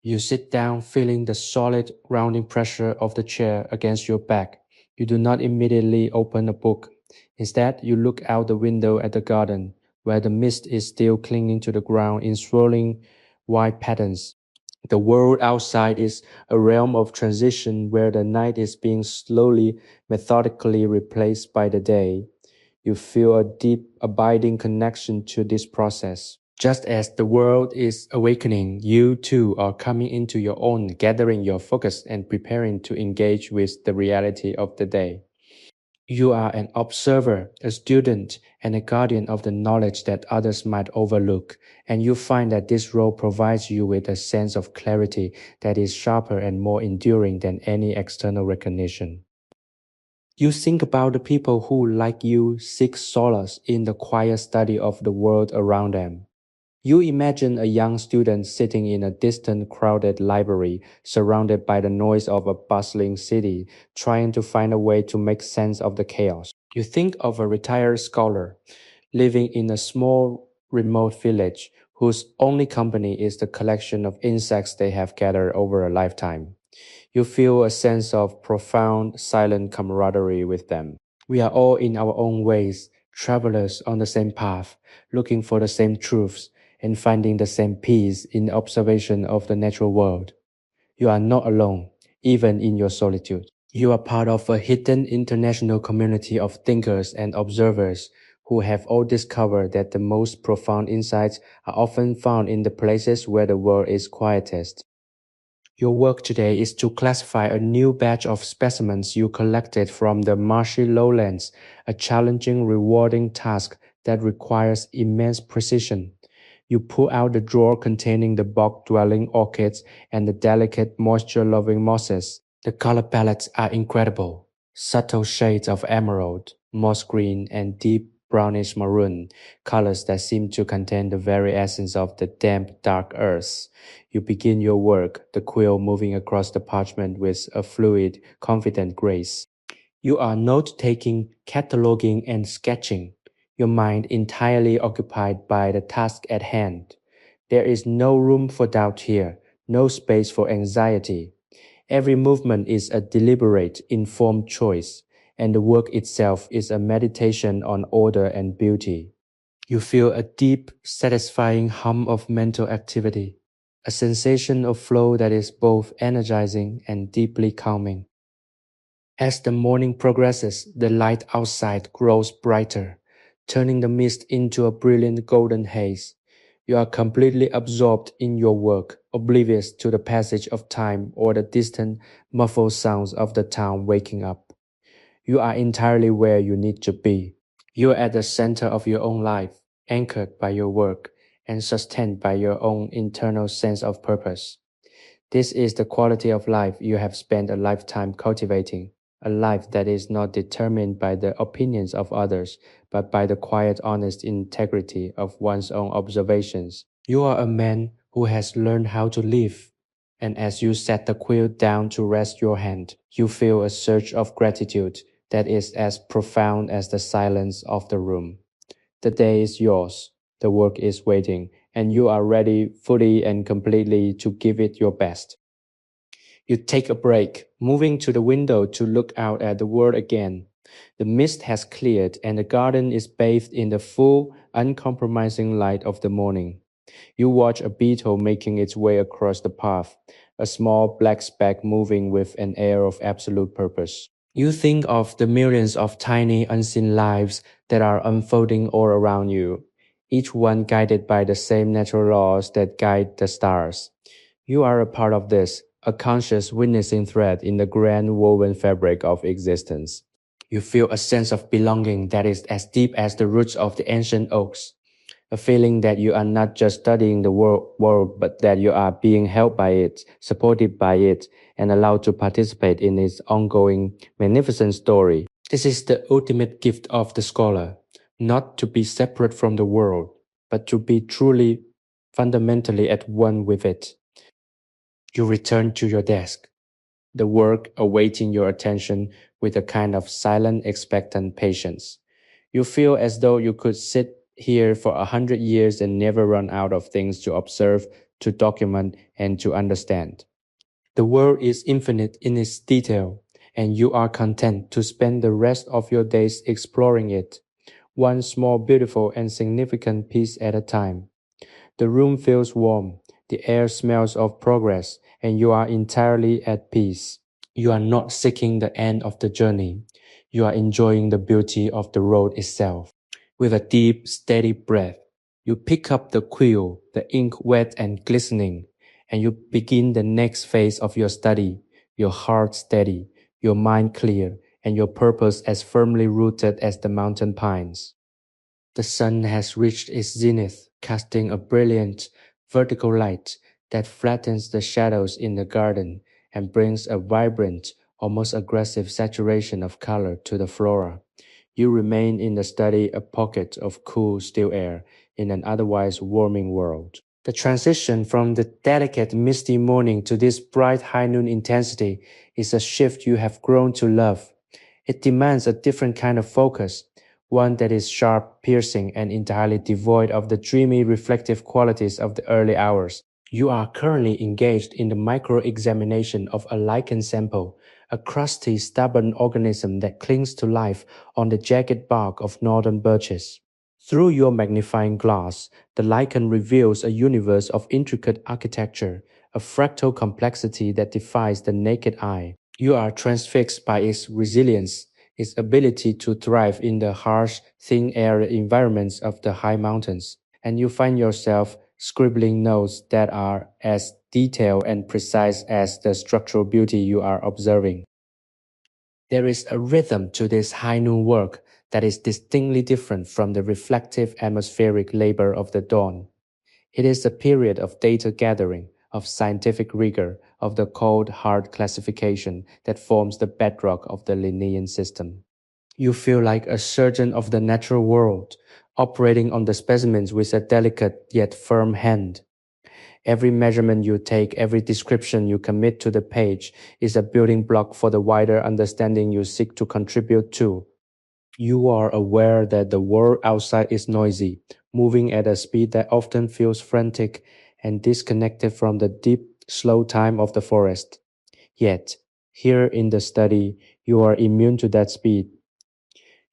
Speaker 1: You sit down, feeling the solid, grounding pressure of the chair against your back. You do not immediately open a book. Instead, you look out the window at the garden, where the mist is still clinging to the ground in swirling white patterns. The world outside is a realm of transition where the night is being slowly, methodically replaced by the day. You feel a deep, abiding connection to this process. Just as the world is awakening, you too are coming into your own, gathering your focus and preparing to engage with the reality of the day. You are an observer, a student, and a guardian of the knowledge that others might overlook, and you find that this role provides you with a sense of clarity that is sharper and more enduring than any external recognition. You think about the people who, like you, seek solace in the quiet study of the world around them. You imagine a young student sitting in a distant, crowded library, surrounded by the noise of a bustling city, trying to find a way to make sense of the chaos. You think of a retired scholar living in a small, remote village whose only company is the collection of insects they have gathered over a lifetime. You feel a sense of profound, silent camaraderie with them. We are all in our own ways, travelers on the same path, looking for the same truths and finding the same peace in the observation of the natural world. You are not alone, even in your solitude. You are part of a hidden international community of thinkers and observers who have all discovered that the most profound insights are often found in the places where the world is quietest. Your work today is to classify a new batch of specimens you collected from the marshy lowlands, a challenging, rewarding task that requires immense precision. You pull out the drawer containing the bog-dwelling orchids and the delicate, moisture-loving mosses. The color palettes are incredible. Subtle shades of emerald, moss green, and deep brownish maroon, colors that seem to contain the very essence of the damp, dark earth. You begin your work, the quill moving across the parchment with a fluid, confident grace. You are note-taking, cataloging, and sketching, your mind entirely occupied by the task at hand. There is no room for doubt here, no space for anxiety. Every movement is a deliberate, informed choice, and the work itself is a meditation on order and beauty. You feel a deep, satisfying hum of mental activity, a sensation of flow that is both energizing and deeply calming. As the morning progresses, the light outside grows brighter, turning the mist into a brilliant golden haze. You are completely absorbed in your work, oblivious to the passage of time or the distant, muffled sounds of the town waking up. You are entirely where you need to be. You are at the center of your own life, anchored by your work and sustained by your own internal sense of purpose. This is the quality of life you have spent a lifetime cultivating, a life that is not determined by the opinions of others, but by the quiet, honest integrity of one's own observations. You are a man who has learned how to live, and as you set the quill down to rest your hand, you feel a surge of gratitude that is as profound as the silence of the room. The day is yours, the work is waiting, and you are ready fully and completely to give it your best. You take a break, moving to the window to look out at the world again. The mist has cleared and the garden is bathed in the full, uncompromising light of the morning. You watch a beetle making its way across the path, a small black speck moving with an air of absolute purpose. You think of the millions of tiny unseen lives that are unfolding all around you, each one guided by the same natural laws that guide the stars. You are a part of this, a conscious witnessing thread in the grand woven fabric of existence. You feel a sense of belonging that is as deep as the roots of the ancient oaks, a feeling that you are not just studying the world, but that you are being held by it, supported by it, and allowed to participate in its ongoing, magnificent story. This is the ultimate gift of the scholar, not to be separate from the world, but to be truly, fundamentally at one with it. You return to your desk, the work awaiting your attention with a kind of silent, expectant patience. You feel as though you could sit here for 100 years and never run out of things to observe, to document, and to understand. The world is infinite in its detail, and you are content to spend the rest of your days exploring it, one small, beautiful, and significant piece at a time. The room feels warm, the air smells of progress, and you are entirely at peace. You are not seeking the end of the journey. You are enjoying the beauty of the road itself. With a deep, steady breath, you pick up the quill, the ink wet and glistening, and you begin the next phase of your study, your heart steady, your mind clear, and your purpose as firmly rooted as the mountain pines. The sun has reached its zenith, casting a brilliant, vertical light that flattens the shadows in the garden and brings a vibrant, almost aggressive saturation of color to the flora. You remain in the study a pocket of cool, still air in an otherwise warming world. The transition from the delicate, misty morning to this bright high noon intensity is a shift you have grown to love. It demands a different kind of focus, one that is sharp, piercing, and entirely devoid of the dreamy, reflective qualities of the early hours. You are currently engaged in the micro-examination of a lichen sample, a crusty, stubborn organism that clings to life on the jagged bark of northern birches. Through your magnifying glass, the lichen reveals a universe of intricate architecture, a fractal complexity that defies the naked eye. You are transfixed by its resilience, its ability to thrive in the harsh, thin-air environments of the high mountains, and you find yourself scribbling notes that are as detailed and precise as the structural beauty you are observing. There is a rhythm to this high noon work that is distinctly different from the reflective atmospheric labor of the dawn. It is a period of data gathering, of scientific rigor, of the cold, hard classification that forms the bedrock of the Linnaean system. You feel like a surgeon of the natural world, operating on the specimens with a delicate yet firm hand. Every measurement you take, every description you commit to the page is a building block for the wider understanding you seek to contribute to. You are aware that the world outside is noisy, moving at a speed that often feels frantic and disconnected from the deep, slow time of the forest. Yet, here in the study, you are immune to that speed.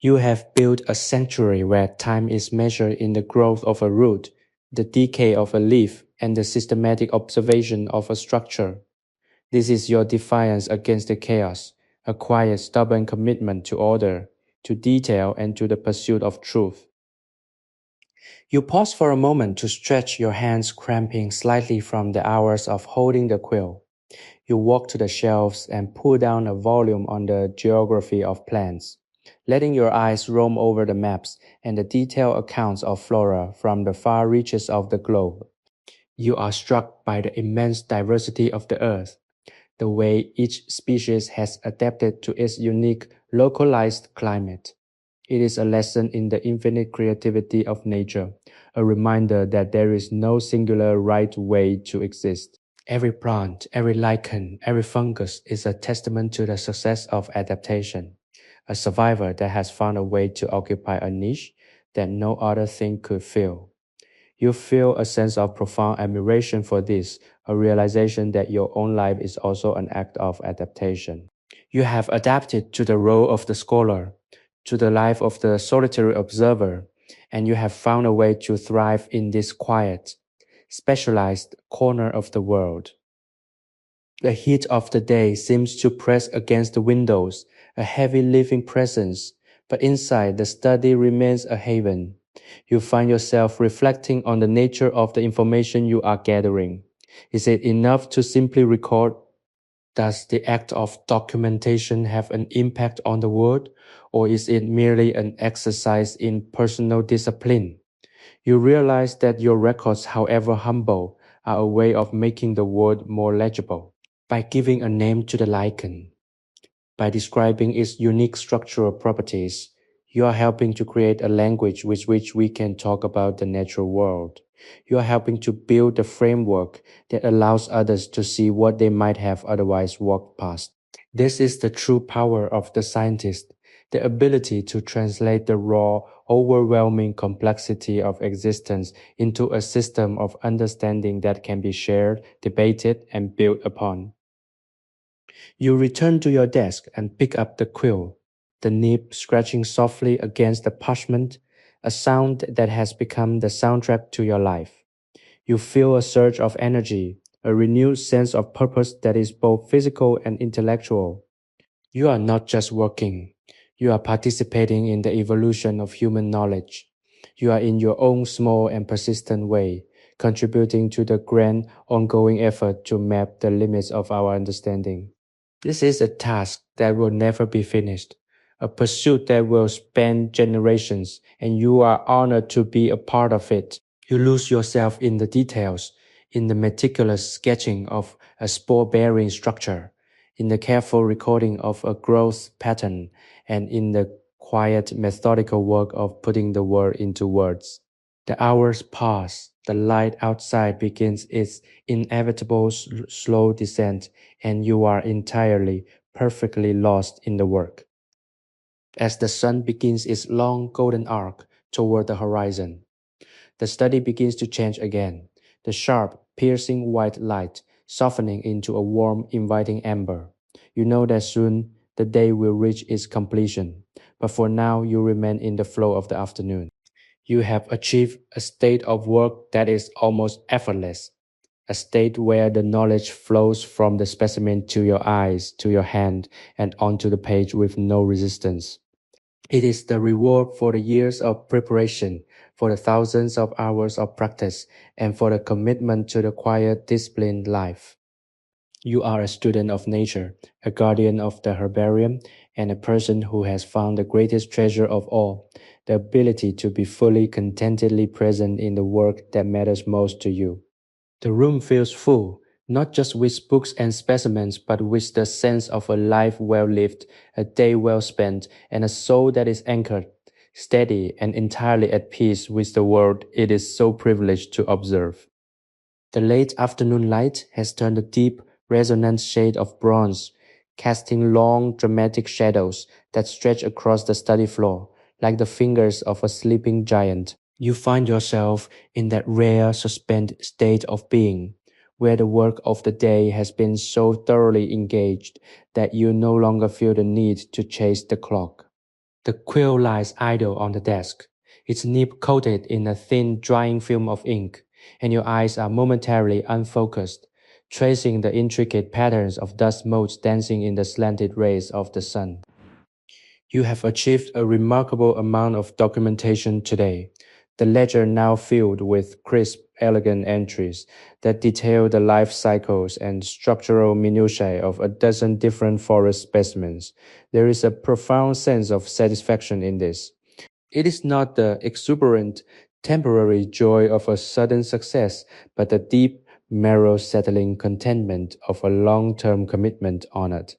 Speaker 1: You have built a sanctuary where time is measured in the growth of a root, the decay of a leaf, and the systematic observation of a structure. This is your defiance against the chaos, a quiet, stubborn commitment to order, to detail, and to the pursuit of truth. You pause for a moment to stretch your hands cramping slightly from the hours of holding the quill. You walk to the shelves and pull down a volume on the geography of plants, letting your eyes roam over the maps and the detailed accounts of flora from the far reaches of the globe. You are struck by the immense diversity of the earth, the way each species has adapted to its unique, localized climate. It is a lesson in the infinite creativity of nature, a reminder that there is no singular right way to exist. Every plant, every lichen, every fungus is a testament to the success of adaptation, a survivor that has found a way to occupy a niche that no other thing could fill. You feel a sense of profound admiration for this, a realization that your own life is also an act of adaptation. You have adapted to the role of the scholar, to the life of the solitary observer, and you have found a way to thrive in this quiet, specialized corner of the world. The heat of the day seems to press against the windows, a heavy living presence, but inside the study remains a haven. You find yourself reflecting on the nature of the information you are gathering. Is it enough to simply record? Does the act of documentation have an impact on the world, or is it merely an exercise in personal discipline? You realize that your records, however humble, are a way of making the world more legible. By giving a name to the lichen, by describing its unique structural properties, you are helping to create a language with which we can talk about the natural world. You are helping to build the framework that allows others to see what they might have otherwise walked past. This is the true power of the scientist, the ability to translate the raw, overwhelming complexity of existence into a system of understanding that can be shared, debated, and built upon. You return to your desk and pick up the quill, the nib scratching softly against the parchment, a sound that has become the soundtrack to your life. You feel a surge of energy, a renewed sense of purpose that is both physical and intellectual. You are not just working, you are participating in the evolution of human knowledge. You are in your own small and persistent way, contributing to the grand ongoing effort to map the limits of our understanding. This is a task that will never be finished, a pursuit that will span generations, and you are honored to be a part of it. You lose yourself in the details, in the meticulous sketching of a spore-bearing structure, in the careful recording of a growth pattern, and in the quiet, methodical work of putting the word into words. The hours pass, the light outside begins its inevitable slow descent, and you are entirely, perfectly lost in the work. As the sun begins its long golden arc toward the horizon, the study begins to change again, the sharp, piercing white light softening into a warm, inviting amber. You know that soon the day will reach its completion, but for now you remain in the flow of the afternoon. You have achieved a state of work that is almost effortless, a state where the knowledge flows from the specimen to your eyes, to your hand, and onto the page with no resistance. It is the reward for the years of preparation, for the thousands of hours of practice, and for the commitment to the quiet, disciplined life. You are a student of nature, a guardian of the herbarium, and a person who has found the greatest treasure of all, the ability to be fully contentedly present in the work that matters most to you. The room feels full, not just with books and specimens, but with the sense of a life well lived, a day well spent, and a soul that is anchored, steady, and entirely at peace with the world it is so privileged to observe. The late afternoon light has turned a deep, resonant shade of bronze, casting long, dramatic shadows that stretch across the study floor, like the fingers of a sleeping giant. You find yourself in that rare, suspended state of being, where the work of the day has been so thoroughly engaged that you no longer feel the need to chase the clock. The quill lies idle on the desk, its nib coated in a thin drying film of ink, and your eyes are momentarily unfocused, tracing the intricate patterns of dust motes dancing in the slanted rays of the sun. You have achieved a remarkable amount of documentation today, the ledger now filled with crisp, elegant entries that detail the life cycles and structural minutiae of a dozen different forest specimens. There is a profound sense of satisfaction in this. It is not the exuberant, temporary joy of a sudden success, but the deep, marrow-settling contentment of a long-term commitment honored.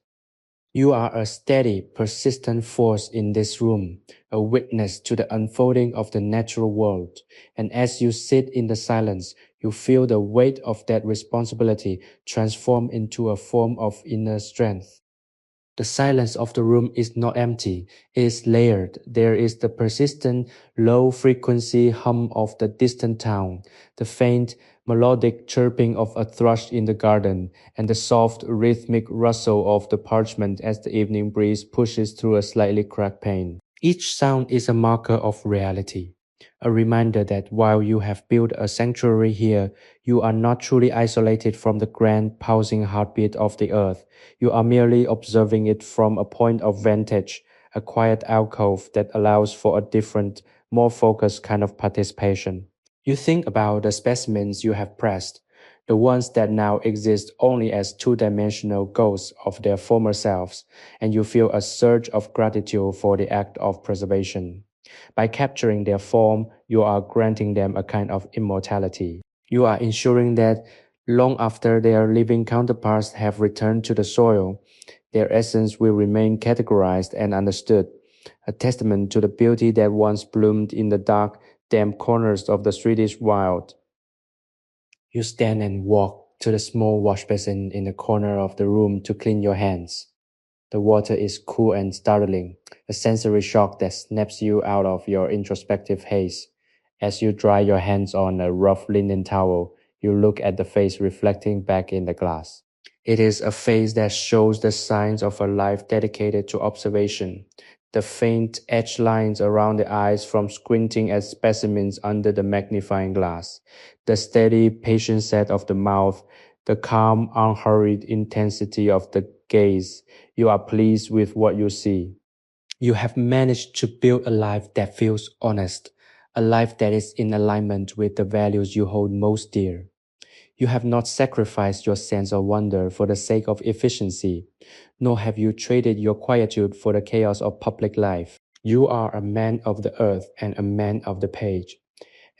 Speaker 1: You are a steady, persistent force in this room, a witness to the unfolding of the natural world. And as you sit in the silence, you feel the weight of that responsibility transform into a form of inner strength. The silence of the room is not empty, it is layered. There is the persistent, low-frequency hum of the distant town, the faint, melodic chirping of a thrush in the garden, and the soft, rhythmic rustle of the parchment as the evening breeze pushes through a slightly cracked pane. Each sound is a marker of reality, a reminder that while you have built a sanctuary here, you are not truly isolated from the grand, pulsing heartbeat of the earth. You are merely observing it from a point of vantage, a quiet alcove that allows for a different, more focused kind of participation. You think about the specimens you have pressed, the ones that now exist only as two-dimensional ghosts of their former selves, and you feel a surge of gratitude for the act of preservation. By capturing their form, you are granting them a kind of immortality. You are ensuring that long after their living counterparts have returned to the soil, their essence will remain categorized and understood, a testament to the beauty that once bloomed in the dark, damp corners of the Swedish wild. You stand and walk to the small wash basin in the corner of the room to clean your hands. The water is cool and startling, a sensory shock that snaps you out of your introspective haze. As you dry your hands on a rough linen towel, you look at the face reflecting back in the glass. It is a face that shows the signs of a life dedicated to observation. The faint edge lines around the eyes from squinting at specimens under the magnifying glass. The steady, patient set of the mouth. The calm, unhurried intensity of the gaze. You are pleased with what you see. You have managed to build a life that feels honest, a life that is in alignment with the values you hold most dear. You have not sacrificed your sense of wonder for the sake of efficiency, nor have you traded your quietude for the chaos of public life. You are a man of the earth and a man of the page,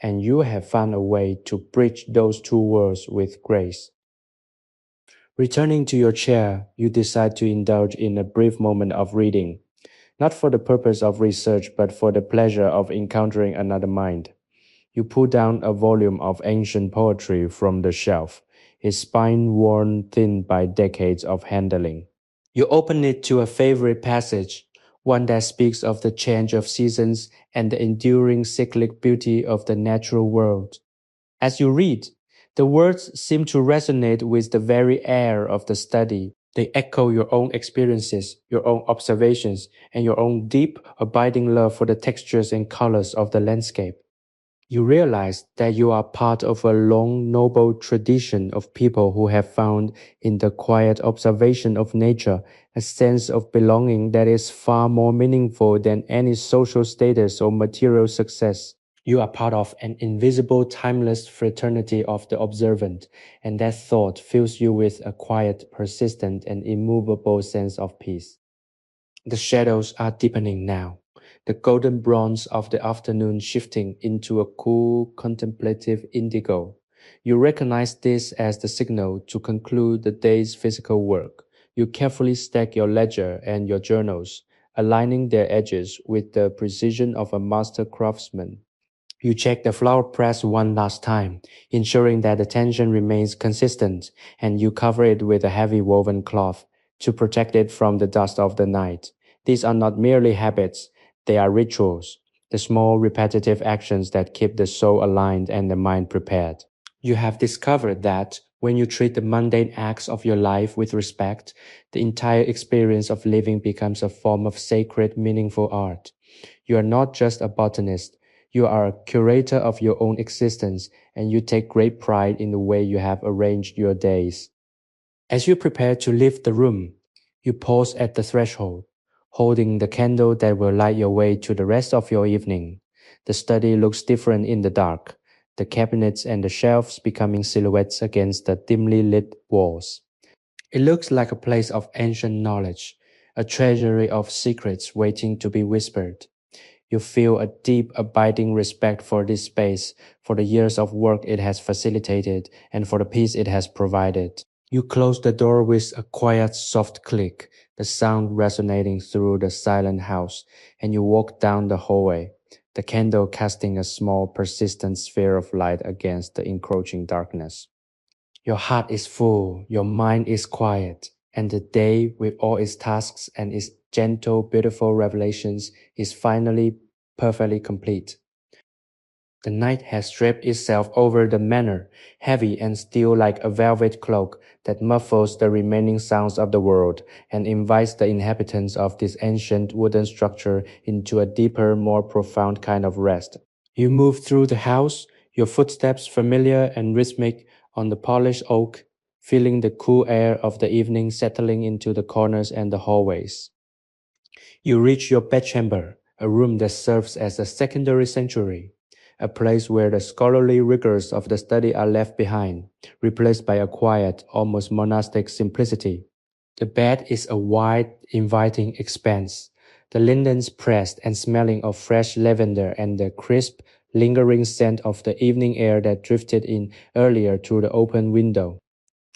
Speaker 1: and you have found a way to bridge those two worlds with grace. Returning to your chair, you decide to indulge in a brief moment of reading, not for the purpose of research but for the pleasure of encountering another mind. You pull down a volume of ancient poetry from the shelf, its spine worn thin by decades of handling. You open it to a favorite passage, one that speaks of the change of seasons and the enduring cyclic beauty of the natural world. As you read, the words seem to resonate with the very air of the study. They echo your own experiences, your own observations, and your own deep, abiding love for the textures and colors of the landscape. You realize that you are part of a long, noble tradition of people who have found in the quiet observation of nature a sense of belonging that is far more meaningful than any social status or material success. You are part of an invisible, timeless fraternity of the observant, and that thought fills you with a quiet, persistent, and immovable sense of peace. The shadows are deepening now, the golden bronze of the afternoon shifting into a cool, contemplative indigo. You recognize this as the signal to conclude the day's physical work. You carefully stack your ledger and your journals, aligning their edges with the precision of a master craftsman. You check the flower press one last time, ensuring that the tension remains consistent, and you cover it with a heavy woven cloth to protect it from the dust of the night. These are not merely habits, they are rituals, the small repetitive actions that keep the soul aligned and the mind prepared. You have discovered that when you treat the mundane acts of your life with respect, the entire experience of living becomes a form of sacred, meaningful art. You are not just a botanist, you are a curator of your own existence, and you take great pride in the way you have arranged your days. As you prepare to leave the room, you pause at the threshold, holding the candle that will light your way to the rest of your evening. The study looks different in the dark, the cabinets and the shelves becoming silhouettes against the dimly lit walls. It looks like a place of ancient knowledge, a treasury of secrets waiting to be whispered. You feel a deep, abiding respect for this space, for the years of work it has facilitated, and for the peace it has provided. You close the door with a quiet, soft click, the sound resonating through the silent house, and you walk down the hallway, the candle casting a small, persistent sphere of light against the encroaching darkness. Your heart is full, your mind is quiet, and the day, with all its tasks and its gentle, beautiful revelations, is finally perfectly complete. The night has draped itself over the manor, heavy and still like a velvet cloak that muffles the remaining sounds of the world and invites the inhabitants of this ancient wooden structure into a deeper, more profound kind of rest. You move through the house, your footsteps familiar and rhythmic on the polished oak, feeling the cool air of the evening settling into the corners and the hallways. You reach your bedchamber, a room that serves as a secondary sanctuary, a place where the scholarly rigors of the study are left behind, replaced by a quiet, almost monastic simplicity. The bed is a wide, inviting expanse, the linens pressed and smelling of fresh lavender and the crisp, lingering scent of the evening air that drifted in earlier through the open window.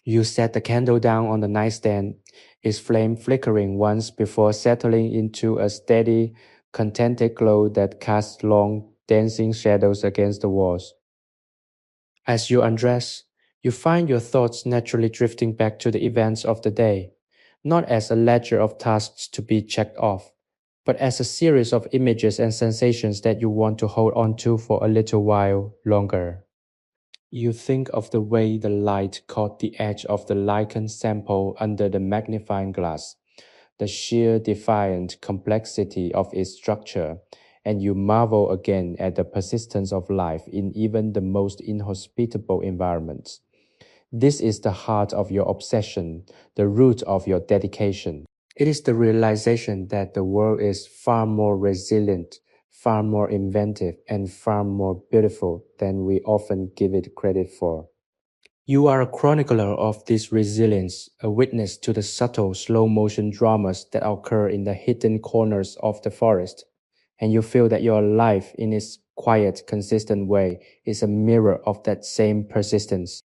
Speaker 1: You set the candle down on the nightstand, its flame flickering once before settling into a steady, contented glow that casts long, dancing shadows against the walls. As you undress, you find your thoughts naturally drifting back to the events of the day, not as a ledger of tasks to be checked off, but as a series of images and sensations that you want to hold on to for a little while longer. You think of the way the light caught the edge of the lichen sample under the magnifying glass, the sheer defiant complexity of its structure, and you marvel again at the persistence of life in even the most inhospitable environments. This is the heart of your obsession, the root of your dedication. It is the realization that the world is far more resilient, far more inventive, and far more beautiful than we often give it credit for. You are a chronicler of this resilience, a witness to the subtle, slow motion dramas that occur in the hidden corners of the forest, and you feel that your life, in its quiet, consistent way, is a mirror of that same persistence.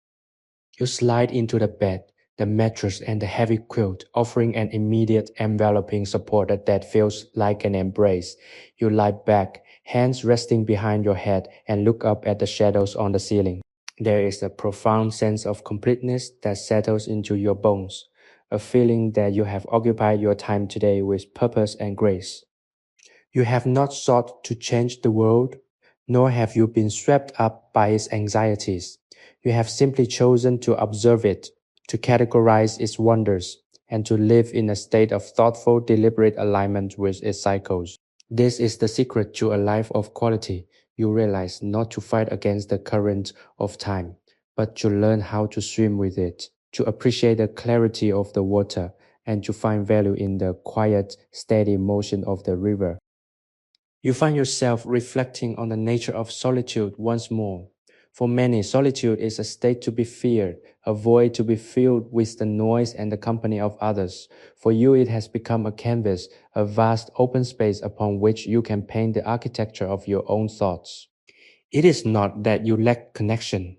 Speaker 1: You slide into the bed, the mattress and the heavy quilt offering an immediate enveloping support that feels like an embrace. You lie back, hands resting behind your head, and look up at the shadows on the ceiling. There is a profound sense of completeness that settles into your bones, a feeling that you have occupied your time today with purpose and grace. You have not sought to change the world, nor have you been swept up by its anxieties. You have simply chosen to observe it, to categorize its wonders, and to live in a state of thoughtful, deliberate alignment with its cycles. This is the secret to a life of quality. You realize not to fight against the current of time, but to learn how to swim with it, to appreciate the clarity of the water, and to find value in the quiet, steady motion of the river. You find yourself reflecting on the nature of solitude once more. For many, solitude is a state to be feared, a void to be filled with the noise and the company of others. For you, it has become a canvas, a vast open space upon which you can paint the architecture of your own thoughts. It is not that you lack connection.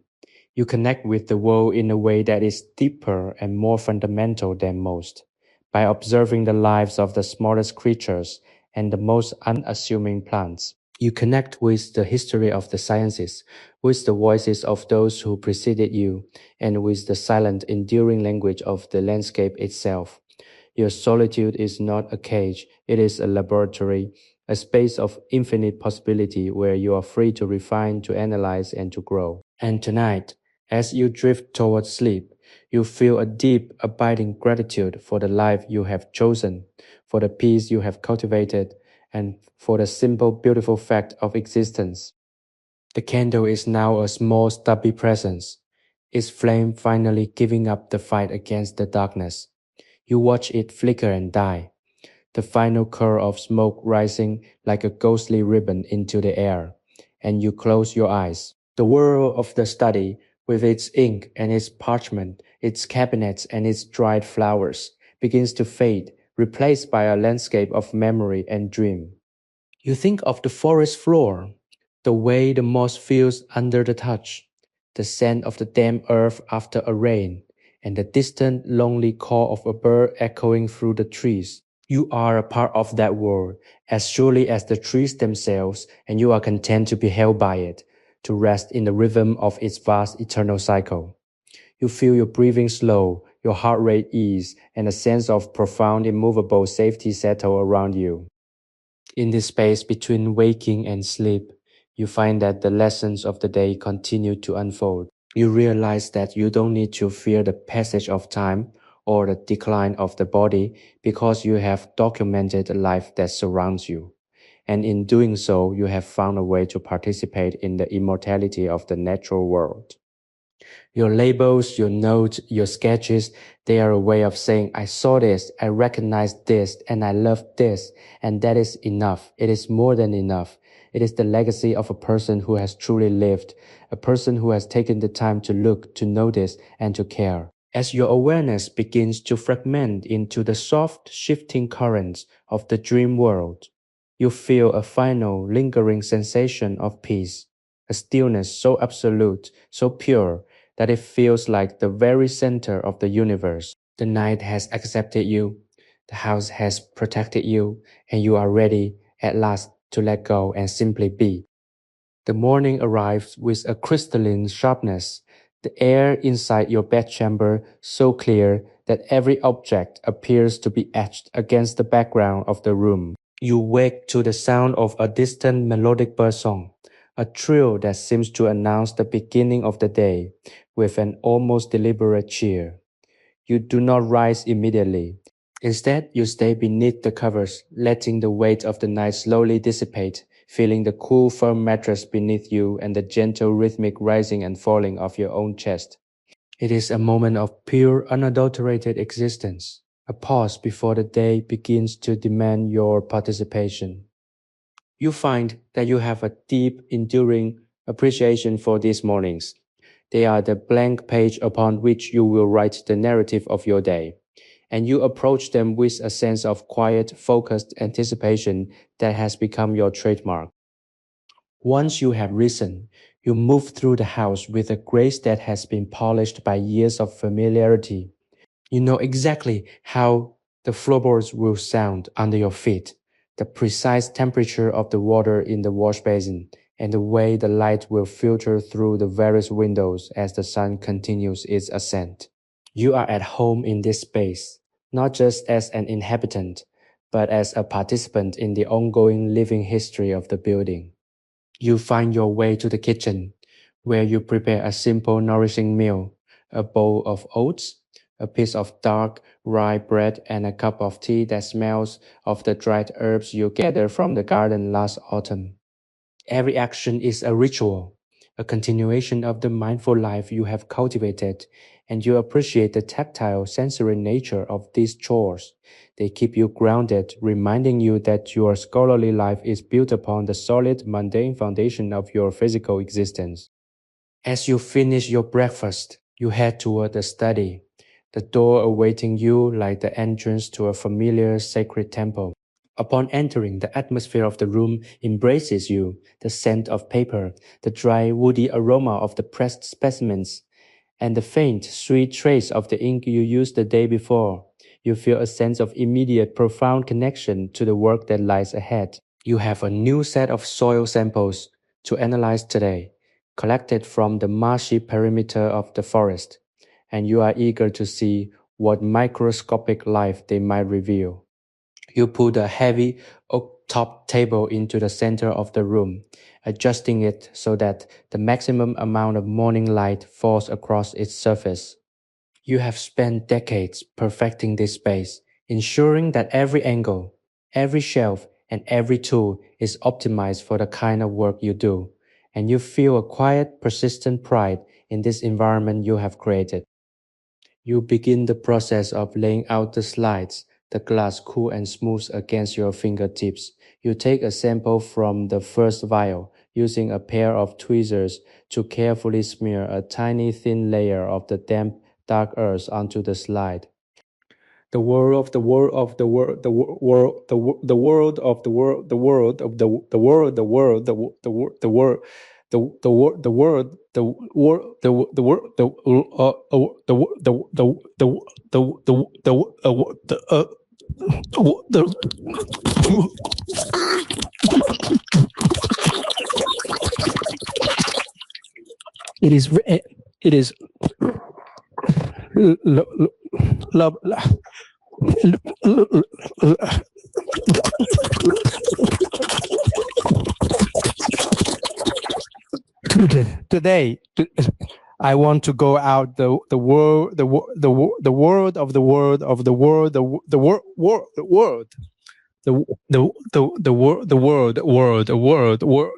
Speaker 1: You connect with the world in a way that is deeper and more fundamental than most. By observing the lives of the smallest creatures and the most unassuming plants, you connect with the history of the sciences, with the voices of those who preceded you, and with the silent, enduring language of the landscape itself. Your solitude is not a cage, it is a laboratory, a space of infinite possibility where you are free to refine, to analyze, and to grow. And tonight, as you drift towards sleep, you feel a deep, abiding gratitude for the life you have chosen, for the peace you have cultivated, and for the simple, beautiful fact of existence. The candle is now a small, stubby presence, its flame finally giving up the fight against the darkness. You watch it flicker and die, the final curl of smoke rising like a ghostly ribbon into the air, and you close your eyes. The world of the study, with its ink and its parchment, its cabinets and its dried flowers, begins to fade, replaced by a landscape of memory and dream. You think of the forest floor, the way the moss feels under the touch, the scent of the damp earth after a rain, and the distant, lonely call of a bird echoing through the trees. You are a part of that world, as surely as the trees themselves, and you are content to be held by it, to rest in the rhythm of its vast eternal cycle. You feel your breathing slow, your heart rate ease, and a sense of profound, immovable safety settle around you. In this space between waking and sleep, you find that the lessons of the day continue to unfold. You realize that you don't need to fear the passage of time or the decline of the body because you have documented the life that surrounds you. And in doing so, you have found a way to participate in the immortality of the natural world. Your labels, your notes, your sketches, they are a way of saying, I saw this, I recognized this, and I love this, and that is enough. It is more than enough. It is the legacy of a person who has truly lived, a person who has taken the time to look, to notice, and to care. As your awareness begins to fragment into the soft, shifting currents of the dream world, you feel a final, lingering sensation of peace, a stillness so absolute, so pure, that it feels like the very center of the universe. The night has accepted you, the house has protected you, and you are ready at last to let go and simply be. The morning arrives with a crystalline sharpness, the air inside your bedchamber so clear that every object appears to be etched against the background of the room. You wake to the sound of a distant melodic birdsong, a trill that seems to announce the beginning of the day with an almost deliberate cheer. You do not rise immediately. Instead, you stay beneath the covers, letting the weight of the night slowly dissipate, feeling the cool, firm mattress beneath you and the gentle, rhythmic rising and falling of your own chest. It is a moment of pure, unadulterated existence, a pause before the day begins to demand your participation. You find that you have a deep, enduring appreciation for these mornings. They are the blank page upon which you will write the narrative of your day, and you approach them with a sense of quiet, focused anticipation that has become your trademark. Once you have risen, you move through the house with a grace that has been polished by years of familiarity. You know exactly how the floorboards will sound under your feet, the precise temperature of the water in the wash basin, and the way the light will filter through the various windows as the sun continues its ascent. You are at home in this space, not just as an inhabitant, but as a participant in the ongoing living history of the building. You find your way to the kitchen, where you prepare a simple, nourishing meal, a bowl of oats, a piece of dark, rye bread, and a cup of tea that smells of the dried herbs you gathered from the garden last autumn. Every action is a ritual, a continuation of the mindful life you have cultivated, and you appreciate the tactile, sensory nature of these chores. They keep you grounded, reminding you that your scholarly life is built upon the solid, mundane foundation of your physical existence. As you finish your breakfast, you head toward the study, the door awaiting you like the entrance to a familiar sacred temple. Upon entering, the atmosphere of the room embraces you, the scent of paper, the dry, woody aroma of the pressed specimens, and the faint, sweet trace of the ink you used the day before. You feel a sense of immediate, profound connection to the work that lies ahead. You have a new set of soil samples to analyze today, collected from the marshy perimeter of the forest, and you are eager to see what microscopic life they might reveal. You put a heavy oak-top table into the center of the room, adjusting it so that the maximum amount of morning light falls across its surface. You have spent decades perfecting this space, ensuring that every angle, every shelf, and every tool is optimized for the kind of work you do, and you feel a quiet, persistent pride in this environment you have created. You begin the process of laying out the slides, the glass cool and smooth against your fingertips. You take a sample from the first vial, using a pair of tweezers to carefully smear a tiny thin layer of the damp, dark earth onto the slide. The world of the world of the world the world the world of the world the world of the world the world the world the world the world the world the world the world the the it is love. Today, I want to go out the world the world of the world of the world the world the world.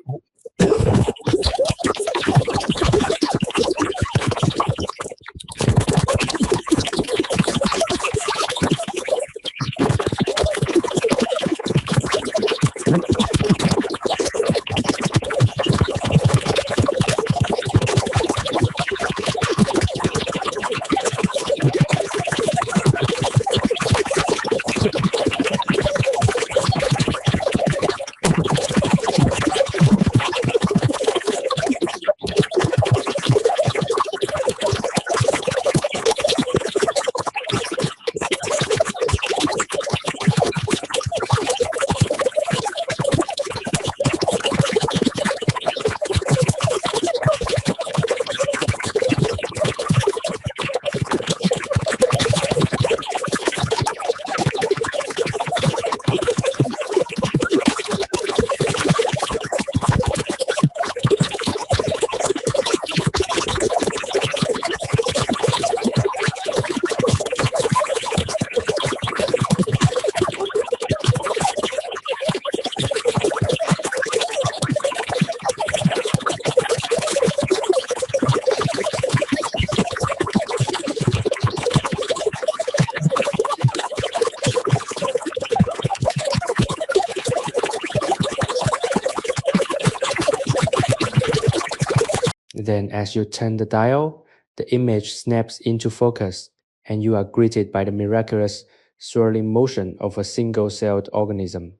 Speaker 1: Then, as you turn the dial, the image snaps into focus, and you are greeted by the miraculous swirling motion of a single-celled organism.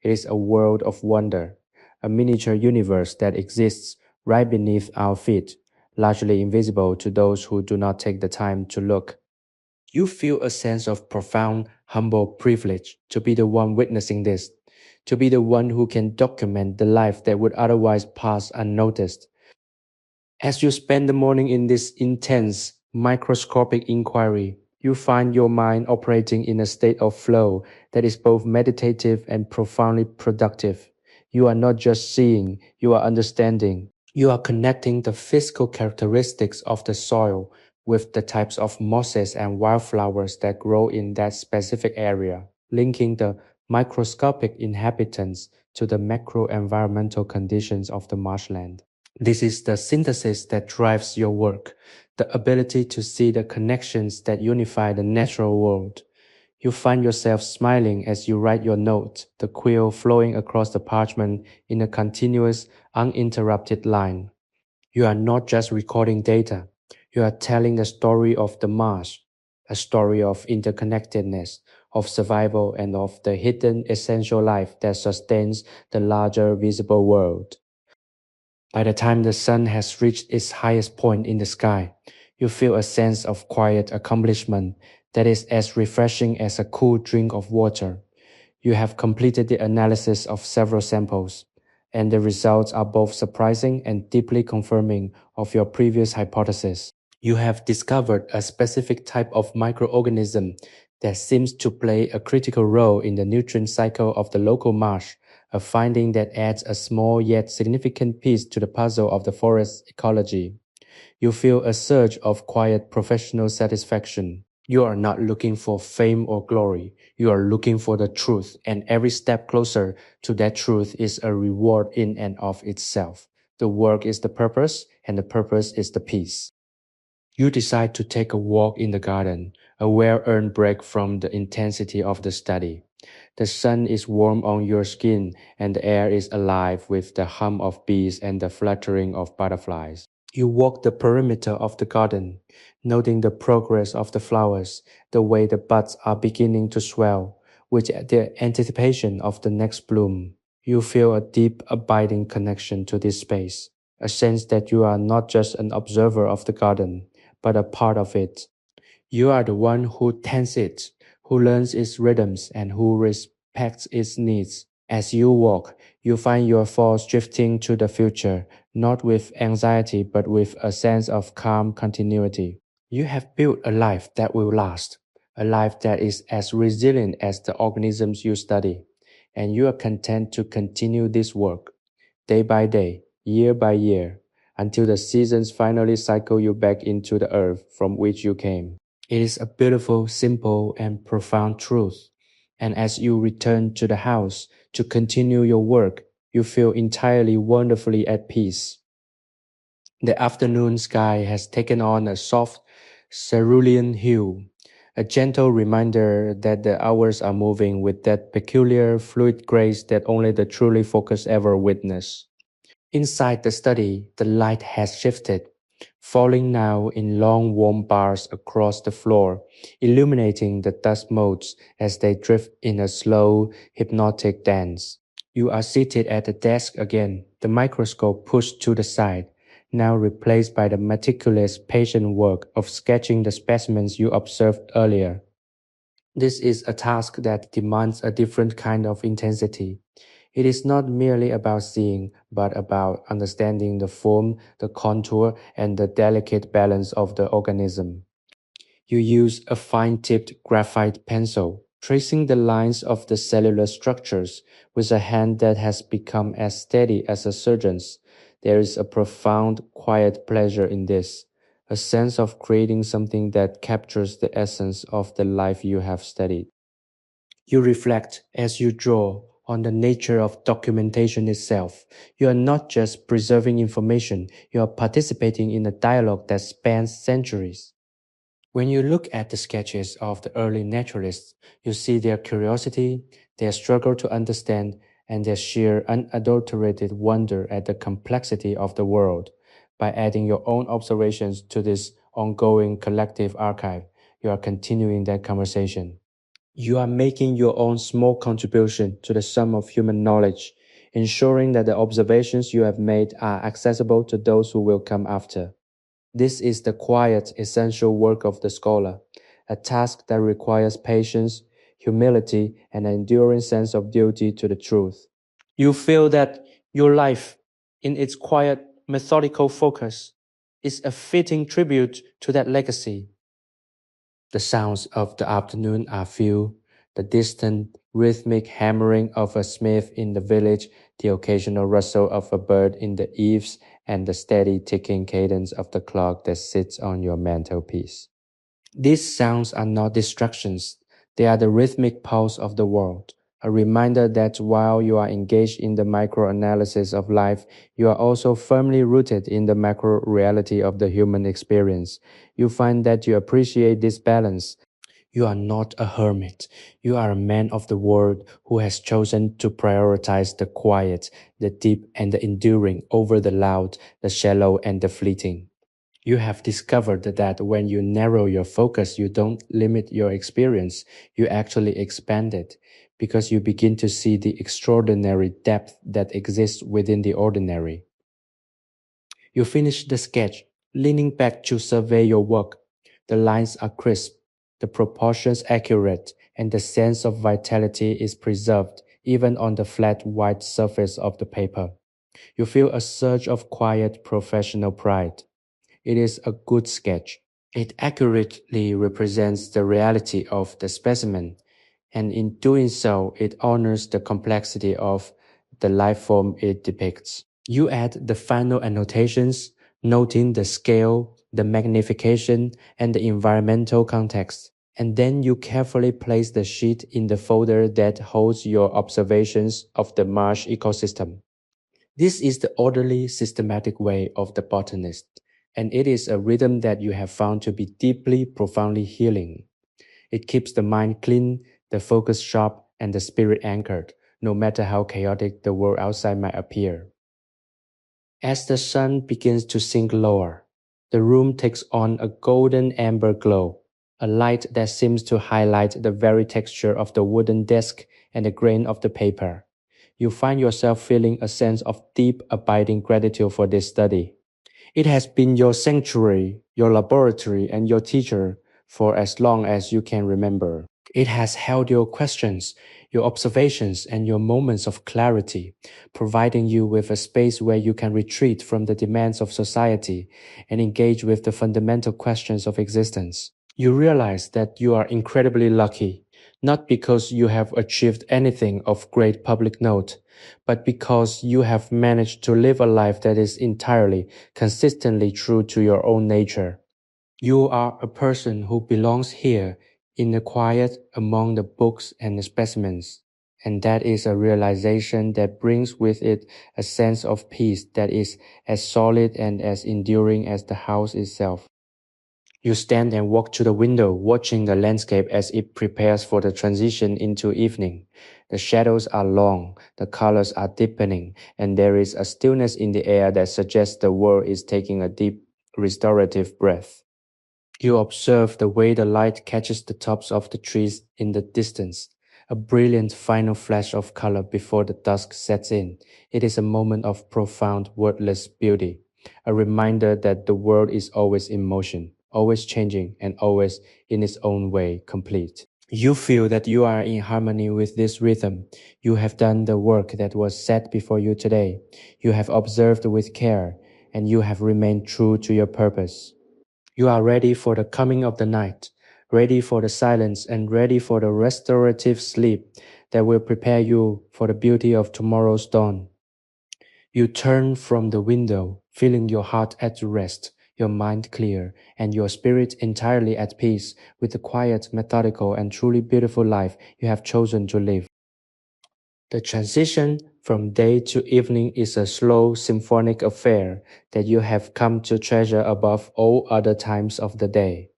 Speaker 1: It is a world of wonder, a miniature universe that exists right beneath our feet, largely invisible to those who do not take the time to look. You feel a sense of profound, humble privilege to be the one witnessing this, to be the one who can document the life that would otherwise pass unnoticed. As you spend the morning in this intense, microscopic inquiry, you find your mind operating in a state of flow that is both meditative and profoundly productive. You are not just seeing, you are understanding. You are connecting the physical characteristics of the soil with the types of mosses and wildflowers that grow in that specific area, linking the microscopic inhabitants to the macro environmental conditions of the marshland. This is the synthesis that drives your work, the ability to see the connections that unify the natural world. You find yourself smiling as you write your note, the quill flowing across the parchment in a continuous, uninterrupted line. You are not just recording data, you are telling the story of the marsh, a story of interconnectedness, of survival, and of the hidden essential life that sustains the larger visible world. By the time the sun has reached its highest point in the sky, you feel a sense of quiet accomplishment that is as refreshing as a cool drink of water. You have completed the analysis of several samples, and the results are both surprising and deeply confirming of your previous hypothesis. You have discovered a specific type of microorganism that seems to play a critical role in the nutrient cycle of the local marsh, a finding that adds a small yet significant piece to the puzzle of the forest ecology. You feel a surge of quiet professional satisfaction. You are not looking for fame or glory. You are looking for the truth, and every step closer to that truth is a reward in and of itself. The work is the purpose, and the purpose is the peace. You decide to take a walk in the garden, a well-earned break from the intensity of the study. The sun is warm on your skin, and the air is alive with the hum of bees and the fluttering of butterflies. You walk the perimeter of the garden, noting the progress of the flowers, the way the buds are beginning to swell, with the anticipation of the next bloom. You feel a deep, abiding connection to this space, a sense that you are not just an observer of the garden, but a part of it. You are the one who tends it, who learns its rhythms, and who respects its needs. As you walk, you find your thoughts drifting to the future, not with anxiety, but with a sense of calm continuity. You have built a life that will last, a life that is as resilient as the organisms you study, and you are content to continue this work, day by day, year by year, until the seasons finally cycle you back into the earth from which you came. It is a beautiful, simple, and profound truth. And as you return to the house to continue your work, you feel entirely wonderfully at peace. The afternoon sky has taken on a soft, cerulean hue, a gentle reminder that the hours are moving with that peculiar, fluid grace that only the truly focused ever witness. Inside the study, the light has shifted, falling now in long warm bars across the floor, illuminating the dust motes as they drift in a slow, hypnotic dance. You are seated at the desk again, the microscope pushed to the side, now replaced by the meticulous, patient work of sketching the specimens you observed earlier. This is a task that demands a different kind of intensity. It is not merely about seeing, but about understanding the form, the contour, and the delicate balance of the organism. You use a fine-tipped graphite pencil, tracing the lines of the cellular structures with a hand that has become as steady as a surgeon's. There is a profound, quiet pleasure in this, a sense of creating something that captures the essence of the life you have studied. You reflect as you draw on the nature of documentation itself. You are not just preserving information, you are participating in a dialogue that spans centuries. When you look at the sketches of the early naturalists, you see their curiosity, their struggle to understand, and their sheer unadulterated wonder at the complexity of the world. By adding your own observations to this ongoing collective archive, you are continuing that conversation. You are making your own small contribution to the sum of human knowledge, ensuring that the observations you have made are accessible to those who will come after. This is the quiet, essential work of the scholar, a task that requires patience, humility, and an enduring sense of duty to the truth. You feel that your life, in its quiet, methodical focus, is a fitting tribute to that legacy. The sounds of the afternoon are few, the distant, rhythmic hammering of a smith in the village, the occasional rustle of a bird in the eaves, and the steady ticking cadence of the clock that sits on your mantelpiece. These sounds are not distractions, they are the rhythmic pulse of the world, a reminder that while you are engaged in the microanalysis of life, you are also firmly rooted in the macro reality of the human experience. You find that you appreciate this balance. You are not a hermit. You are a man of the world who has chosen to prioritize the quiet, the deep, and the enduring over the loud, the shallow, and the fleeting. You have discovered that when you narrow your focus, you don't limit your experience, you actually expand it, because you begin to see the extraordinary depth that exists within the ordinary. You finish the sketch, leaning back to survey your work. The lines are crisp, the proportions accurate, and the sense of vitality is preserved even on the flat white surface of the paper. You feel a surge of quiet professional pride. It is a good sketch. It accurately represents the reality of the specimen, and in doing so, it honors the complexity of the life form it depicts. You add the final annotations, noting the scale, the magnification, and the environmental context. And then you carefully place the sheet in the folder that holds your observations of the marsh ecosystem. This is the orderly, systematic way of the botanist, and it is a rhythm that you have found to be deeply, profoundly healing. It keeps the mind clean, the focus sharp, and the spirit anchored, no matter how chaotic the world outside might appear. As the sun begins to sink lower, the room takes on a golden amber glow, a light that seems to highlight the very texture of the wooden desk and the grain of the paper. You find yourself feeling a sense of deep, abiding gratitude for this study. It has been your sanctuary, your laboratory, and your teacher for as long as you can remember. It has held your questions, your observations, and your moments of clarity, providing you with a space where you can retreat from the demands of society and engage with the fundamental questions of existence. You realize that you are incredibly lucky, not because you have achieved anything of great public note, but because you have managed to live a life that is entirely, consistently true to your own nature. You are a person who belongs here in the quiet among the books and the specimens, and that is a realization that brings with it a sense of peace that is as solid and as enduring as the house itself. You stand and walk to the window, watching the landscape as it prepares for the transition into evening. The shadows are long, the colors are deepening, and there is a stillness in the air that suggests the world is taking a deep, restorative breath. You observe the way the light catches the tops of the trees in the distance, a brilliant final flash of color before the dusk sets in. It is a moment of profound, wordless beauty, a reminder that the world is always in motion, always changing, and always, in its own way, complete. You feel that you are in harmony with this rhythm. You have done the work that was set before you today. You have observed with care, and you have remained true to your purpose. You are ready for the coming of the night, ready for the silence, and ready for the restorative sleep that will prepare you for the beauty of tomorrow's dawn. You turn from the window, feeling your heart at rest, your mind clear, and your spirit entirely at peace with the quiet, methodical, and truly beautiful life you have chosen to live. The transition from day to evening is a slow, symphonic affair that you have come to treasure above all other times of the day.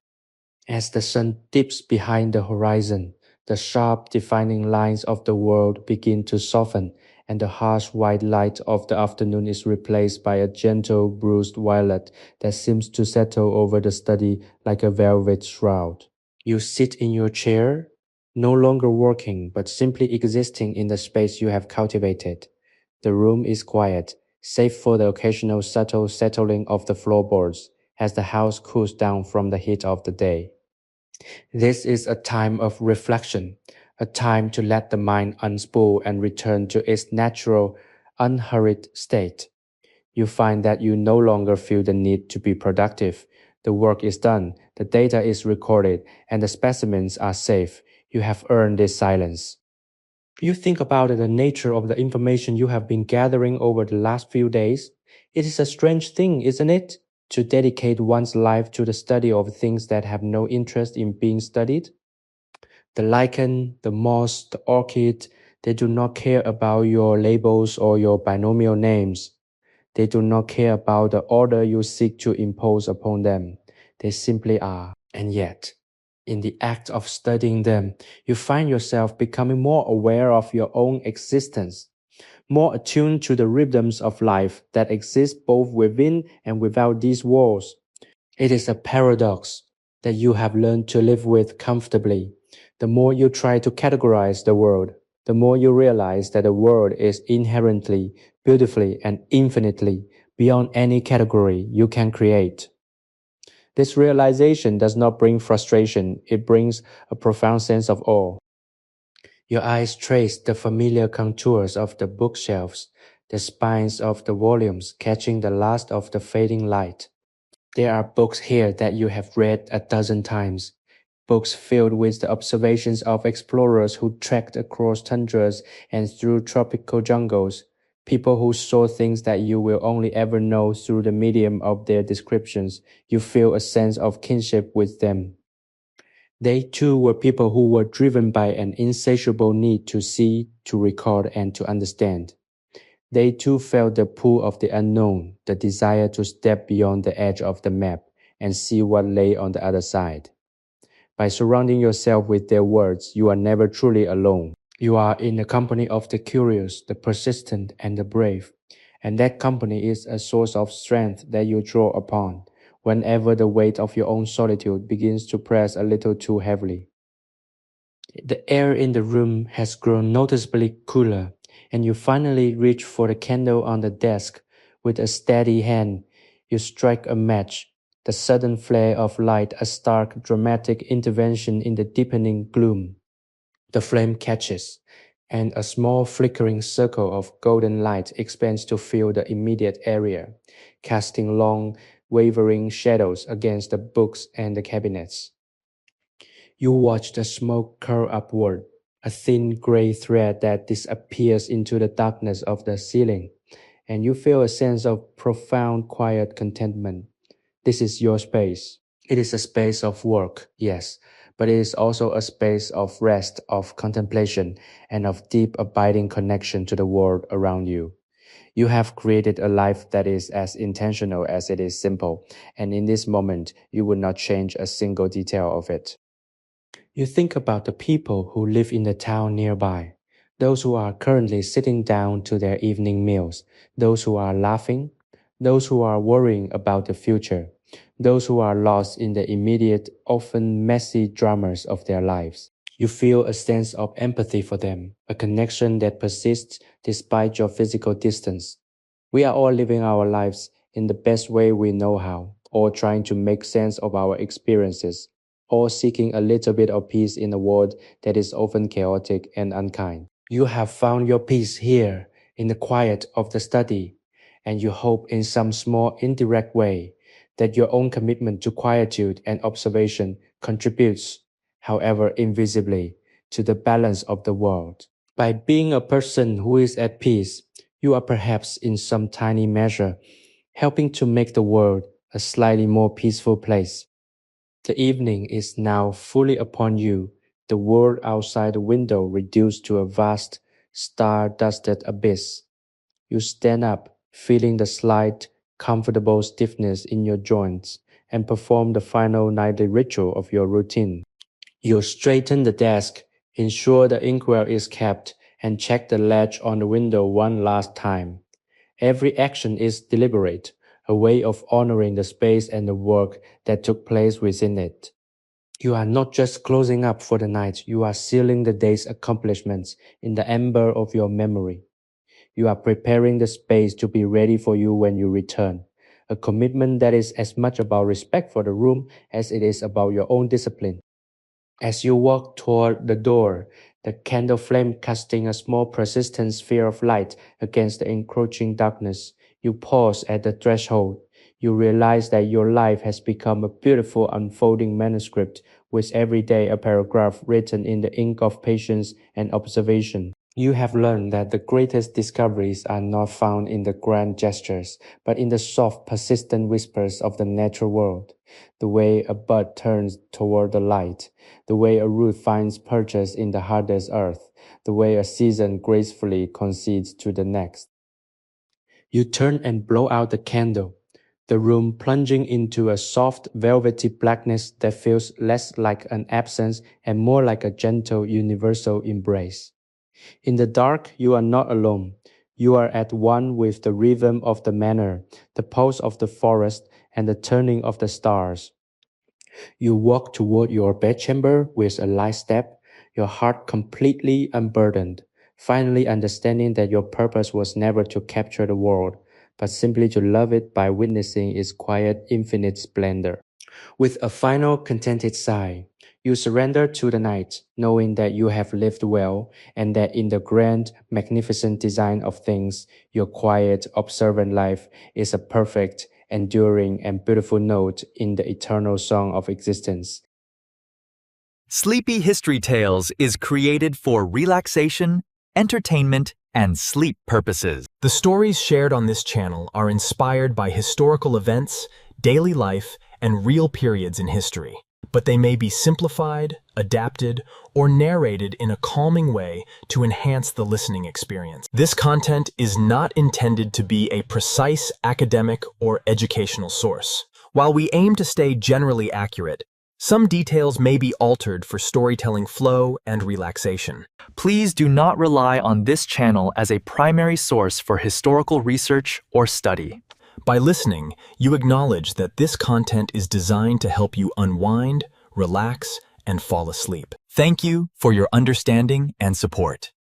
Speaker 1: As the sun dips behind the horizon, the sharp, defining lines of the world begin to soften, and the harsh white light of the afternoon is replaced by a gentle bruised violet that seems to settle over the study like a velvet shroud. You sit in your chair, no longer working but simply existing in the space you have cultivated. The room is quiet, save for the occasional subtle settling of the floorboards as the house cools down from the heat of the day. This is a time of reflection, a time to let the mind unspool and return to its natural, unhurried state. You find that you no longer feel the need to be productive. The work is done, the data is recorded, and the specimens are safe. You have earned this silence. You think about the nature of the information you have been gathering over the last few days. It is a strange thing, isn't it? To dedicate one's life to the study of things that have no interest in being studied. The lichen, the moss, the orchid, they do not care about your labels or your binomial names. They do not care about the order you seek to impose upon them. They simply are. And yet, in the act of studying them, you find yourself becoming more aware of your own existence, more attuned to the rhythms of life that exist both within and without these walls. It is a paradox that you have learned to live with comfortably. The more you try to categorize the world, the more you realize that the world is inherently, beautifully, and infinitely beyond any category you can create. This realization does not bring frustration, it brings a profound sense of awe. Your eyes trace the familiar contours of the bookshelves, the spines of the volumes catching the last of the fading light. There are books here that you have read a dozen times, books filled with the observations of explorers who trekked across tundras and through tropical jungles, people who saw things that you will only ever know through the medium of their descriptions. You feel a sense of kinship with them. They too were people who were driven by an insatiable need to see, to record, and to understand. They too felt the pull of the unknown, the desire to step beyond the edge of the map and see what lay on the other side. By surrounding yourself with their words, you are never truly alone. You are in the company of the curious, the persistent, and the brave, and that company is a source of strength that you draw upon whenever the weight of your own solitude begins to press a little too heavily. The air in the room has grown noticeably cooler, and you finally reach for the candle on the desk. With a steady hand, you strike a match. The sudden flare of light, a stark, dramatic intervention in the deepening gloom. The flame catches, and a small flickering circle of golden light expands to fill the immediate area, casting long, wavering shadows against the books and the cabinets. You watch the smoke curl upward, a thin gray thread that disappears into the darkness of the ceiling, and you feel a sense of profound quiet contentment. This is your space. It is a space of work, yes, but it is also a space of rest, of contemplation, and of deep abiding connection to the world around you. You have created a life that is as intentional as it is simple, and in this moment, you would not change a single detail of it. You think about the people who live in the town nearby, those who are currently sitting down to their evening meals, those who are laughing, those who are worrying about the future, those who are lost in the immediate, often messy dramas of their lives. You feel a sense of empathy for them, a connection that persists despite your physical distance. We are all living our lives in the best way we know how, or trying to make sense of our experiences, or seeking a little bit of peace in a world that is often chaotic and unkind. You have found your peace here in the quiet of the study, and you hope in some small indirect way that your own commitment to quietude and observation contributes, however invisibly, to the balance of the world. By being a person who is at peace, you are perhaps in some tiny measure helping to make the world a slightly more peaceful place. The evening is now fully upon you, the world outside the window reduced to a vast, star-dusted abyss. You stand up, feeling the slight, comfortable stiffness in your joints, and perform the final nightly ritual of your routine. You straighten the desk, ensure the inkwell is kept, and check the latch on the window one last time. Every action is deliberate, a way of honoring the space and the work that took place within it. You are not just closing up for the night, you are sealing the day's accomplishments in the amber of your memory. You are preparing the space to be ready for you when you return. A commitment that is as much about respect for the room as it is about your own discipline. As you walk toward the door, the candle flame casting a small persistent sphere of light against the encroaching darkness, you pause at the threshold. You realize that your life has become a beautiful unfolding manuscript, with every day a paragraph written in the ink of patience and observation. You have learned that the greatest discoveries are not found in the grand gestures, but in the soft, persistent whispers of the natural world. The way a bud turns toward the light, the way a root finds purchase in the hardest earth, the way a season gracefully concedes to the next. You turn and blow out the candle, the room plunging into a soft, velvety blackness that feels less like an absence and more like a gentle, universal embrace. In the dark, you are not alone. You are at one with the rhythm of the manor, the pulse of the forest, and the turning of the stars. You walk toward your bedchamber with a light step, your heart completely unburdened, finally understanding that your purpose was never to capture the world, but simply to love it by witnessing its quiet, infinite splendor. With a final contented sigh, you surrender to the night, knowing that you have lived well and that in the grand, magnificent design of things, your quiet, observant life is a perfect, enduring, and beautiful note in the eternal song of existence.
Speaker 2: Sleepy History Tales is created for relaxation, entertainment, and sleep purposes.
Speaker 3: The stories shared on this channel are inspired by historical events, daily life, and real periods in history, but they may be simplified, adapted, or narrated in a calming way to enhance the listening experience. This content is not intended to be a precise academic or educational source. While we aim to stay generally accurate, some details may be altered for storytelling flow and relaxation.
Speaker 2: Please do not rely on this channel as a primary source for historical research or study.
Speaker 3: By listening, you acknowledge that this content is designed to help you unwind, relax, and fall asleep.
Speaker 2: Thank you for your understanding and support.